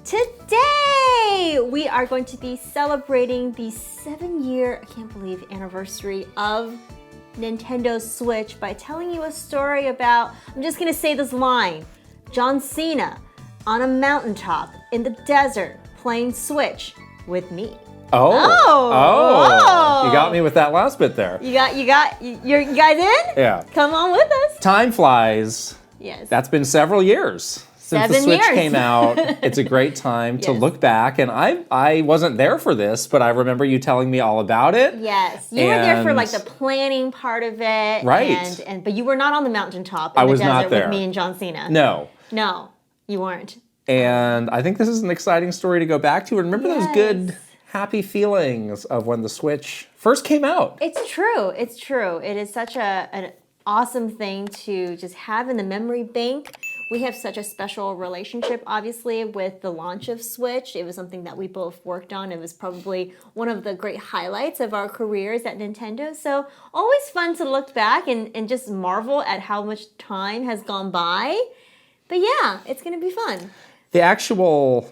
Today, we are going to be celebrating the 7-year, I can't believe, anniversary of Nintendo Switch by telling you a story about, I'm just gonna say this line, John Cena on a mountaintop in the desert playing Switch with me. Oh. You got me with that last bit there. You guys in? Yeah. Come on with us. Time flies. Yes. That's been several years since the Switch came out. It's a great time to look back, and I wasn't there for this, but I remember you telling me all about it. Yes, you were there for like the planning part of it, right? But you were not on the mountaintop in I the was desert not there with me and John Cena. No, you weren't. And I think this is an exciting story to go back to. And remember those good, happy feelings of when the Switch first came out. It's true. It's true. It is such an awesome thing to just have in the memory bank. We have such a special relationship, obviously, with the launch of Switch. It was something that we both worked on. It was probably one of the great highlights of our careers at Nintendo. So always fun to look back and just marvel at how much time has gone by. But yeah, it's going to be fun. The actual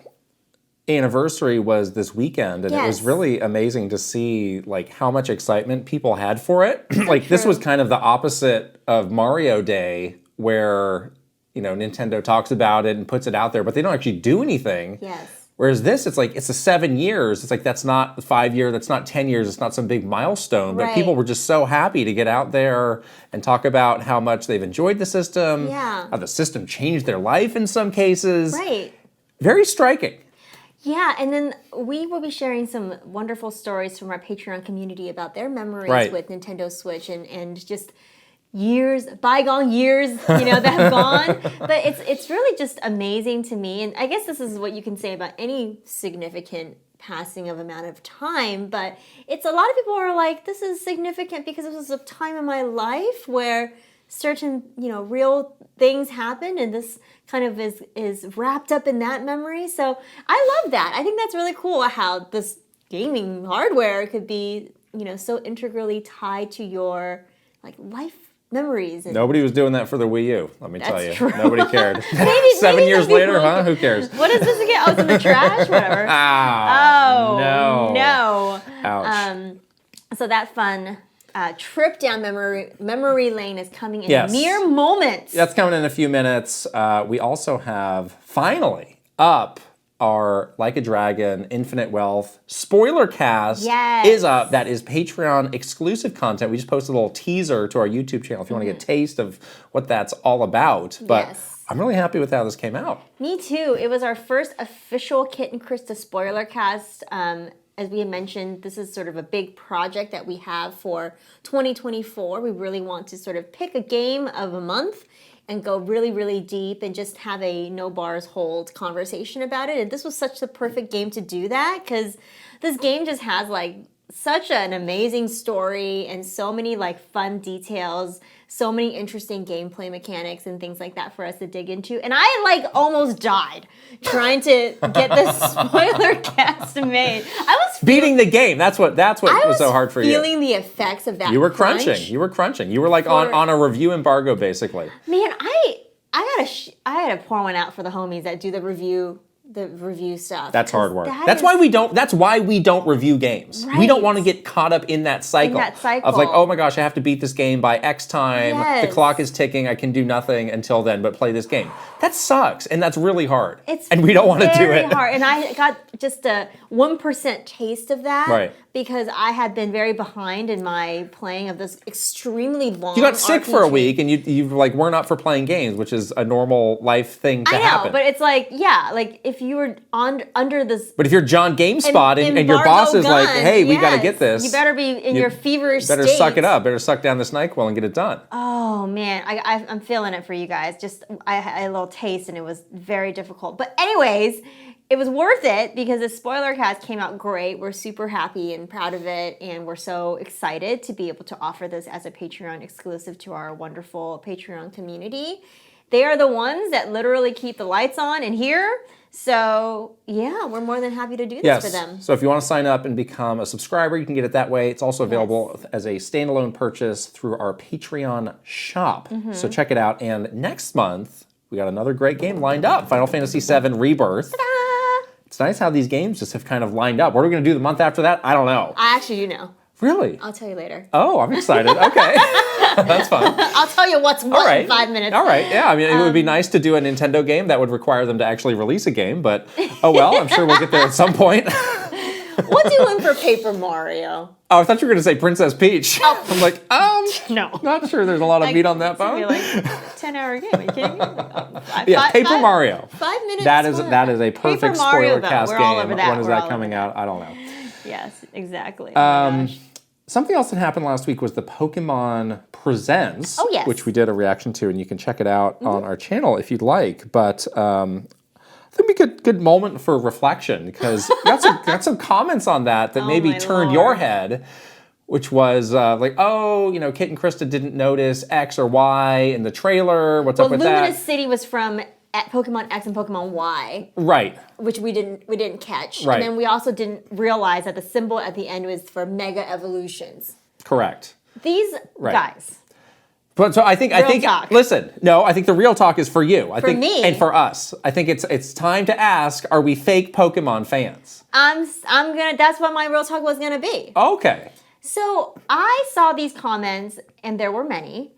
anniversary was this weekend, and it was really amazing to see like how much excitement people had for it. Like this was kind of the opposite of Mario Day, where Nintendo talks about it and puts it out there, but they don't actually do anything. Yes. Whereas this, it's like, it's a 7 years. It's like, that's not the 5 year, that's not 10 years, it's not some big milestone. But people were just so happy to get out there and talk about how much they've enjoyed the system. Yeah. How the system changed their life in some cases. Right. Very striking. Yeah, and then we will be sharing some wonderful stories from our Patreon community about their memories with Nintendo Switch and just bygone years, that have gone. But it's really just amazing to me. And I guess this is what you can say about any significant passing of amount of time. But it's a lot of people are like, this is significant because this was a time in my life where certain, real things happened, and this kind of is wrapped up in that memory. So I love that. I think that's really cool how this gaming hardware could be, so integrally tied to your life memories. Nobody was doing that for the Wii U, let me tell you. True. Nobody cared. maybe 7 years later, huh? Who cares? What is this again? Oh, it's in the trash? Whatever. No. Ouch. So that fun trip down memory lane is coming in mere moments. That's coming in a few minutes. We also have, finally, up our Like a Dragon, Infinite Wealth spoiler cast is up. That is Patreon exclusive content. We just posted a little teaser to our YouTube channel if you want to get a taste of what that's all about. But I'm really happy with how this came out. Me too. It was our first official Kit and Krysta spoiler cast. As we had mentioned, this is sort of a big project that we have for 2024. We really want to sort of pick a game of a month and go really, really deep and just have a no bars hold conversation about it. And this was such the perfect game to do that, because this game just has such an amazing story and so many fun details, so many interesting gameplay mechanics and things like that for us to dig into. And I almost died trying to get this spoiler cast made. I was beating the game. That's what was so hard for you. Feeling the effects of that. You were crunching. You were on a review embargo basically. Man, I gotta pour one out for the homies that do the review stuff. That's hard work. That's why we don't review games. Right. We don't want to get caught up in that cycle. Of oh my gosh, I have to beat this game by X time. Yes. The clock is ticking. I can do nothing until then but play this game. That sucks, and that's really hard. And we don't want to do it. Very hard. And I got just a 1% taste of that because I had been very behind in my playing of this extremely long. You got sick for a week, and you weren't up for playing games, which is a normal life thing to happen. I know, but it's if you were under this. But if you're John GameSpot and your boss is like, hey, we got to get this. You better be in your feverish state. Better suck it up. Better suck down this NyQuil and get it done. Oh, man. I'm feeling it for you guys. I had a little taste, and it was very difficult. But anyways, it was worth it because the spoiler cast came out great. We're super happy and proud of it, and we're so excited to be able to offer this as a Patreon exclusive to our wonderful Patreon community. They are the ones that literally keep the lights on in here. So, yeah, we're more than happy to do this for them. So if you want to sign up and become a subscriber, you can get it that way. It's also available as a standalone purchase through our Patreon shop. So check it out. And next month, we got another great game lined up. Final Fantasy VII Rebirth. Ta-da! It's nice how these games just have kind of lined up. What are we going to do the month after that? I don't know. I actually do know. Really? I'll tell you later. Oh, I'm excited. Okay. That's fun. I'll tell you what's what in 5 minutes. All right. Yeah, I mean, it would be nice to do a Nintendo game. That would require them to actually release a game, but oh well, I'm sure we'll get there at some point. What do you want for Paper Mario? Oh, I thought you were going to say Princess Peach. Oh. I'm like, no. Not sure there's a lot of meat on that bone. It's going to be like a 10-hour game. Are you kidding me? Paper Mario. 5 minutes. That is a perfect spoiler cast game. All over that. When is that coming out? I don't know. Yes, exactly. Oh my gosh. Something else that happened last week was the Pokemon Presents, which we did a reaction to, and you can check it out on our channel if you'd like. But I think it'd be a good moment for reflection because you got some comments on that maybe turned your head, which was like, oh, Kit and Krysta didn't notice X or Y in the trailer. What's up with that? Luminous City was from Pokemon X and Pokemon Y. Right. Which we didn't catch. Right. And then we also didn't realize that the symbol at the end was for Mega Evolutions. Correct. These guys. But so I think listen, no, I think the real talk is for you. I think me. And for us. I think it's time to ask, are we fake Pokemon fans? That's what my real talk was gonna be. Okay. So I saw these comments and there were many.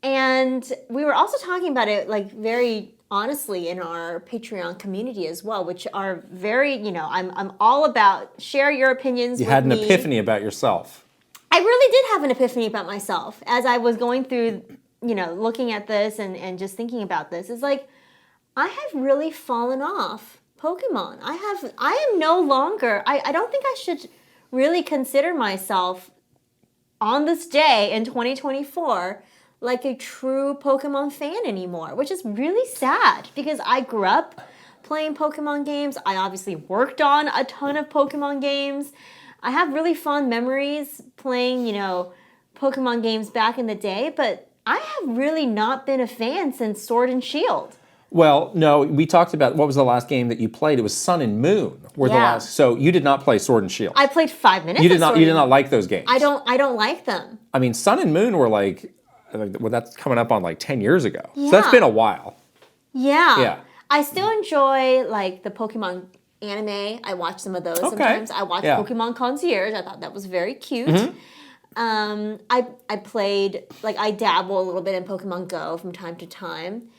And we were also talking about it like very honestly in our Patreon community as well, which are very, I'm all about share your opinions with me. You had an epiphany about yourself. I really did have an epiphany about myself as I was going through, looking at this and just thinking about this. It's like, I have really fallen off Pokemon. I am no longer, I don't think I should really consider myself on this day in 2024 like a true Pokemon fan anymore, which is really sad because I grew up playing Pokemon games. I obviously worked on a ton of Pokemon games. I have really fond memories playing, Pokemon games back in the day, but I have really not been a fan since Sword and Shield. Well, no, we talked about what was the last game that you played. It was Sun and Moon. So you did not play Sword and Shield. I played 5 minutes. You did not like those games. I don't like them. I mean, Sun and Moon were like that's coming up on like 10 years ago. Yeah. So that's been a while. Yeah. I still enjoy like the Pokemon anime. I watch some of those sometimes. I watch Pokemon Concierge. I thought that was very cute. Mm-hmm. I played, I dabble a little bit in Pokemon Go from time to time.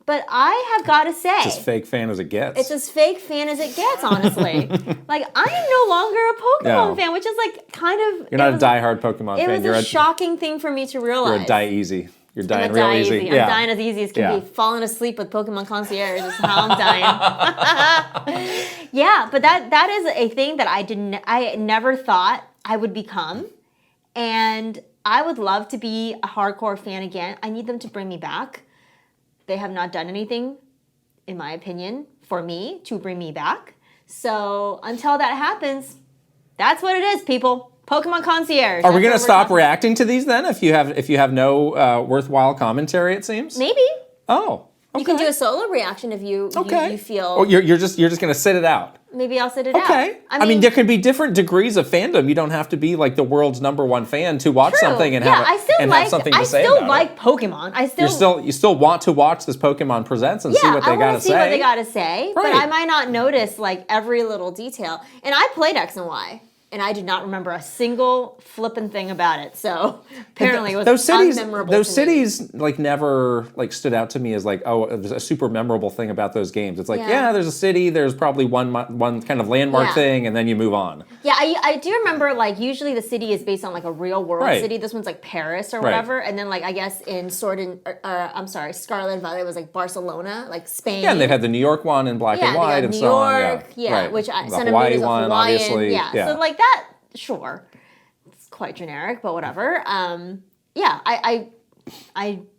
But I have got to say... It's as fake fan as it gets. It's as fake fan as it gets, honestly. I am no longer a Pokemon fan, which is kind of... You're not a diehard Pokemon fan. It was a shocking thing for me to realize. You're a die easy. You're dying real easy. I'm dying as easy as can be. Falling asleep with Pokemon Concierge is how I'm dying. Yeah, but that is a thing that I never thought I would become. And I would love to be a hardcore fan again. I need them to bring me back. They have not done anything, in my opinion, for me to bring me back. So until that happens, that's what it is, people. Pokemon Concierge. Are we going to stop reacting to these then? If you have no worthwhile commentary, it seems. Maybe. Oh. Okay. You can do a solo reaction if you feel. Oh, you're just going to sit it out. Maybe I'll sit it out. Okay. I mean, there can be different degrees of fandom. You don't have to be like the world's #1 fan to watch something and have something to say about it. I still like Pokemon. You still want to watch this Pokemon Presents and see what they got to say. Yeah, I want to see what they got to say, but I might not notice every little detail. And I played X and Y. And I did not remember a single flippin' thing about it. So apparently it was unmemorable. Those cities never stood out to me as there's a super memorable thing about those games. It's there's a city, there's probably one kind of landmark thing, and then you move on. Yeah, I do remember usually the city is based on a real world city. This one's Paris or whatever, and then I guess in Scarlet and Violet was Barcelona, Spain. Yeah, and they've had the New York one in black and white and so on. Which the Sun and Hawaii Moon is one, obviously. Yeah, so that, sure. It's quite generic, but whatever. I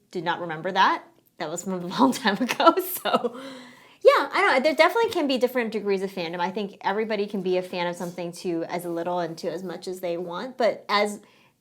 did not remember that. That was from a long time ago, so... Yeah, I don't know. There definitely can be different degrees of fandom. I think everybody can be a fan of something to as little and to as much as they want, but as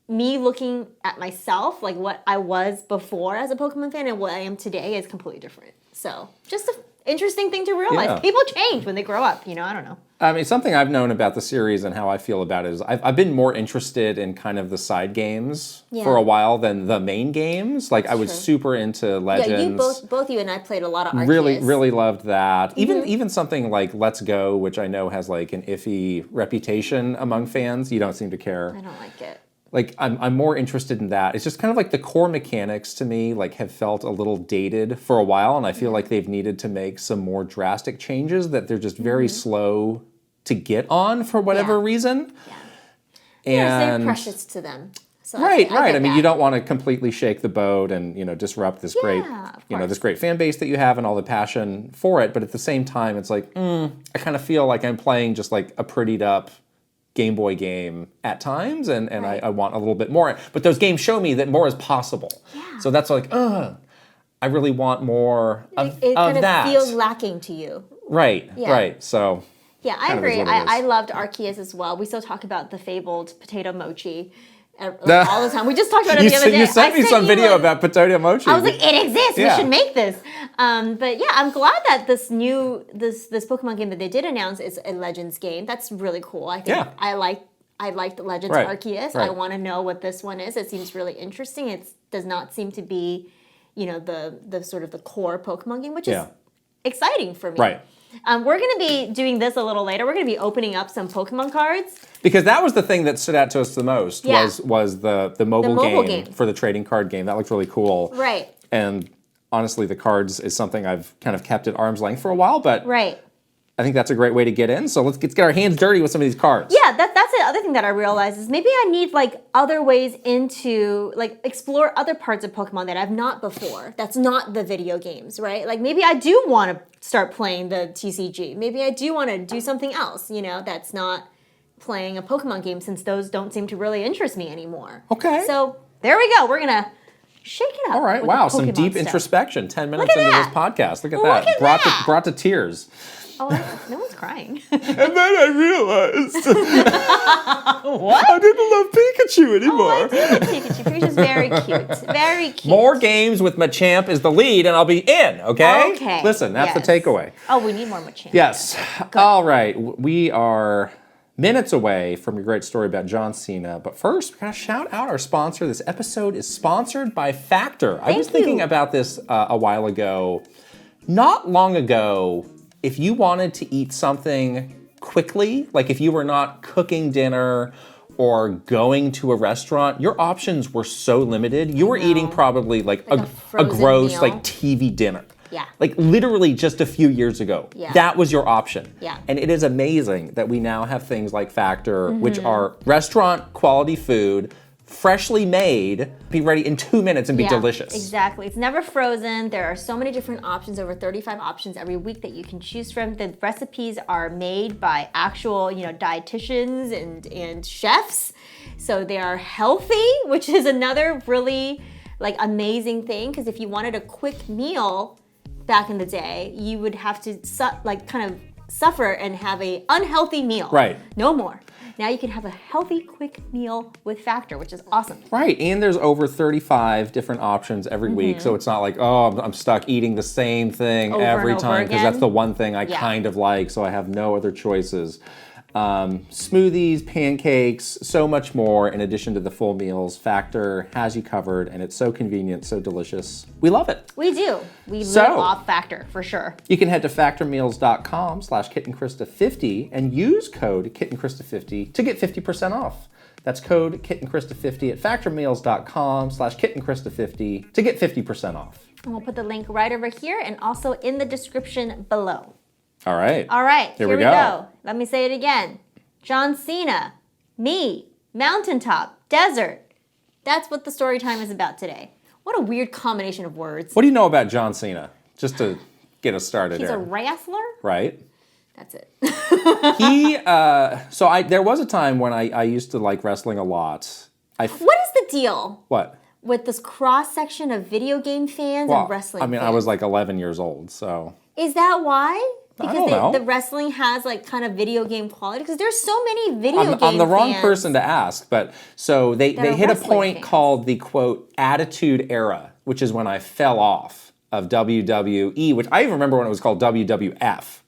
me looking at myself, what I was before as a Pokemon fan and what I am today is completely different. So, just an interesting thing to realize. Yeah. People change when they grow up, I don't know. I mean, something I've known about the series and how I feel about it is I've been more interested in kind of the side games for a while than the main games. Like, I was super into Legends. Yeah, both you and I played a lot of Arceus. Really loved that. Even something like Let's Go, which I know has like an iffy reputation among fans. You don't seem to care. I don't like it. Like, I'm more interested in that. It's just kind of like the core mechanics to me like have felt a little dated for a while, and I feel like they've needed to make some more drastic changes that they're just very slow to get on for whatever reason. Yeah. And they're precious to them. So right. I mean, you don't want to completely shake the boat and, disrupt this great, this great fan base that you have and all the passion for it. But at the same time, it's like, I kind of feel like I'm playing just like a prettied up Game Boy game at times, and I want a little bit more. But those games show me that more is possible. Yeah. So that's like, I really want more of that. It kind of feels lacking to you. Right. So... Yeah, I agree. I loved Arceus as well. We still talk about the fabled potato mochi all the time. We just talked about it the other day. You sent me some video about potato mochi. I was like, it exists. We should make this. But yeah, I'm glad that this Pokemon game that they did announce is a Legends game. That's really cool. I think I liked Legends Arceus. I want to know what this one is. It seems really interesting. It does not seem to be, the sort of the core Pokemon game, which is exciting for me. Right. We're going to be doing this a little later. We're going to be opening up some Pokemon cards. Because that was the thing that stood out to us the most was the mobile game for the trading card game. That looked really cool. Right. And honestly, the cards is something I've kind of kept at arm's length for a while, but I think that's a great way to get in. So let's get our hands dirty with some of these cards. Yeah, that's the other thing that I realized is maybe I need like other ways into like explore other parts of Pokemon that I've not before. That's not the video games, right? Like maybe I do want to start playing the TCG. Maybe I do want to do something else, that's not playing a Pokemon game since those don't seem to really interest me anymore. Okay. So there we go. We're going to shake it up. All right. Wow. Some deep introspection. 10 minutes into this podcast. Look at that. Brought to tears. Oh, no one's crying. And then I realized what? I didn't love Pikachu anymore. I do love Pikachu. Pikachu's very cute. Very cute. More games with Machamp is the lead, and I'll be in, okay? Okay. Listen, that's the takeaway. Oh, we need more Machamp. Yes. All right. We are minutes away from your great story about John Cena. But first, we're going to shout out our sponsor. This episode is sponsored by Factor. I was thinking about this a while ago. Not long ago, if you wanted to eat something quickly, like if you were not cooking dinner or going to a restaurant, your options were so limited. You were eating probably like a gross meal. Like TV dinner. Yeah. Like literally just a few years ago. Yeah. That was your option. Yeah. And it is amazing that we now have things like Factor, which are restaurant quality food, freshly made, be ready in 2 minutes and be delicious. Exactly. It's never frozen. There are so many different options, over 35 options every week that you can choose from. The recipes are made by actual, dietitians and chefs. So they are healthy, which is another really amazing thing, because if you wanted a quick meal back in the day, you would have to kind of suffer and have a unhealthy meal. Right. No more. Now you can have a healthy, quick meal with Factor, which is awesome. Right, and there's over 35 different options every week, so it's not like, I'm stuck eating the same thing every time, because that's the one thing I kind of like, so I have no other choices. Smoothies, pancakes, so much more in addition to the full meals. Factor has you covered, and it's so convenient, so delicious. We love it. We do. We live off Factor, for sure. You can head to factormeals.com/KittenKrysta50 and use code KittenKrysta50 to get 50% off. That's code KittenKrysta50 at factormeals.com/KittenKrysta50 to get 50% off. And we'll put the link right over here and also in the description below. All right. Here we go. Let me say it again. John Cena, me, mountaintop, desert. That's what the story time is about today. What a weird combination of words. What do you know about John Cena? Just to get us started He's a wrestler? Right. That's it. There was a time when I used to like wrestling a lot. What is the deal? What? With this cross-section of video game fans and wrestling fans? I was like 11 years old, so. Is that why? Because the wrestling has kind of video game quality? Because there's so many video game fans. I'm the wrong person to ask, but so they hit a point called the, quote, Attitude Era, which is when I fell off of WWE, which I even remember when it was called WWF.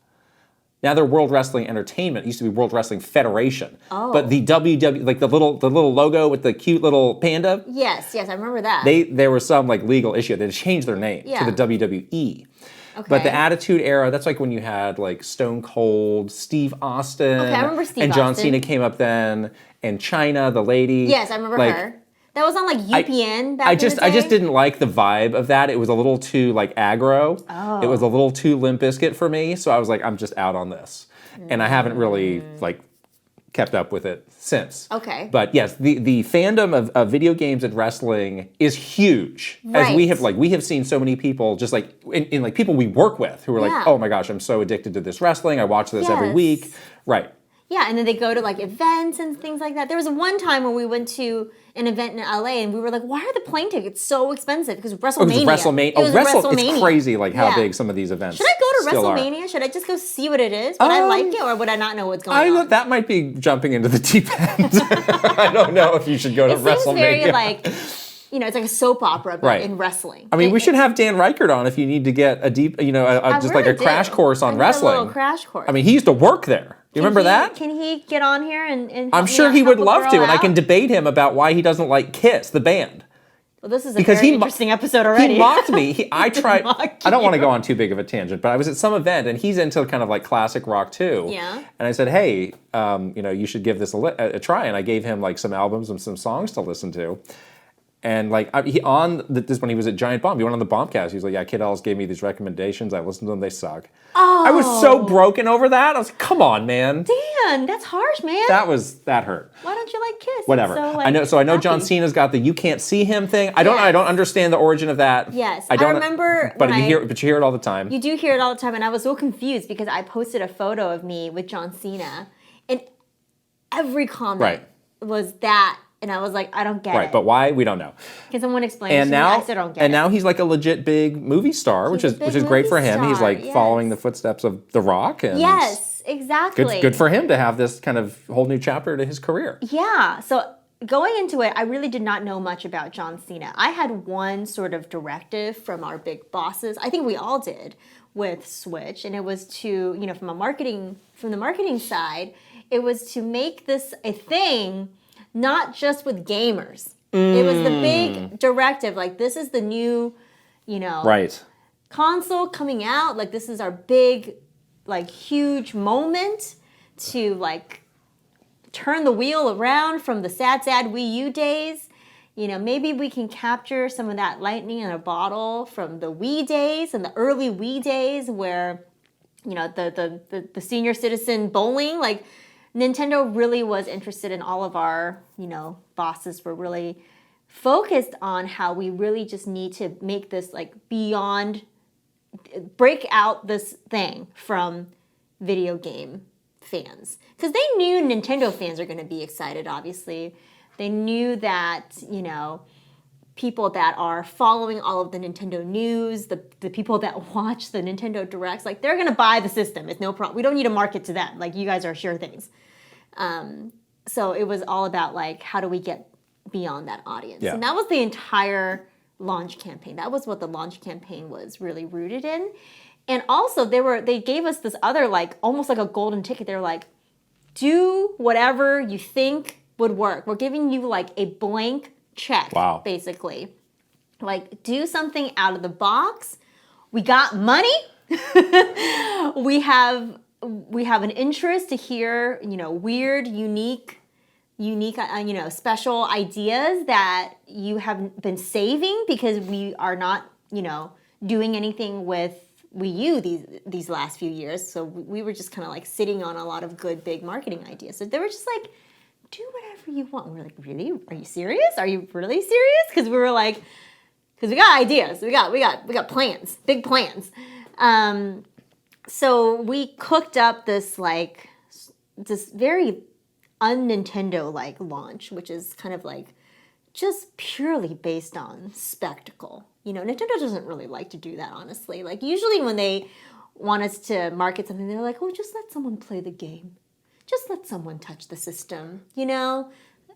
Now they're World Wrestling Entertainment. It used to be World Wrestling Federation. Oh. But the WW, like the little logo with the cute little panda. Yes, I remember that. There was some like legal issue. They changed their name to the WWE. Okay. But the Attitude Era, that's like when you had like Stone Cold, Steve Austin. Okay, I remember Steve and John Austin. Cena came up then, and Chyna, the lady. Yes, I remember her. That was on like UPN back in the day? I just didn't like the vibe of that. It was a little too like aggro. Oh. It was a little too Limp Bizkit for me. So I was like, I'm just out on this. And I haven't really like kept up with it since. Okay. But yes, the fandom of video games and wrestling is huge. Right. As we have seen so many people just like in like people we work with who are like, oh my gosh, I'm so addicted to this wrestling. I watch this every week. Right. Yeah, and then they go to like events and things like that. There was one time where we went to an event in LA and we were like, why are the plane tickets so expensive? Because WrestleMania. It's crazy like how big some of these events Should I go to WrestleMania? Should I just go see what it is? Would I like it or would I not know what's going on? That might be jumping into the deep end. I don't know if you should go to WrestleMania. It seems very like... it's like a soap opera, but in wrestling. I mean, we should have Dan Reichert on if you need to get a deep, just like a crash course on wrestling. A little crash course. I mean, he used to work there. You remember that? Can he get on here and I'm sure he would love to, and I can debate him about why he doesn't like Kiss, the band. Well, this is a very interesting episode already. He mocked me. I tried. I don't want to go on too big of a tangent, but I was at some event, and he's into kind of like classic rock too. Yeah. And I said, hey, you should give this a try. And I gave him like some albums and some songs to listen to. And like this when he was at Giant Bomb, he went on the Bombcast. He was like, "Yeah, Kid Ellis gave me these recommendations. I listened to them. They suck." Oh, I was so broken over that. I was like, "Come on, man." Dan, that's harsh, man. That hurt. Why don't you like Kiss? Whatever. I know. John Cena's got the "you can't see him" thing. I don't understand the origin of that. Yes, I remember. But you hear it all the time. You do hear it all the time, and I was so confused because I posted a photo of me with John Cena, and every comment was that. And I was like, I don't get it. Right, but why? We don't know. Can someone explain it to me? I still don't get it. And now he's like a legit big movie star, which is great for him. He's like following the footsteps of The Rock. And yes, exactly. Good for him to have this kind of whole new chapter to his career. Yeah, so going into it, I really did not know much about John Cena. I had one sort of directive from our big bosses. I think we all did with Switch, and it was to, from the marketing side, it was to make this a thing. Not just with gamers. It was the big directive. Like, this is the new, console coming out. Like, this is our big, like, huge moment to, like, turn the wheel around from the sad Wii U days. Maybe we can capture some of that lightning in a bottle from the Wii days and the early Wii days where, the senior citizen bowling, like, Nintendo really was interested in all of our, bosses were really focused on how we really just need to make this like break out this thing from video game fans. Because they knew Nintendo fans are going to be excited, obviously. They knew that, people that are following all of the Nintendo news, the people that watch the Nintendo Directs, like they're going to buy the system. It's no problem. We don't need to market to them. Like, you guys are sure things. So it was all about like, how do we get beyond that audience? Yeah. And that was the entire launch campaign. That was what the launch campaign was really rooted in. And also they gave us this other like, almost like a golden ticket. They're like, do whatever you think would work. We're giving you like a blank check, basically. Like, do something out of the box. We got money. We have an interest to hear, weird, unique, special ideas that you have been saving because we are not, doing anything with Wii U these last few years. So we were just kind of like sitting on a lot of good, big marketing ideas. So they were just like, do whatever you want. And we were like, really? Are you serious? Are you really serious? Because we were like, because we got ideas. We got plans, big plans. So we cooked up this very un-Nintendo like launch, which is kind of like just purely based on spectacle. Nintendo doesn't really like to do that, honestly. Like, usually when they want us to market something, they're like, oh, just let someone play the game. Just let someone touch the system,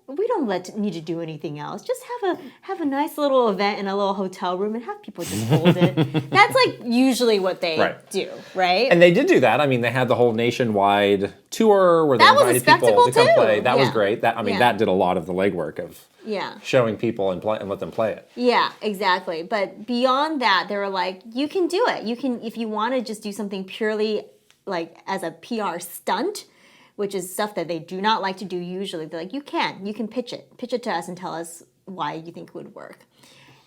we don't need to do anything else. Just have a nice little event in a little hotel room and have people just hold it. That's like usually what they do, right? And they did do that. I mean, they had the whole nationwide tour where they invited people to come play. That was great. That did a lot of the legwork of showing people and let them play it. Yeah, exactly. But beyond that, they were like, you can do it. You can, if you want to just do something purely like as a PR stunt, which is stuff that they do not like to do usually. They're like, you can pitch it to us and tell us why you think it would work.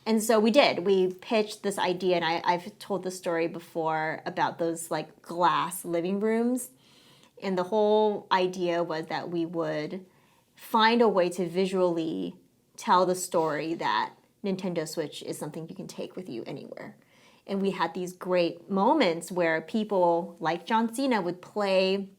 And so we did. We pitched this idea, and I've told the story before about those like glass living rooms. And the whole idea was that we would find a way to visually tell the story that Nintendo Switch is something you can take with you anywhere. And we had these great moments where people like John Cena would play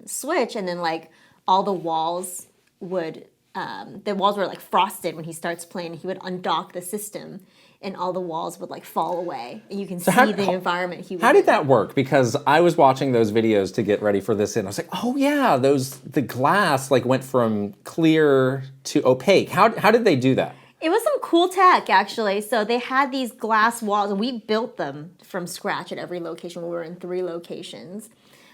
Switch, and then like all the walls would the walls were like frosted when he starts playing. He would undock the system and all the walls would like fall away and you can see the environment he was How did that work? Because I was watching those videos to get ready for this and I was like, oh yeah, the glass like went from clear to opaque. How did they do that? It was some cool tech, actually. So they had these glass walls, and we built them from scratch at every location. We were in 3 locations.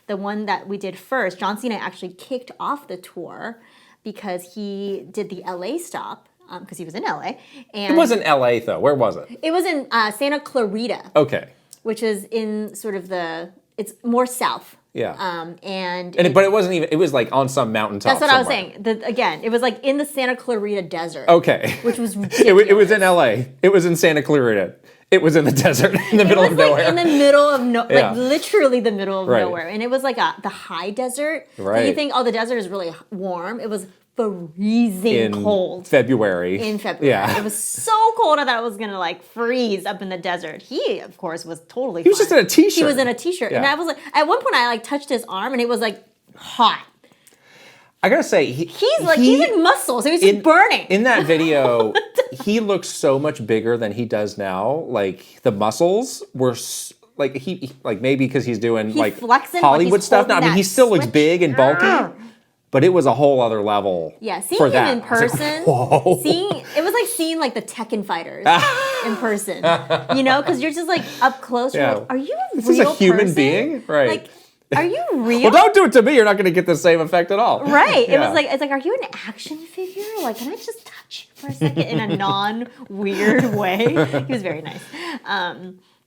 The one that we did first, John Cena actually kicked off the tour because he did the LA stop, because he was in LA. And it wasn't LA, though. Where was it? It was in Santa Clarita. Okay. Which is in sort of it's more south. Yeah. But it wasn't even, it was like on some mountaintop. That's what somewhere. I was saying. Again, it was like in the Santa Clarita desert. Okay. Which was ridiculous. It was in LA. It was in Santa Clarita. It was in the desert, in the middle of nowhere. In the middle of like literally the middle of nowhere. And it was like the high desert. Right. So you think, the desert is really warm. It was freezing cold. February. In February. Yeah. It was so cold I thought it was going to like freeze up in the desert. He, of course, was totally fine. He was just in a t-shirt. He was in a t-shirt. Yeah. And I was like, at one point I like touched his arm and it was like hot. I gotta say, he's like muscle, so he's just burning. In that video, he looks so much bigger than he does now. Like the muscles were like he maybe because he's doing like Hollywood stuff now. I mean, he still looks big and bulky, but it was a whole other level. Yeah, seeing him in person, it was like seeing like the Tekken fighters in person. You know, because you're just like up close. You're like, are you a real person? Is this a human being? Right. Like, are you real? Well, don't do it to me. You're not going to get the same effect at all. Right. Yeah. It's like, are you an action figure? Like, can I just touch you for a second in a non-weird way? He was very nice.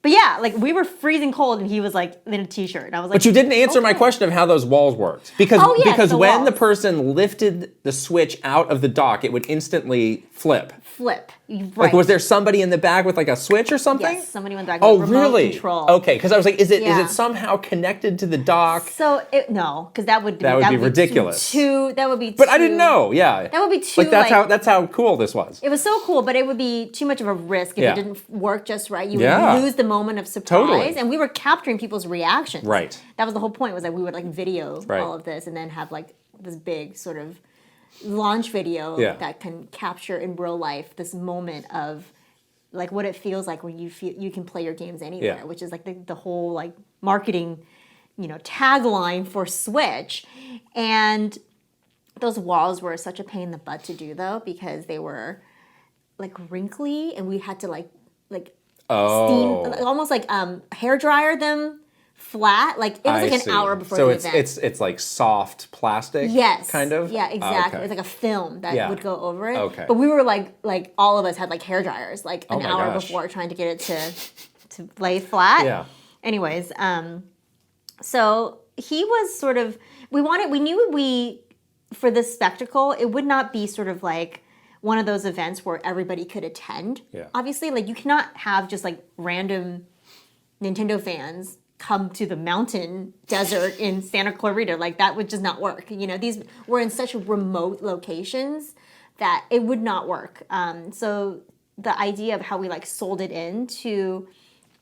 But yeah, like we were freezing cold and he was like in a t-shirt. And I was like, but you didn't answer my question of how those walls worked. Because when the person lifted the Switch out of the dock, it would instantly flip. Right. Like, was there somebody in the back with like a switch or something? Yes, somebody in the back with remote control. Okay, because I was like, is it somehow connected to the dock? So no, because that would be ridiculous. That would be too. But I didn't know. Yeah, that would be too. Like that's how cool this was. It was so cool, but it would be too much of a risk if it didn't work just right. You would lose the moment of surprise. Totally. And we were capturing people's reactions. Right. That was the whole point. Was that we would like video all of this and then have like this big sort of launch video that can capture in real life this moment of like what it feels like when you feel you can play your games anywhere, which is like the whole like marketing, tagline for Switch. And those walls were such a pain in the butt to do though, because they were like wrinkly and we had to like steam, almost like hair dryer them flat. Like it was like an hour before the event. So it's like soft plastic. Yes, kind of. Yeah, exactly. It's like a film that would go over it. Okay. But we were like all of us had like hair dryers like an hour before trying to get it to lay flat. Yeah. Anyways, so he was sort of we knew for this spectacle it would not be sort of like one of those events where everybody could attend. Yeah. Obviously, like you cannot have just like random Nintendo fans come to the mountain desert in Santa Clarita. Like that would just not work. These were in such remote locations that it would not work. So the idea of how we like sold it in to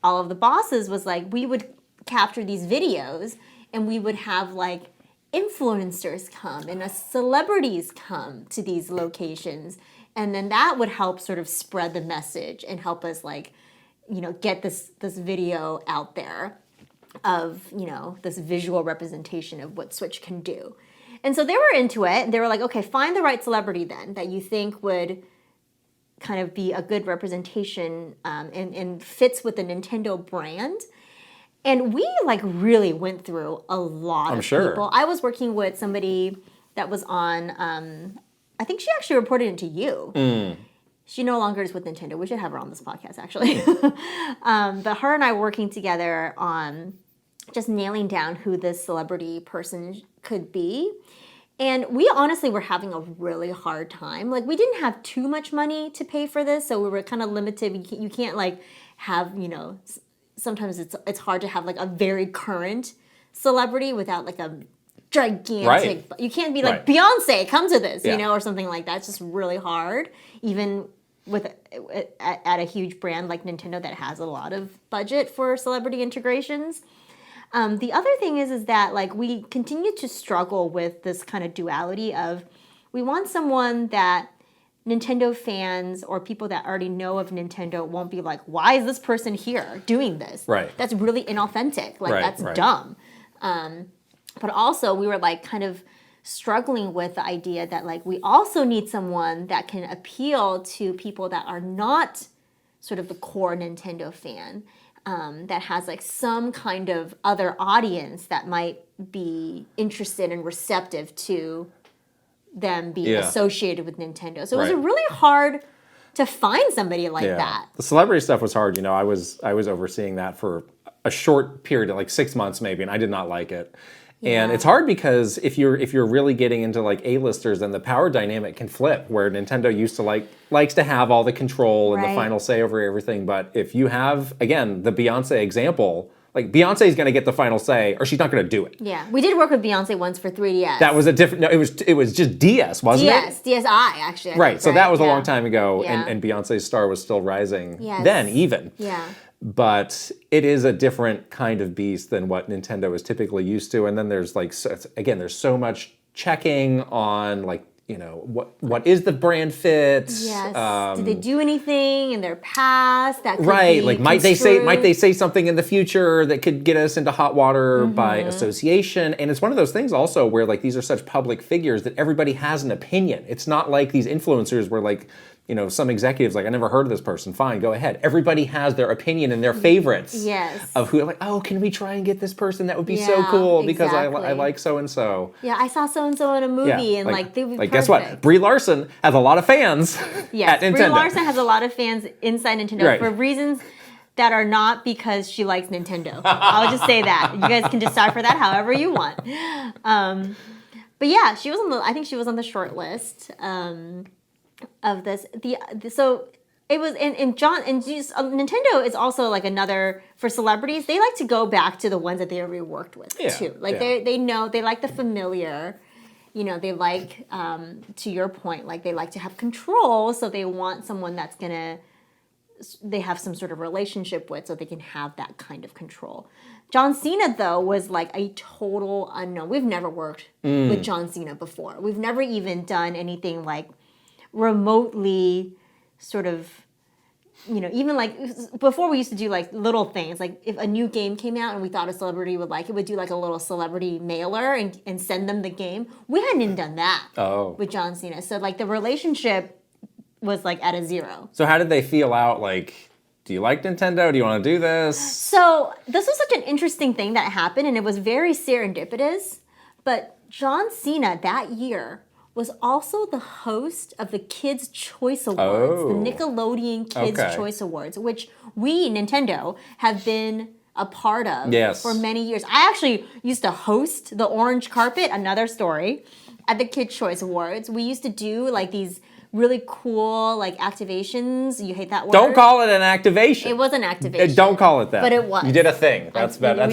all of the bosses was like we would capture these videos and we would have like influencers come and celebrities come to these locations. And then that would help sort of spread the message and help us like, get this video out there of, this visual representation of what Switch can do. And so they were into it. And they were like, okay, find the right celebrity then that you think would kind of be a good representation and fits with the Nintendo brand. And we like really went through a lot of people. I was working with somebody that was on, I think she actually reported it to you. She no longer is with Nintendo. We should have her on this podcast, actually. But her and I were working together on just nailing down who this celebrity person could be. And we honestly were having a really hard time. Like, we didn't have too much money to pay for this, so we were kind of limited. You can't like have, you know, sometimes it's hard to have like a very current celebrity without like a gigantic, you can't be like, Beyonce, come to this, you know, or something like that. It's just really hard, even with at a huge brand like Nintendo that has a lot of budget for celebrity integrations. The other thing is that like we continue to struggle with this kind of duality of we want someone that Nintendo fans or people that already know of Nintendo won't be like, why is this person here doing this? That's really inauthentic. Like that's dumb. But also we were like kind of struggling with the idea that like we also need someone that can appeal to people that are not sort of the core Nintendo fan, that has like some kind of other audience that might be interested and receptive to them being associated with Nintendo. So it was really hard to find somebody like that. The celebrity stuff was hard. You know, I was overseeing that for a short period, like 6 months maybe, and I did not like it. And it's hard because if you're really getting into like A-listers, then the power dynamic can flip, where Nintendo used to likes to have all the control and the final say over everything. But if you have, again, the Beyonce example, like Beyonce is going to get the final say, or she's not going to do it. Yeah, we did work with Beyonce once for 3DS. That was a different. No, it was just DS, wasn't it? DSi actually. Right. So that was a long time ago, and Beyonce's star was still rising then, even. Yeah. But it is a different kind of beast than what Nintendo is typically used to. And then there's like, again, there's so much checking on like, you know, what is the brand fit? Yes. Did they do anything in their past that could be like might they say something in the future that could get us into hot water by association? And it's one of those things also where like these are such public figures that everybody has an opinion. It's not like these influencers where like, you know, some executives like, I never heard of this person. Fine, go ahead. Everybody has their opinion and their favorites of who, like, oh, can we try and get this person? That would be so cool because I like so-and-so. Yeah, I saw so-and-so in a movie and like they would be perfect. Guess what? Brie Larson has a lot of fans at Nintendo. Brie Larson has a lot of fans inside Nintendo for reasons that are not because she likes Nintendo. I'll just say that. You guys can decipher that however you want. But yeah, she was I think she was on the short list. Of this, so it was, and Nintendo is also like another for celebrities. They like to go back to the ones that they already worked with too. Like they know they like the familiar. You know, they like to your point, like they like to have control. So they want someone that's they have some sort of relationship with, so they can have that kind of control. John Cena though was like a total unknown. We've never worked with John Cena before. We've never even done anything like remotely sort of, you know, even like before we used to do like little things, like if a new game came out and we thought a celebrity would like it, would do like a little celebrity mailer and send them the game. We hadn't even done that with John Cena. So like the relationship was like at a zero. So how did they feel out? Like, do you like Nintendo? Do you want to do this? So this was such an interesting thing that happened, and it was very serendipitous. But John Cena that year was also the host of the Kids' Choice Awards, the Nickelodeon Kids' Choice Awards, which we, Nintendo, have been a part of for many years. I actually used to host the orange carpet, another story, at the Kids' Choice Awards. We used to do like these really cool like activations. You hate that word? Don't call it an activation. It was an activation. Don't call it that. But it was. You did a thing. That's better.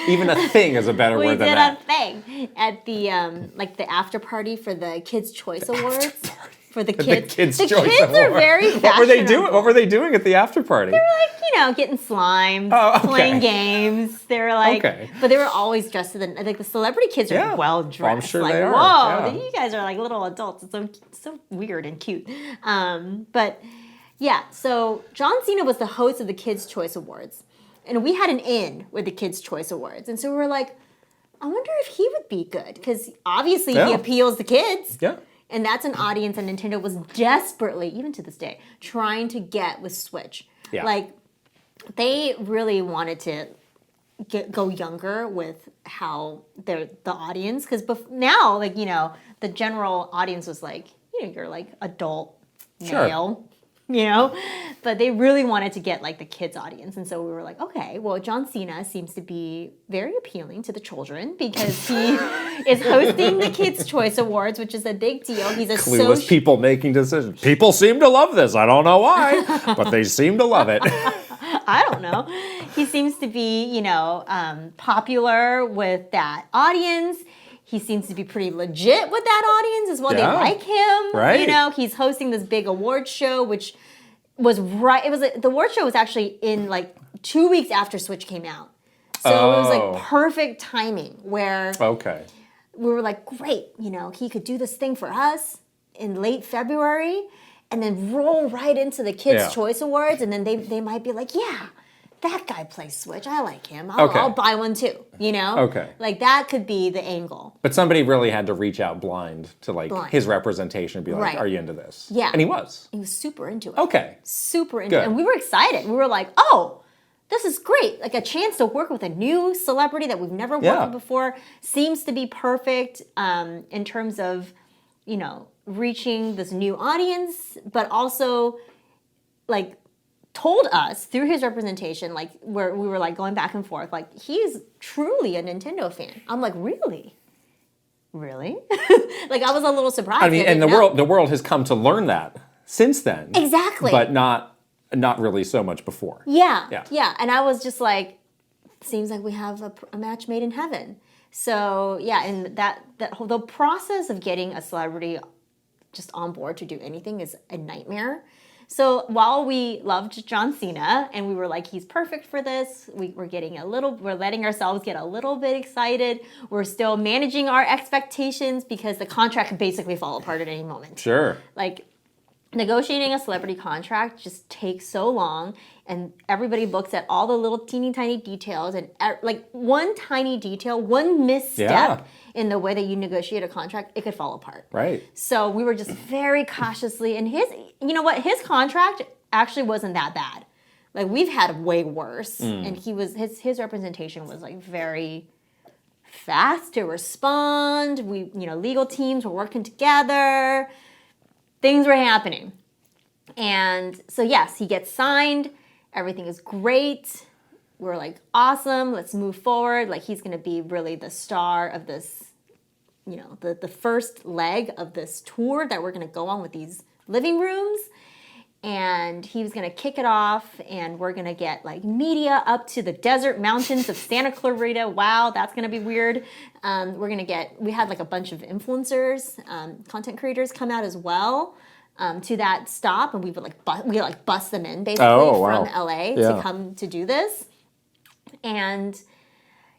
Even a thing is a better word than that. We did a thing at the like the after party for the Kids' Choice Awards. For the kids. The kids are very fashionable. What were they doing at the after party? They were like, you know, getting slimed, playing games. They were like, but they were always dressed like the celebrity kids are well dressed. Well, I'm sure like, they are. Whoa, you guys are like little adults. It's so weird and cute. But yeah, so John Cena was the host of the Kids' Choice Awards, and we had an in with the Kids' Choice Awards, and so we were like, I wonder if he would be good, because obviously he appeals to kids. Yeah. And that's an audience that Nintendo was desperately, even to this day, trying to get with Switch. Yeah. Like, they really wanted to go younger with how the audience, because now, like, you know, the general audience was like, you know, you're like adult male, you know, but they really wanted to get like the kids audience. And so we were like, okay, well, John Cena seems to be very appealing to the children because he is hosting the Kids' Choice Awards, which is a big deal. He's a clueless people making decisions. People seem to love this. I don't know why, but they seem to love it. I don't know. He seems to be, you know, popular with that audience. He seems to be pretty legit with that audience as well. They like him. Right. You know, he's hosting this big award show, which was the award show was actually in like 2 weeks after Switch came out. So it was like perfect timing where we were like, great, you know, he could do this thing for us in late February and then roll right into the Kids' Choice Awards. And then they might be like, yeah, that guy plays Switch. I like him. I'll buy one too, you know? Okay. Like, that could be the angle. But somebody really had to reach out blind to, like, his representation and be like, are you into this? Yeah. And he was. He was super into it. Okay. Super into it. And we were excited. We were like, oh, this is great. Like, a chance to work with a new celebrity that we've never worked with before. Seems to be perfect in terms of, you know, reaching this new audience, but also, like, told us through his representation, like, where we were like going back and forth, like, he's truly a Nintendo fan. I'm like, really? Like, I was a little surprised. I mean, and the world has come to learn that since then. Exactly. But not really so much before. Yeah. And I was just like, seems like we have a match made in heaven. So yeah, and the process of getting a celebrity just on board to do anything is a nightmare. So while we loved John Cena and we were like, he's perfect for this, we're letting ourselves get a little bit excited. We're still managing our expectations because the contract could basically fall apart at any moment. Sure. Like, negotiating a celebrity contract just takes so long, and everybody looks at all the little teeny tiny details, and like one tiny detail, one misstep in the way that you negotiate a contract, it could fall apart. Right. So we were just very cautiously, and his contract actually wasn't that bad. Like, we've had way worse, and his representation was like very fast to respond. Legal teams were working together. Things were happening. And so, yes, he gets signed. Everything is great. We're like, awesome. Let's move forward. Like, he's going to be really the star of this, you know, the first leg of this tour that we're going to go on with these living rooms. And he was going to kick it off, and we're going to get like media up to the desert mountains of Santa Clarita. Wow, that's going to be weird. We had like a bunch of influencers, content creators come out as well to that stop, and we would like bus them in basically from LA to come to do this. And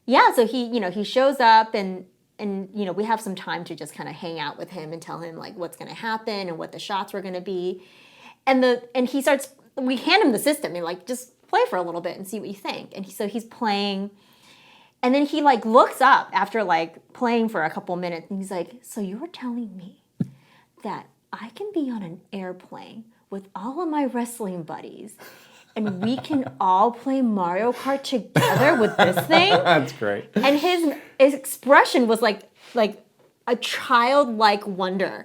yeah, so he shows up, and we have some time to just kind of hang out with him and tell him like what's going to happen and what the shots were going to be. And we hand him the system and like, just play for a little bit and see what you think. And so he's playing, and then he like looks up after like playing for a couple minutes, and he's like, so you're telling me that I can be on an airplane with all of my wrestling buddies and we can all play Mario Kart together with this thing? That's great. And his expression was like a childlike wonder.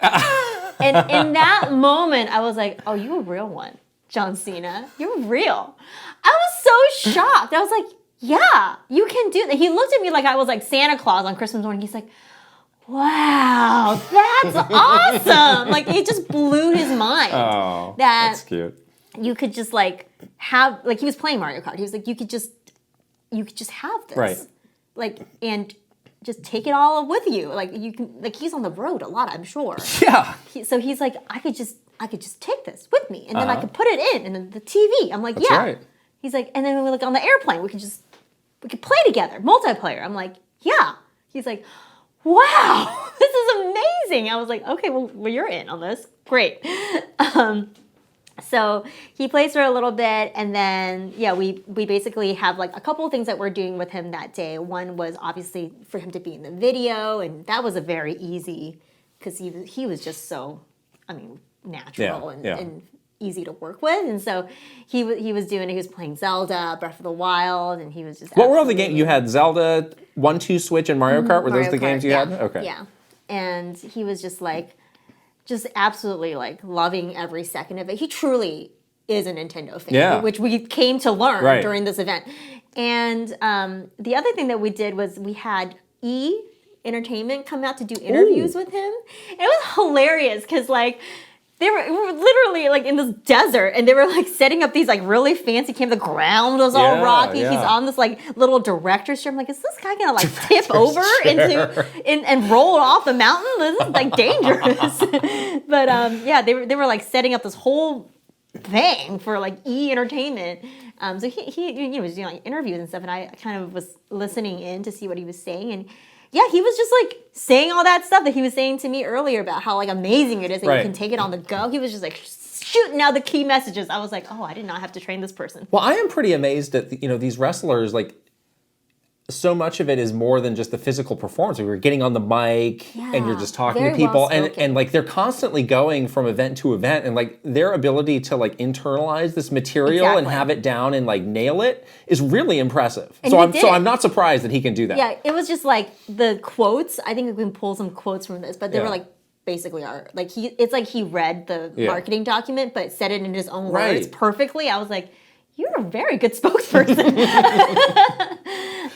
And in that moment, I was like, oh, you're a real one, John Cena. You're real. I was so shocked. I was like, yeah, you can do that. He looked at me like I was like Santa Claus on Christmas morning. He's like, wow, that's awesome. Like, it just blew his mind. Oh, that's cute. You could just like have, like, he was playing Mario Kart. He was like, you could just have this. Right. Like, and just take it all with you. Like, you can, like, he's on the road a lot, I'm sure. Yeah. So he's like, I could just take this with me, and then I could put it in, and then the TV. I'm like, that's right. He's like, and then we like on the airplane, we could play together, multiplayer. I'm like, yeah. He's like, wow, this is amazing. I was like, okay, well you're in on this. Great. So he plays for a little bit, and then we basically have like a couple of things that we're doing with him that day. One was obviously for him to be in the video, and that was a very easy because he was just so, natural and easy to work with, and so he was playing Zelda, Breath of the Wild, and he was just. What were all the games you had? Zelda, 1-2 Switch, and Mario Kart. Were those the games you had? Okay. Yeah, and he was just absolutely like loving every second of it. He truly is a Nintendo fan, which we came to learn during this event. And the other thing that we did was we had E Entertainment come out to do interviews with him. And it was hilarious because like we were literally like in this desert, and they were like setting up these like really fancy cameras. The ground was all rocky. Yeah. He's on this like little director's chair. I'm like, is this guy gonna like tip over and roll off the mountain? This is like dangerous. But they were like setting up this whole thing for like E Entertainment. So he was doing like interviews and stuff, and I kind of was listening in to see what he was saying, and. Yeah, he was just like saying all that stuff that he was saying to me earlier about how like amazing it is that you can take it on the go. He was just like shooting out the key messages. I was like, oh, I did not have to train this person. Well, I am pretty amazed at these wrestlers. Like, so much of it is more than just the physical performance. We were getting on the mic and you're just talking to people, and like they're constantly going from event to event, and like their ability to like internalize this material and have it down and like nail it is really impressive. And I'm not surprised that he can do that. Yeah, it was just like the quotes. I think we can pull some quotes from this, but they were like basically like it's like he read the marketing document but said it in his own words perfectly. I was like, you're a very good spokesperson.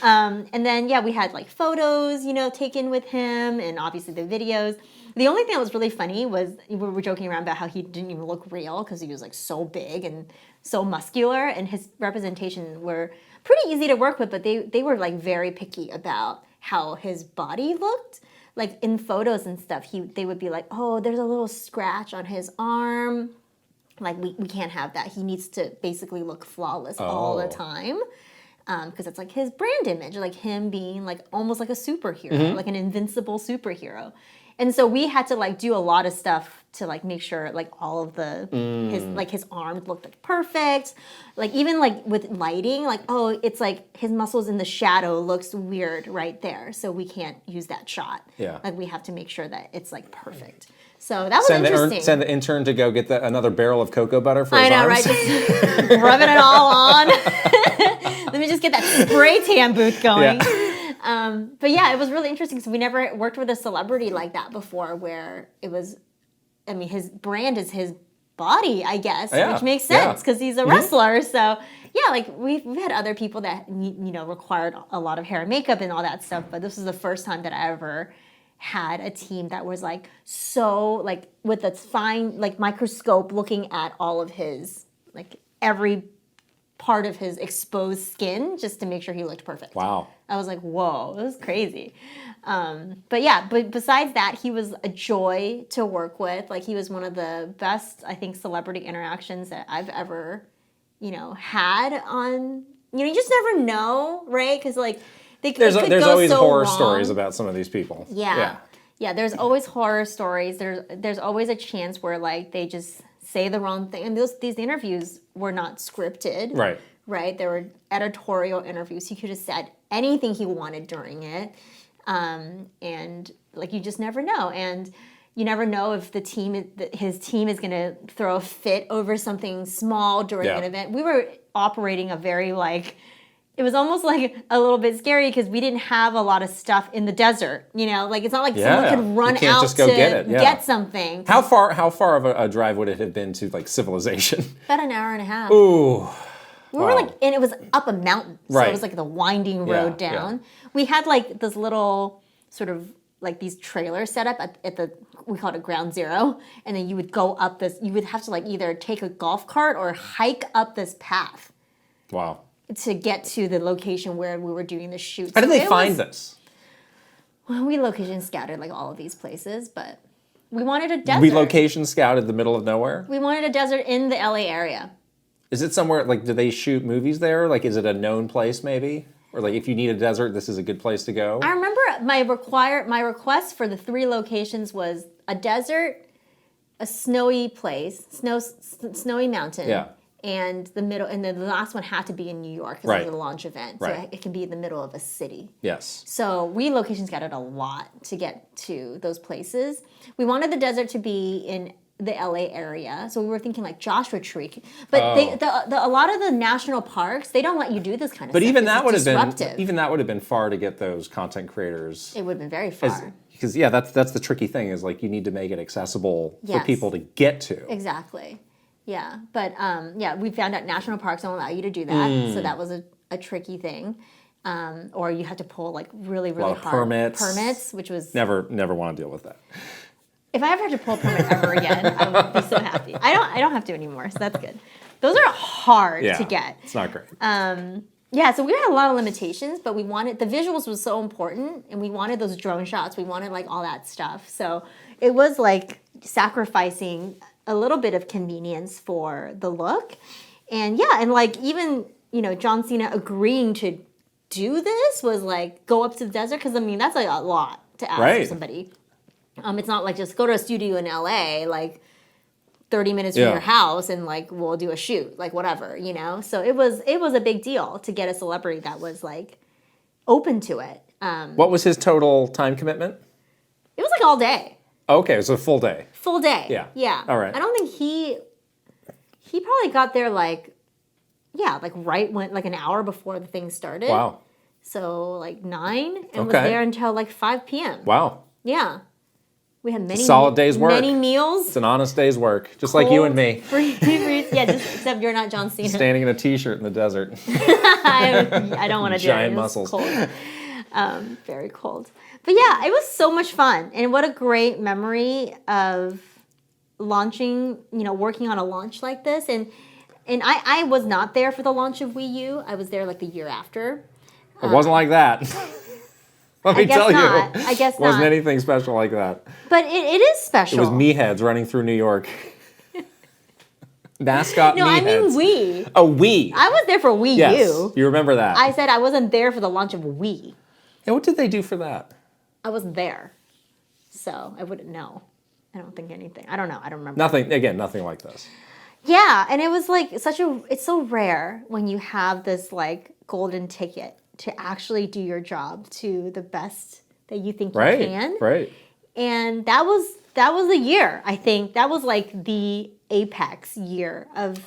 And then, we had like photos, taken with him, and obviously the videos. The only thing that was really funny was we were joking around about how he didn't even look real because he was like so big and so muscular, and his representation were pretty easy to work with, but they were like very picky about how his body looked. Like in photos and stuff, they would be like, oh, there's a little scratch on his arm. Like, we can't have that. He needs to basically look flawless all the time. Because it's like his brand image, like him being like almost like a superhero, like an invincible superhero. And so we had to like do a lot of stuff to like make sure like all of his arms looked like perfect. Like even like with lighting, like, oh, it's like his muscles in the shadow looks weird right there. So we can't use that shot. Yeah. Like we have to make sure that it's like perfect. So that was interesting. Send the intern to go get another barrel of cocoa butter for his arms. Right? Just rubbing it all on. Let me just get that spray tan booth going. Yeah. But it was really interesting. So we never worked with a celebrity like that before, where it was, his brand is his body, I guess, which makes sense because he's a wrestler. So like we've had other people that required a lot of hair and makeup and all that stuff, but this was the first time that I ever had a team that was like so like with a fine like microscope looking at all of his like every part of his exposed skin just to make sure he looked perfect. Wow. I was like, whoa, this is crazy. But besides that, he was a joy to work with. Like he was one of the best, I think, celebrity interactions that I've ever, had on, you just never know, right? Because like there's always so horror wrong. Stories about some of these people. Yeah, there's always horror stories. There's always a chance where like they just say the wrong thing. And these interviews were not scripted. Right. They were editorial interviews. He could have said anything he wanted during it. And like you just never know. And you never know if his team is going to throw a fit over something small during an event. We were operating a very like. It was almost like a little bit scary because we didn't have a lot of stuff in the desert. Like it's not like someone could run out just go to get something. How far of a drive would it have been to like civilization? About an hour and a half. Ooh. We were like, and it was up a mountain, so it was like the winding road down. Yeah. We had like this little sort of like these trailers set up at the, we call it a ground zero, and then you would go up this. You would have to like either take a golf cart or hike up this path. Wow. To get to the location where we were doing the shoot. How did they find this? Well, we location scouted like all of these places, but we wanted a desert. We location scouted the middle of nowhere? We wanted a desert in the LA area. Is it somewhere, like, do they shoot movies there? Like, is it a known place maybe? Or like, if you need a desert, this is a good place to go? I remember my request for the 3 locations was a desert, a snowy place, snowy mountain. Yeah. And the last one had to be in New York because it was a launch event. So it can be in the middle of a city. Yes. So we location scouted a lot to get to those places. We wanted the desert to be in the LA area. So we were thinking like Joshua Tree. But a lot of the national parks, they don't let you do this kind of stuff. But even that would have been far to get those content creators. It would have been very far. Because that's the tricky thing is like you need to make it accessible for people to get to. Exactly. Yeah, but we found out national parks don't allow you to do that, so that was a tricky thing. Or you had to pull like really hard permits, which was never want to deal with that. If I ever had to pull a permit ever again, I would be so happy. I don't have to anymore, so that's good. Those are hard to get. It's not great. So we had a lot of limitations, but we wanted the visuals was so important, and we wanted those drone shots. We wanted like all that stuff. So it was like sacrificing a little bit of convenience for the look. And like even, John Cena agreeing to do this was like go up to the desert because I mean that's like a lot to ask for somebody. It's not like just go to a studio in LA like 30 minutes from your house and like we'll do a shoot, like whatever, So it was a big deal to get a celebrity that was like open to it. What was his total time commitment? It was like all day. Okay, so full day. Full day. Yeah. Yeah. All right. I don't think he probably got there like right when like an hour before the thing started. Wow. So like 9 and was there until like 5 p.m. Wow. Yeah. We had many solid day's work. Many meals. It's an honest day's work, just like you and me. Except you're not John Cena. Standing in a t-shirt in the desert. I don't want to do it. Giant muscles. Cold. Very cold. But yeah, it was so much fun. And what a great memory of launching, working on a launch like this. And I was not there for the launch of Wii U. I was there like the year after. It wasn't like that. Let me tell you. I guess not. It wasn't anything special like that. But it is special. It was me heads running through New York. Mascot No, me I mean heads. Wii. Oh, Wii. I was there for Wii U. You remember that. I said I wasn't there for the launch of Wii. And what did they do for that? I wasn't there. So I wouldn't know. I don't think anything. I don't know. I don't remember. Nothing like this. Yeah, and it was like it's so rare when you have this like golden ticket to actually do your job to the best that you think you can. Right. And that was a year, I think. That was like the apex year of,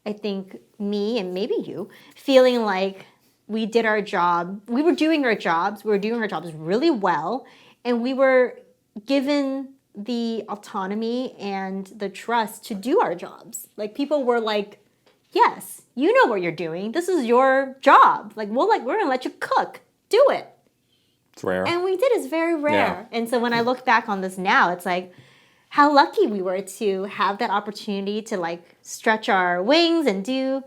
I think, me and maybe you feeling like we did our job. We were doing our jobs. We were doing our jobs really well. And we were given the autonomy and the trust to do our jobs. Like people were like, yes, you know what you're doing. This is your job. Like we're gonna let you cook. Do it. It's rare. And we did. It's very rare. Yeah. And so when I look back on this now, it's like how lucky we were to have that opportunity to like stretch our wings and do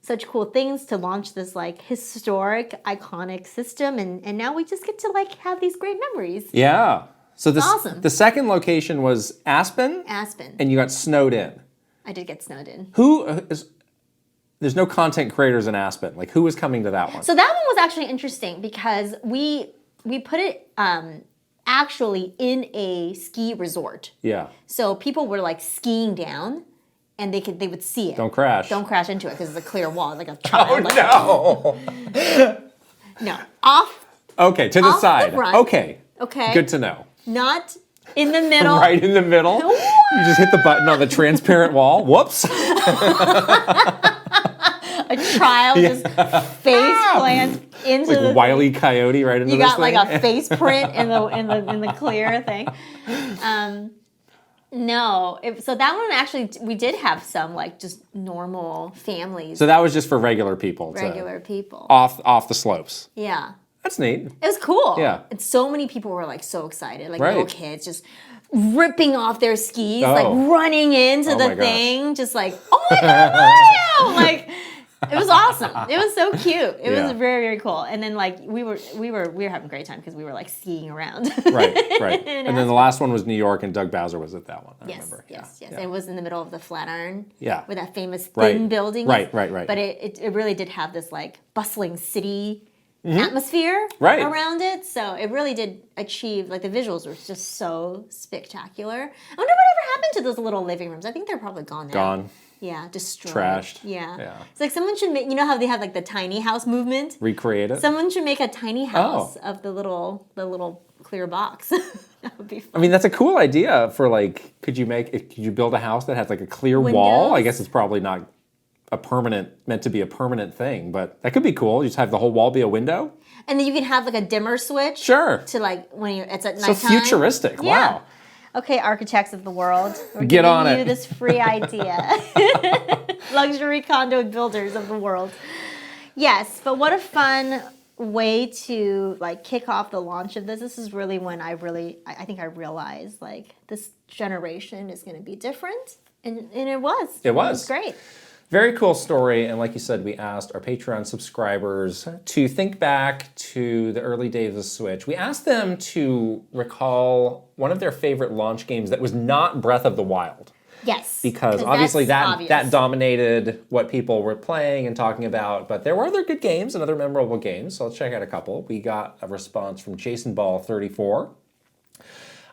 such cool things to launch this like historic, iconic system. And now we just get to like have these great memories. Yeah. So awesome. The second location was Aspen. Aspen. And you got snowed in. I did get snowed in. There's no content creators in Aspen. Like who was coming to that one? So that one was actually interesting because we put it actually in a ski resort. Yeah. So people were like skiing down. And they would see it. Don't crash. Don't crash into it because it's a clear wall, like a child. Oh no! No, off. Okay, to the side. The front. Okay. Okay. Good to know. Not in the middle. Right in the middle. You just hit the button on the transparent wall. Whoops. A child just face plants into like Wile E. Coyote right into you this got thing. Like a face print in the clear thing. No, so that one actually we did have some like just normal families. So that was just for regular people. People. Off the slopes. Yeah. That's neat. It was cool. Yeah. And so many people were like so excited, like little kids just ripping off their skis, like running into the thing, just like, oh my God, Mario! Like it was awesome. It was so cute. It was very, very cool. And then like we were having a great time because we were like skiing around. Right. And then the last one was New York, and Doug Bowser was at that one. I remember. Yes. And it was in the middle of the Flatiron. Yeah. Where that famous thin building. Right. But it really did have this like bustling city atmosphere around it. So it really did achieve, like the visuals were just so spectacular. I wonder what ever happened to those little living rooms? I think they're probably gone now. Gone. Yeah, destroyed. Trashed. Yeah. It's like someone should make, you know how they have like the tiny house movement? Recreate it? Someone should make a tiny house of the little clear box. That would be fun. I mean, that's a cool idea for like, could you build a house that has like a clear wall? I guess it's probably not meant to be a permanent thing, but that could be cool. You just have the whole wall be a window. And then you can have like a dimmer switch. Sure. To like when it's at nighttime. So futuristic. Yeah. Wow. Okay, architects of the world, we're Get on giving you it. this free idea. Luxury condo builders of the world. Yes, but what a fun way to like kick off the launch of this. This is really when I think I realized like this generation is going to be different, and it was. It was great. Very cool story, and like you said, we asked our Patreon subscribers to think back to the early days of Switch. We asked them to recall one of their favorite launch games that was not Breath of the Wild. Yes. Because obviously that dominated what people were playing and talking about, but there were other good games and other memorable games, so let's check out a couple. We got a response from Jason Ball 34.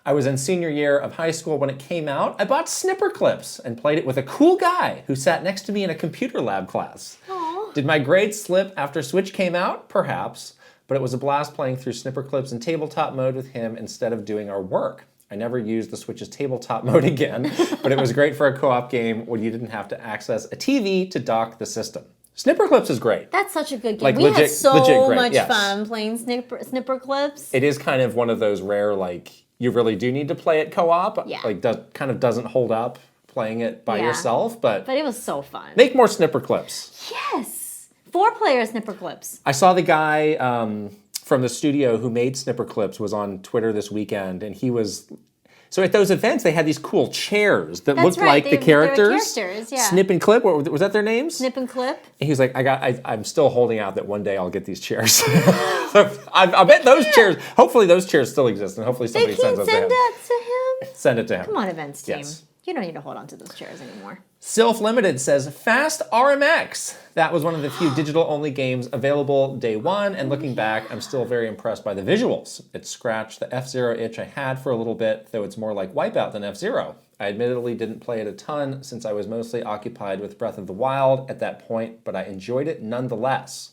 I was in senior year of high school when it came out. I bought Snipper Clips and played it with a cool guy who sat next to me in a computer lab class. Aww. Did my grades slip after Switch came out? Perhaps. But it was a blast playing through Snipper Clips in tabletop mode with him instead of doing our work. I never used the Switch's tabletop mode again, but it was great for a co-op game when you didn't have to access a TV to dock the system. Snipper Clips is great. That's such a good game. Like, we had so much yes. fun playing Snipper Clips. It is kind of one of those rare, like, you really do need to play it co-op. Yeah. Like, kind of doesn't hold up playing it by yourself, but it was so fun. Make more Snipper Clips. Yes. 4-player Snipper Clips. I saw the guy from the studio who made Snipper Clips was on Twitter this weekend, and he was... So at those events, they had these cool chairs that looked like the characters. They were characters, yeah. Snip and Clip, was that their names? Snip and Clip. And he was like, I'm still holding out that one day I'll get these chairs. I bet those chairs, hopefully those chairs still exist, and hopefully somebody sends them to him. Send that to him? Send it to him. Come on, events team. Yes. You don't need to hold on to those chairs anymore. Sylph Limited says, Fast RMX. That was one of the few digital-only games available day one, and looking back, I'm still very impressed by the visuals. It scratched the F-Zero itch I had for a little bit, though it's more like Wipeout than F-Zero. I admittedly didn't play it a ton since I was mostly occupied with Breath of the Wild at that point, but I enjoyed it nonetheless.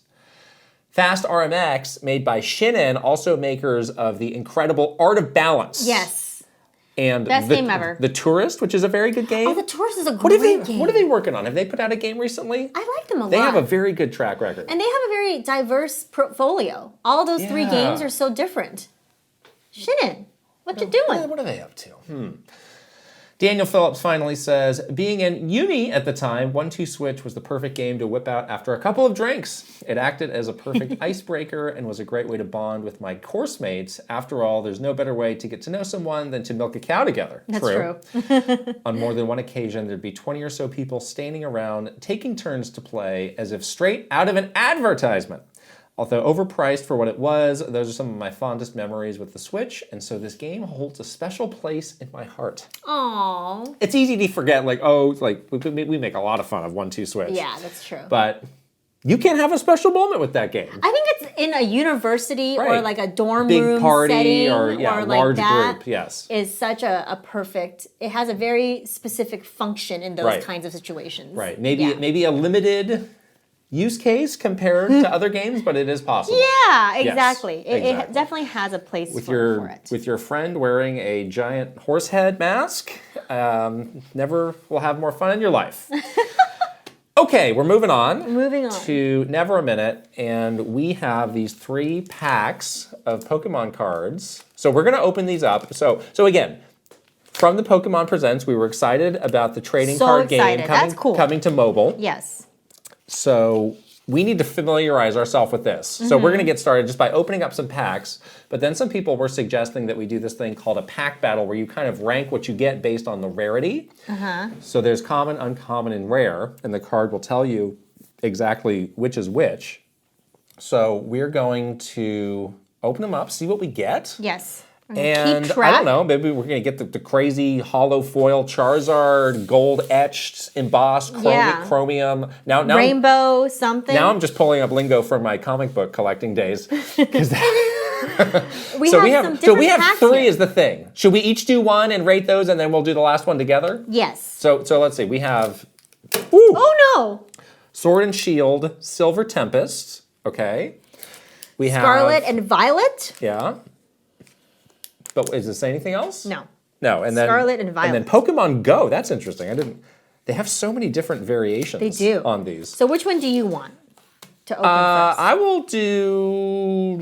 Fast RMX, made by Shinen, also makers of the incredible Art of Balance. Yes. And best game ever. The Tourist, which is a very good game. Oh, The Tourist is a great game. What are they working on? Have they put out a game recently? I like them a lot. They have a very good track record. And they have a very diverse portfolio. All those 3 games are so different. Shinen, what you doing? What are they up to? Daniel Phillips finally says, being in uni at the time, 1-2 Switch was the perfect game to whip out after a couple of drinks. It acted as a perfect icebreaker and was a great way to bond with my course mates. After all, there's no better way to get to know someone than to milk a cow together. That's true. On more than one occasion, there'd be 20 or so people standing around, taking turns to play as if straight out of an advertisement. Although overpriced for what it was, those are some of my fondest memories with the Switch, and so this game holds a special place in my heart. Aww. It's easy to forget, like, we make a lot of fun of 1-2 Switch. Yeah, that's true. But you can have a special moment with that game. I think it's in a university or like a dorm big room party setting or like large that group, yes. Is such a perfect, it has a very specific function in those kinds of situations. Right, maybe a limited use case compared to other games, but it is possible. Yeah, exactly. Yes, it definitely has a place with for it. With your friend wearing a giant horse head mask, never will have more fun in your life. Okay, we're moving on. To Never a Minute, and we have these 3 packs of Pokemon cards. So we're going to open these up. So again, from the Pokemon Presents, we were excited about the trading card game coming to mobile. Yes. So we need to familiarize ourselves with this. So we're going to get started just by opening up some packs, but then some people were suggesting that we do this thing called a pack battle where you kind of rank what you get based on the rarity. So there's common, uncommon, and rare, and the card will tell you exactly which is which. So we're going to open them up, see what we get. Yes. And I don't know, maybe we're going to get the crazy hollow foil Charizard, gold etched, embossed, chromium. Now, rainbow something. Now I'm just pulling up lingo from my comic book collecting days. we have three is the thing. Should we each do one and rate those, and then we'll do the last one together? Yes. So let's see. We have. Ooh. Oh no! Sword and Shield, Silver Tempest. Okay. We have Scarlet and Violet. Yeah. But does it say anything else? No. No, and then Scarlet and Violet. And then Pokemon Go. That's interesting. They have so many different variations. They do on these. So which one do you want to open first? I will do.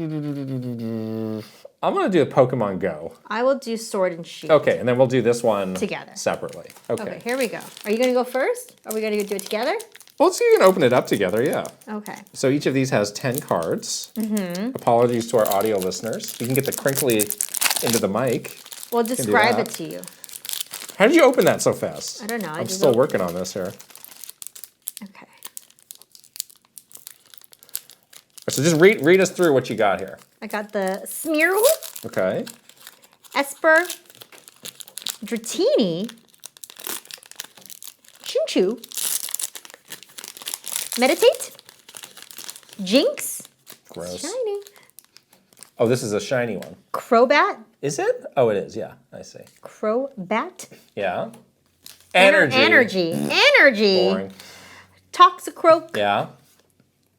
I'm gonna do a Pokemon Go. I will do Sword and Shield. Okay, and then we'll do this one together separately. Okay. Here we go. Are you gonna go first? Are we gonna do it together? Well, so you can open it up together. Yeah. Okay. So each of these has 10 cards. Apologies to our audio listeners. You can get the crinkly into the mic. We'll describe it to you. How did you open that so fast? I don't know. I'm still working on this here. Okay. So just read us through what you got here. I got the Smeargle. Okay. Esper. Dratini. Chinchu. Meditate. Jinx. Gross. Shiny. Oh, this is a shiny one. Crobat. Is it? Oh, it is. Yeah, I see. Crobat. Yeah. Energy. Energy. Boring. Toxicroak. Yeah.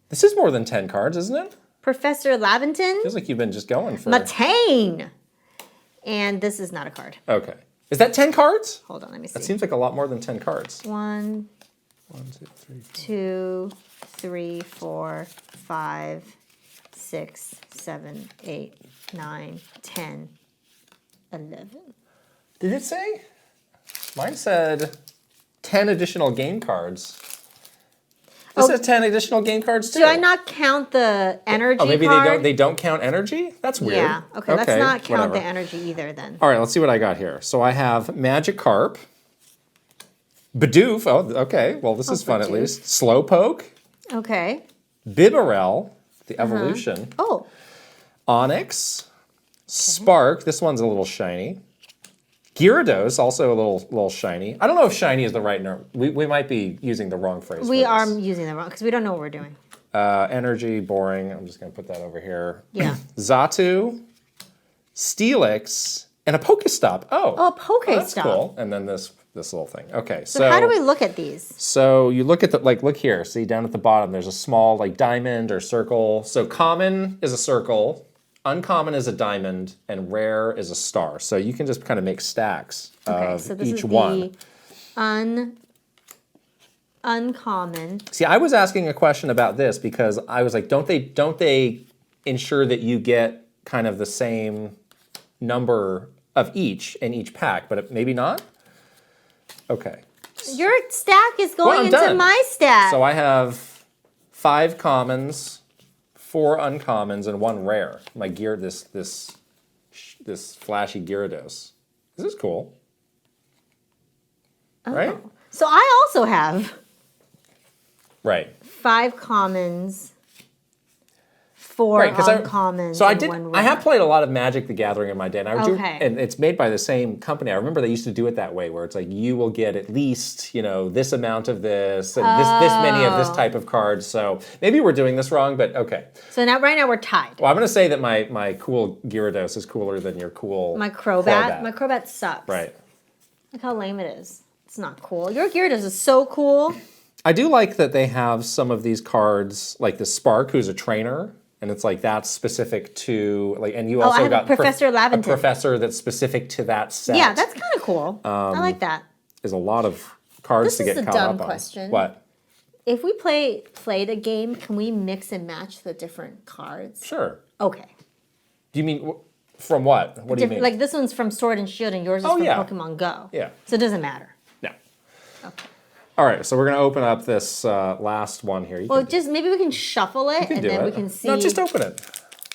This is more than 10 cards, isn't it? Professor Laventon. Feels like you've been just going for... Matane. And this is not a card. Okay. Is that 10 cards? Hold on, let me see. That seems like a lot more than 10 cards. 1, 2, 3, 4. 2, 3, 4, 5, 6, 7, 8, 9, 10, 11. Did it say? Mine said 10 additional game cards. This says 10 additional game cards too. Do I not count the energy card? Oh, maybe they don't count energy? That's weird. Yeah, okay, let's not count the energy either then. All right, let's see what I got here. So I have Magikarp, Bidoof, oh, okay, well this is fun at least. Slowpoke. Okay. Bibarel, the evolution. Oh. Onyx, Spark, this one's a little shiny. Gyarados, also a little shiny. I don't know if shiny is the right term. We might be using the wrong phrase. We are using the wrong, because we don't know what we're doing. Energy, boring. I'm just going to put that over here. Yeah. Xatu, Steelix, and a Pokestop. Oh, a Pokestop. That's cool. And then this little thing. Okay, so how do we look at these? So you look at the, look here. See down at the bottom, there's a small diamond or circle. So common is a circle. Uncommon is a diamond, and rare is a star. So you can just kind of make stacks of so this each is one. Uncommon. See, I was asking a question about this because I was like, don't they ensure that you get kind of the same number of each in each pack, but maybe not? Okay. Your stack is going into done. my stack. So I have 5 commons, 4 uncommons, and 1 rare. My gear, this flashy Gyarados. This is cool. Oh. Right? So I also have 5 commons, 4 uncommons, so and 1 rare. I have played a lot of Magic the Gathering in my day, and Okay. and it's made by the same company. I remember they used to do it that way, where it's like you will get at least this amount of this, and this many of this type of cards. So maybe we're doing this wrong, but okay. So right now we're tied. Well, I'm going to say that my cool Gyarados is cooler than your cool My Crobat. My Crobat sucks. Right. Look how lame it is. It's not cool. Your Gyarados is so cool. I do like that they have some of these cards, like the Spark, who's a trainer. And it's that's specific to and you also got Professor Laventon. A professor that's specific to that set. Yeah, that's kind of cool. I like that. There's a lot of cards to get caught up on. This is a dumb question. What? If we played a game, can we mix and match the different cards? Sure. Okay. Do you mean from what? What do you mean? Like this one's from Sword and Shield, and yours is from Pokemon Go. Yeah. So it doesn't matter. No. Okay. All right, so we're going to open up this last one here. Maybe we can shuffle it, and then we can see. No, just open it.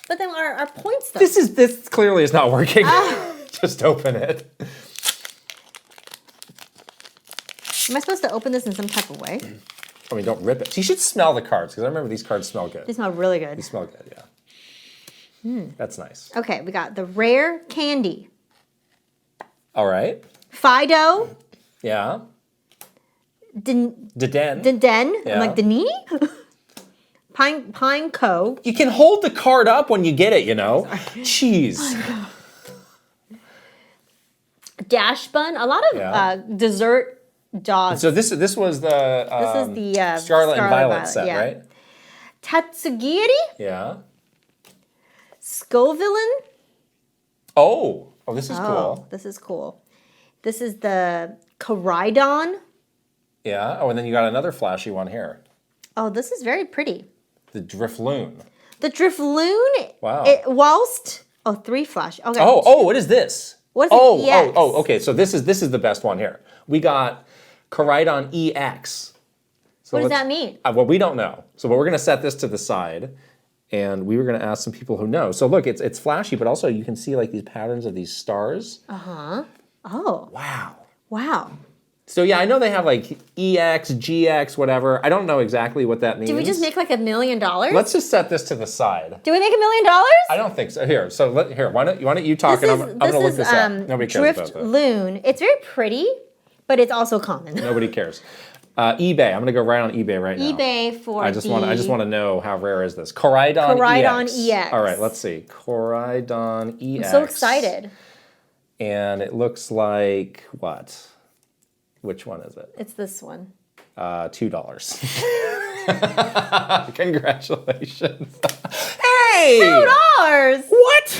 But then our points, though. This clearly is not working. Just open it. Am I supposed to open this in some type of way? I mean, don't rip it. You should smell the cards, because I remember these cards smell good. They smell really good. They smell good, yeah. That's nice. Okay, we got the rare candy. All right. Fido. Yeah. Den. Den. Yeah. I'm like, Denini? Pine Co. You can hold the card up when you get it, you know. Cheese. Dash Bun. A lot of dessert dogs. So this was the this is the Scarlet and Violet set, right? Tatsugiri. Yeah. Scovillain. Oh, this is cool. This is cool. This is the Koraidon. Yeah. Oh, and then you got another flashy one here. Oh, this is very pretty. The Drifloon. The Drifloon. Wow. Whilst 3 flash. Okay. Oh, what is this? What is it? EX? Okay. So this is the best one here. We got Koraidon EX. So what does that mean? Well, we don't know. So we're going to set this to the side, and we were going to ask some people who know. So look, it's flashy, but also you can see like these patterns of these stars. Uh-huh. Oh. Wow. So yeah, I know they have like EX, GX, whatever. I don't know exactly what that means. Did we just make like $1 million? Let's just set this to the side. Did we make $1 million? I don't think so. Here, why don't you talk and I'm going to look this up. Nobody cares about that. Drifloon. It's very pretty, but it's also common. Nobody cares. eBay. I'm going to go right on eBay right now. eBay for I just want to know how rare is this. Koraidon EX. All right, let's see. Koraidon EX. I'm so excited. And it looks like what? Which one is it? It's this one. $2. Congratulations. Hey! $2! What?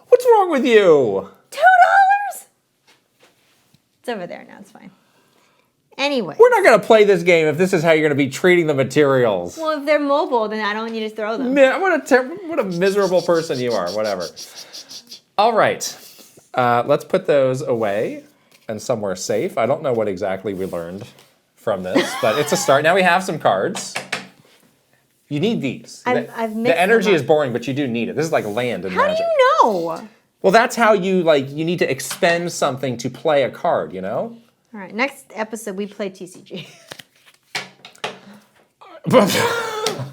What's wrong with you? $2? It's over there now, it's fine. Anyway. We're not going to play this game if this is how you're going to be treating the materials. Well, if they're mobile, then I don't need to throw them. Man, what a miserable person you are. Whatever. All right. Let's put those away and somewhere safe. I don't know what exactly we learned from this, but it's a start. Now we have some cards. You need these. I've mixed the energy them up. is boring, but you do need it. This is like land and magic. How do you know? Well, that's how you need to expend something to play a card, you know? All right, next episode we play TCG.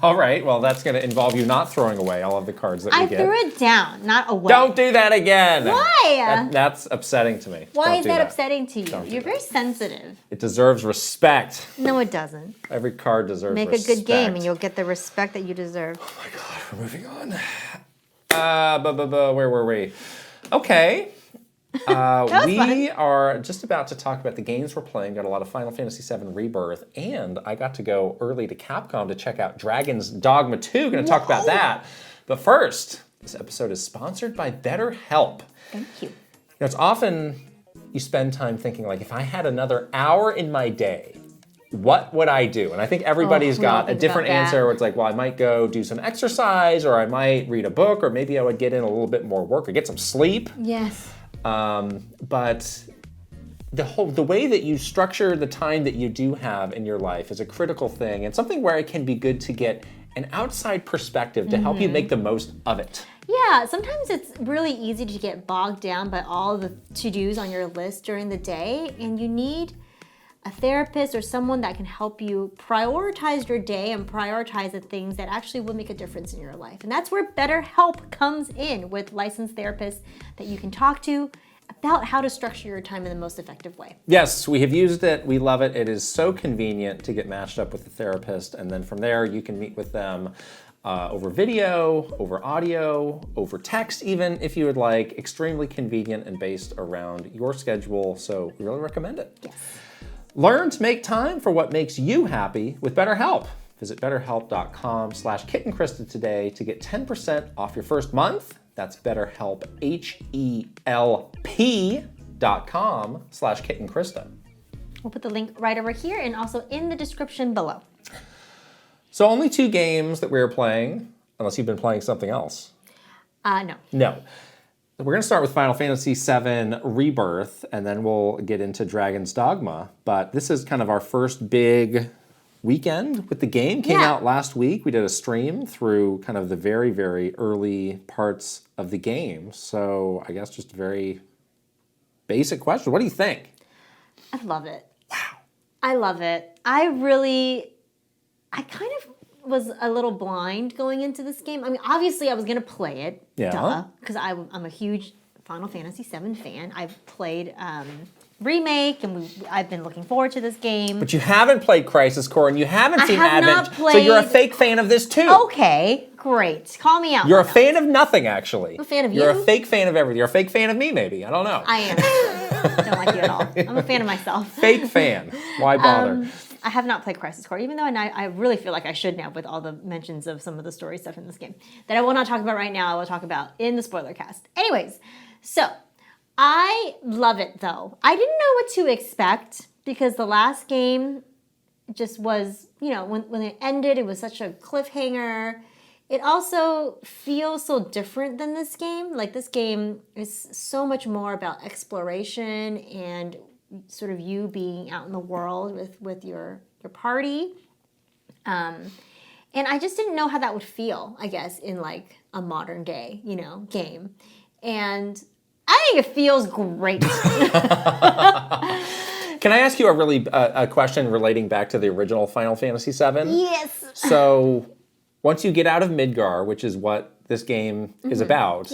All right, well, that's going to involve you not throwing away all of the cards that we get. I threw it down, not away. Don't do that again. Why? That's upsetting to me. Why is that upsetting to you? You're very sensitive. It deserves respect. No, it doesn't. Every card deserves respect. Make a good game and you'll get the respect that you deserve. Oh my God, we're moving on. Where were we? Okay. We are just about to talk about the games we're playing. Got a lot of Final Fantasy VII Rebirth, and I got to go early to Capcom to check out Dragon's Dogma 2. Going to talk about that. But first, this episode is sponsored by BetterHelp. Thank you. It's often you spend time thinking, like, if I had another hour in my day, what would I do? And I think everybody's got a different answer where it's like, well, I might go do some exercise, or I might read a book, or maybe I would get in a little bit more work or get some sleep. Yes. But the way that you structure the time that you do have in your life is a critical thing, and something where it can be good to get an outside perspective to help you make the most of it. Yeah, sometimes it's really easy to get bogged down by all the to-dos on your list during the day, and you need a therapist or someone that can help you prioritize your day and prioritize the things that actually will make a difference in your life. And that's where BetterHelp comes in, with licensed therapists that you can talk to about how to structure your time in the most effective way. Yes, we have used it. We love it. It is so convenient to get matched up with a therapist, and then from there you can meet with them over video, over audio, over text even, if you would like. Extremely convenient and based around your schedule, so we really recommend it. Yes. Learn to make time for what makes you happy with BetterHelp. Visit betterhelp.com/KitandKrysta today to get 10% off your first month. That's BetterHelp, HELP.com/KitandKrysta. We'll put the link right over here and also in the description below. So only 2 games that we're playing, unless you've been playing something else. No. No. We're going to start with Final Fantasy VII Rebirth, and then we'll get into Dragon's Dogma. But this is kind of our first big weekend with the game. Came out last week. We did a stream through kind of the very, very early parts of the game. So I guess just a very basic question. What do you think? I love it. Wow. I love it. I kind of was a little blind going into this game. I mean, obviously I was going to play it, because I'm a huge Final Fantasy VII fan. I've played remake, and I've been looking forward to this game. But you haven't played Crisis Core, and you haven't seen have Advent, not played... so you're a fake fan of this too. Okay, great. Call me out. You're a fan of nothing, actually. I'm a fan of you? You're a fake fan of everything. You're a fake fan of me, maybe. I don't know. I am. Don't like you at all. I'm a fan of myself. Fake fan. Why bother? I have not played Crisis Core, even though I really feel like I should now with all the mentions of some of the story stuff in this game that I will not talk about right now. I will talk about in the spoiler cast. Anyways, so I love it though. I didn't know what to expect because the last game just was, you know, when it ended, it was such a cliffhanger. It also feels so different than this game. Like this game is so much more about exploration and sort of you being out in the world with your party. And I just didn't know how that would feel, I guess, in like a modern day, you know, game. And I think it feels great. Can I ask you a question relating back to the original Final Fantasy VII? Yes. So once you get out of Midgar, which is what this game is about,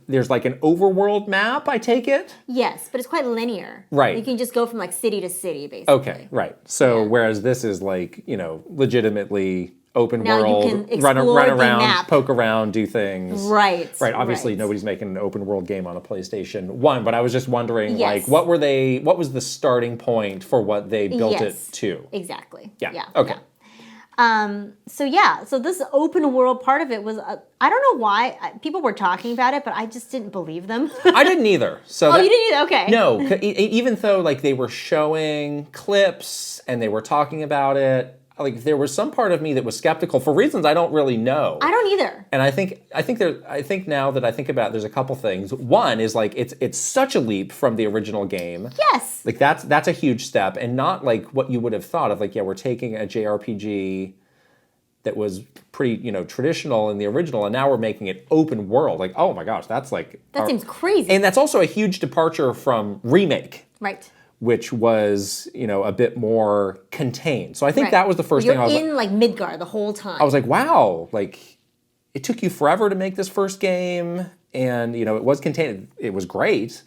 there's like an overworld map, I take it? Yes, but it's quite linear. Right. You can just go from like city to city, basically. Okay, right. So whereas this is like, you know, legitimately open now world, you can run around, map. poke around, do things. Right. Right. Obviously, nobody's making an open world game on a PlayStation 1, but I was just wondering, like, what was the starting point for what they built it to? Exactly. Yeah. Okay. So this open world part of it was, I don't know why people were talking about it, but I just didn't believe them. I didn't either. So you didn't either? Okay. No, even though like they were showing clips and they were talking about it, like there was some part of me that was skeptical for reasons I don't really know. I don't either. And I think now that I think about it, there's a couple things. One is like it's such a leap from the original game. Yes. Like that's a huge step, and not like what you would have thought of. Like, yeah, we're taking a JRPG that was pretty, you know, traditional in the original, and now we're making it open world. Like, oh my gosh, that's like that seems crazy. And that's also a huge departure from Remake. Right. Which was, you know, a bit more contained. So I think that was the first thing I was in like Midgar the whole time. I was like, wow, like it took you forever to make this first game, and you know, it was contained. It was great.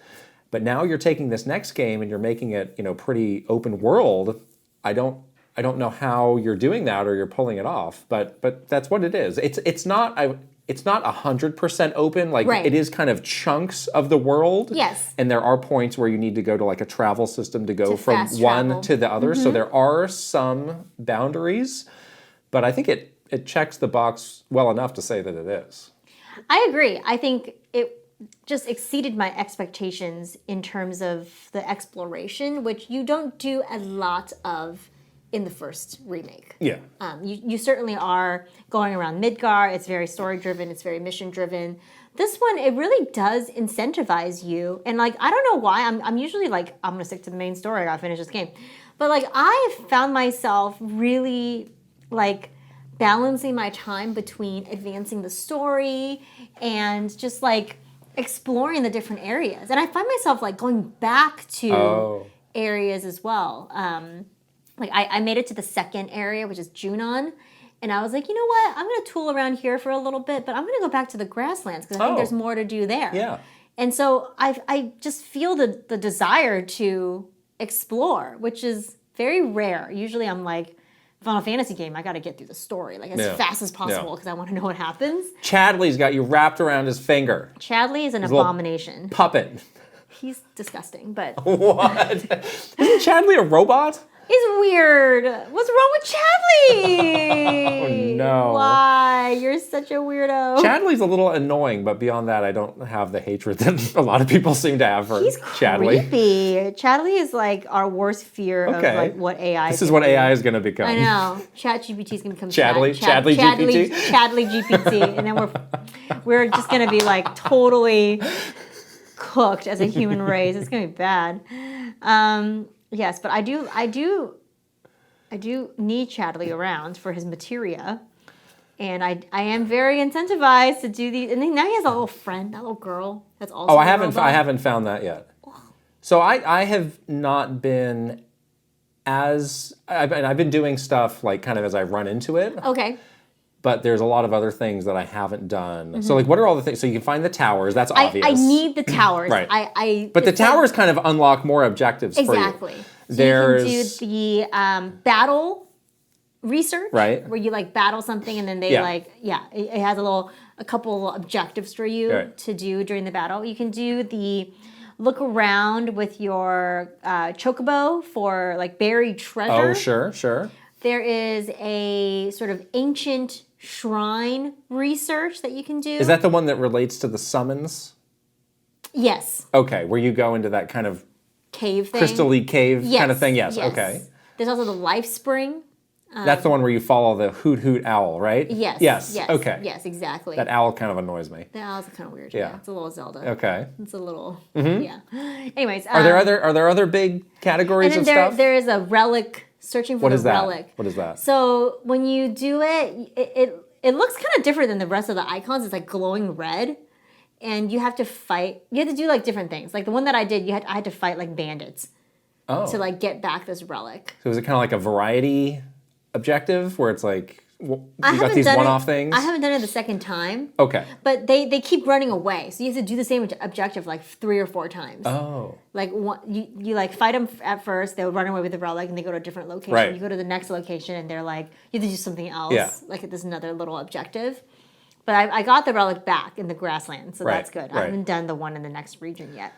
But now you're taking this next game and you're making it, you know, pretty open world. I don't know how you're doing that or you're pulling it off, but that's what it is. It's not 100% open. Like it is kind of chunks of the world. Yes. And there are points where you need to go to like a travel system to go from one to the other. Mm-hmm. So there are some boundaries, but I think it checks the box well enough to say that it is. I agree. I think it just exceeded my expectations in terms of the exploration, which you don't do a lot of in the first remake. Yeah. You certainly are going around Midgar. It's very story-driven. It's very mission-driven. This one, it really does incentivize you. And, like, I don't know why. I'm usually like, I'm going to stick to the main story. I got to finish this game. But, like, I have found myself really, like, balancing my time between advancing the story and just, like, exploring the different areas. And I find myself, like, going back to areas as well. Like, I made it to the second area, which is Junon. And I was like, you know what? I'm going to tool around here for a little bit, but I'm going to go back to the grasslands because I think there's more to do there. Yeah. And so I just feel the desire to explore, which is very rare. Usually I'm like, Final Fantasy game, I got to get through the story like as fast as possible because I want to know what happens. Chadley's got you wrapped around his finger. Chadley is an abomination. Puppet. He's disgusting, but... What? Isn't Chadley a robot? It's weird. What's wrong with Chadley? Oh, no. Why? You're such a weirdo. Chadley's a little annoying, but beyond that, I don't have the hatred that a lot of people seem to have for Chadley. He's creepy. Chadley is like our worst fear of like what AI is. This is what AI is going to become. I know. ChatGPT is going to become Chadley GPT. Chadley GPT. And then we're just going to be like totally cooked as a human race. It's going to be bad. Yes, but I do need Chadley around for his materia, and I am very incentivized to do these. And then now he has a little friend, that little girl. That's also. Oh, I haven't found that yet. So I have not been I've been doing stuff like kind of as I run into it. Okay. but there's a lot of other things that I haven't done. So, like, what are all the things? So you can find the towers. That's obvious. I need the towers. Right. But the towers kind of unlock more objectives for you. Exactly. So you can do the battle research, right? Where you like battle something, and then they it has a couple objectives for you to do during the battle. You can do the look around with your chocobo for like buried treasure. Oh, sure. There is a sort of ancient shrine research that you can do. Is that the one that relates to the summons? Yes. Okay, where you go into that kind of cave thing. Crystal-y cave kind of thing? Yes, okay. There's also the life spring. That's the one where you follow the hoot hoot owl, right? Yes. Okay. Yes, exactly. That owl kind of annoys me. The owl's kind of weird. Yeah. It's a little Zelda. Okay. It's a little yeah. Anyways, are there other big categories and of then stuff? there is a relic. Searching for relic. What is that? So when you do it, it looks kind of different than the rest of the icons. It's like glowing red, and you have to fight. You have to do like different things. Like the one that I did, I had to fight like bandits to like get back this relic. So is it kind of like a variety objective where it's like you got these one-off things? I haven't done it the second time. Okay. But they keep running away, so you have to do the same objective like 3 or 4 times. Oh. Like you like fight them at first, they'll run away with the relic, and they go to a different location. Right. You go to the next location, and they're like, you have to do something else. Yeah. Like there's another little objective. But I got the relic back in the grassland, so that's good. I haven't done the one in the next region yet.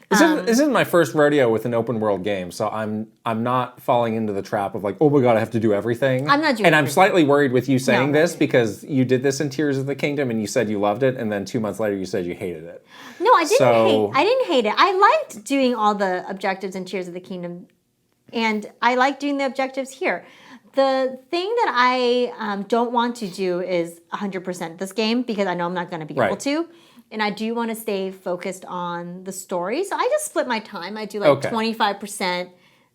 This is my first rodeo with an open world game, so I'm not falling into the trap of like, oh my god, I have to do everything. I'm not doing And I'm everything. slightly worried with you saying this because you did this in Tears of the Kingdom and you said you loved it, and then 2 months later you said you hated it. No, I didn't hate it. I liked doing all the objectives in Tears of the Kingdom, and I like doing the objectives here. The thing that I don't want to do is 100% this game because I know I'm not going to be able to. And I do want to stay focused on the story. So I just split my time. I do like 25%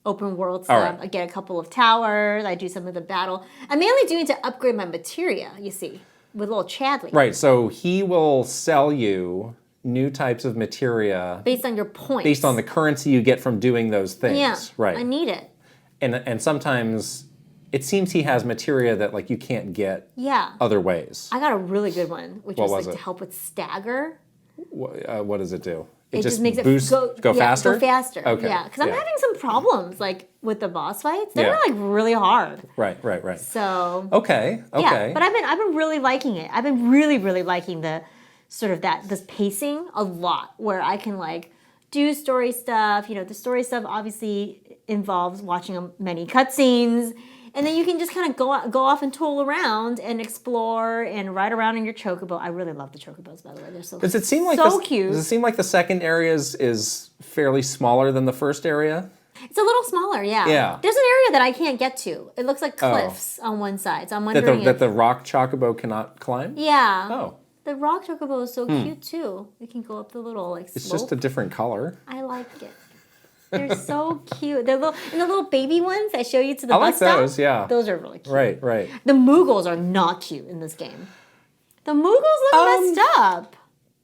open world stuff. I get a couple of towers. I do some of the battle. I'm mainly doing it to upgrade my materia, you see, with little Chadley. Right, so he will sell you new types of materia. Based on your points. Based on the currency you get from doing those things. Yeah, right. I need it. And sometimes it seems he has materia that like you can't get other ways. I got a really good one, which was like it? to help with stagger. What does it do? It just makes boost, it go faster? Go faster. Okay. Yeah, because I'm having some problems like with the boss fights. They're like really hard. Right. So Okay. Yeah, but I've been really liking it. I've been really liking the sort of this pacing a lot, where I can like do story stuff. You know, the story stuff obviously involves watching many cutscenes. And then you can just kind of go off and tool around and explore and ride around in your chocobo. I really love the chocobos, by the way. They're so Does it seem like cute. Does it seem like the second area is fairly smaller than the first area? It's a little smaller, yeah. There's an area that I can't get to. It looks like cliffs on one side. So I'm wondering that the rock chocobo cannot climb? Yeah. Oh. The rock chocobo is so cute too. It can go up the little like slope. It's just a different color. I like it. They're so cute. They're little, and the little baby ones I show you to the I bus like stop. those, yeah. Those are really cute. Right. The Moogles are not cute in this game. The Moogles look messed up.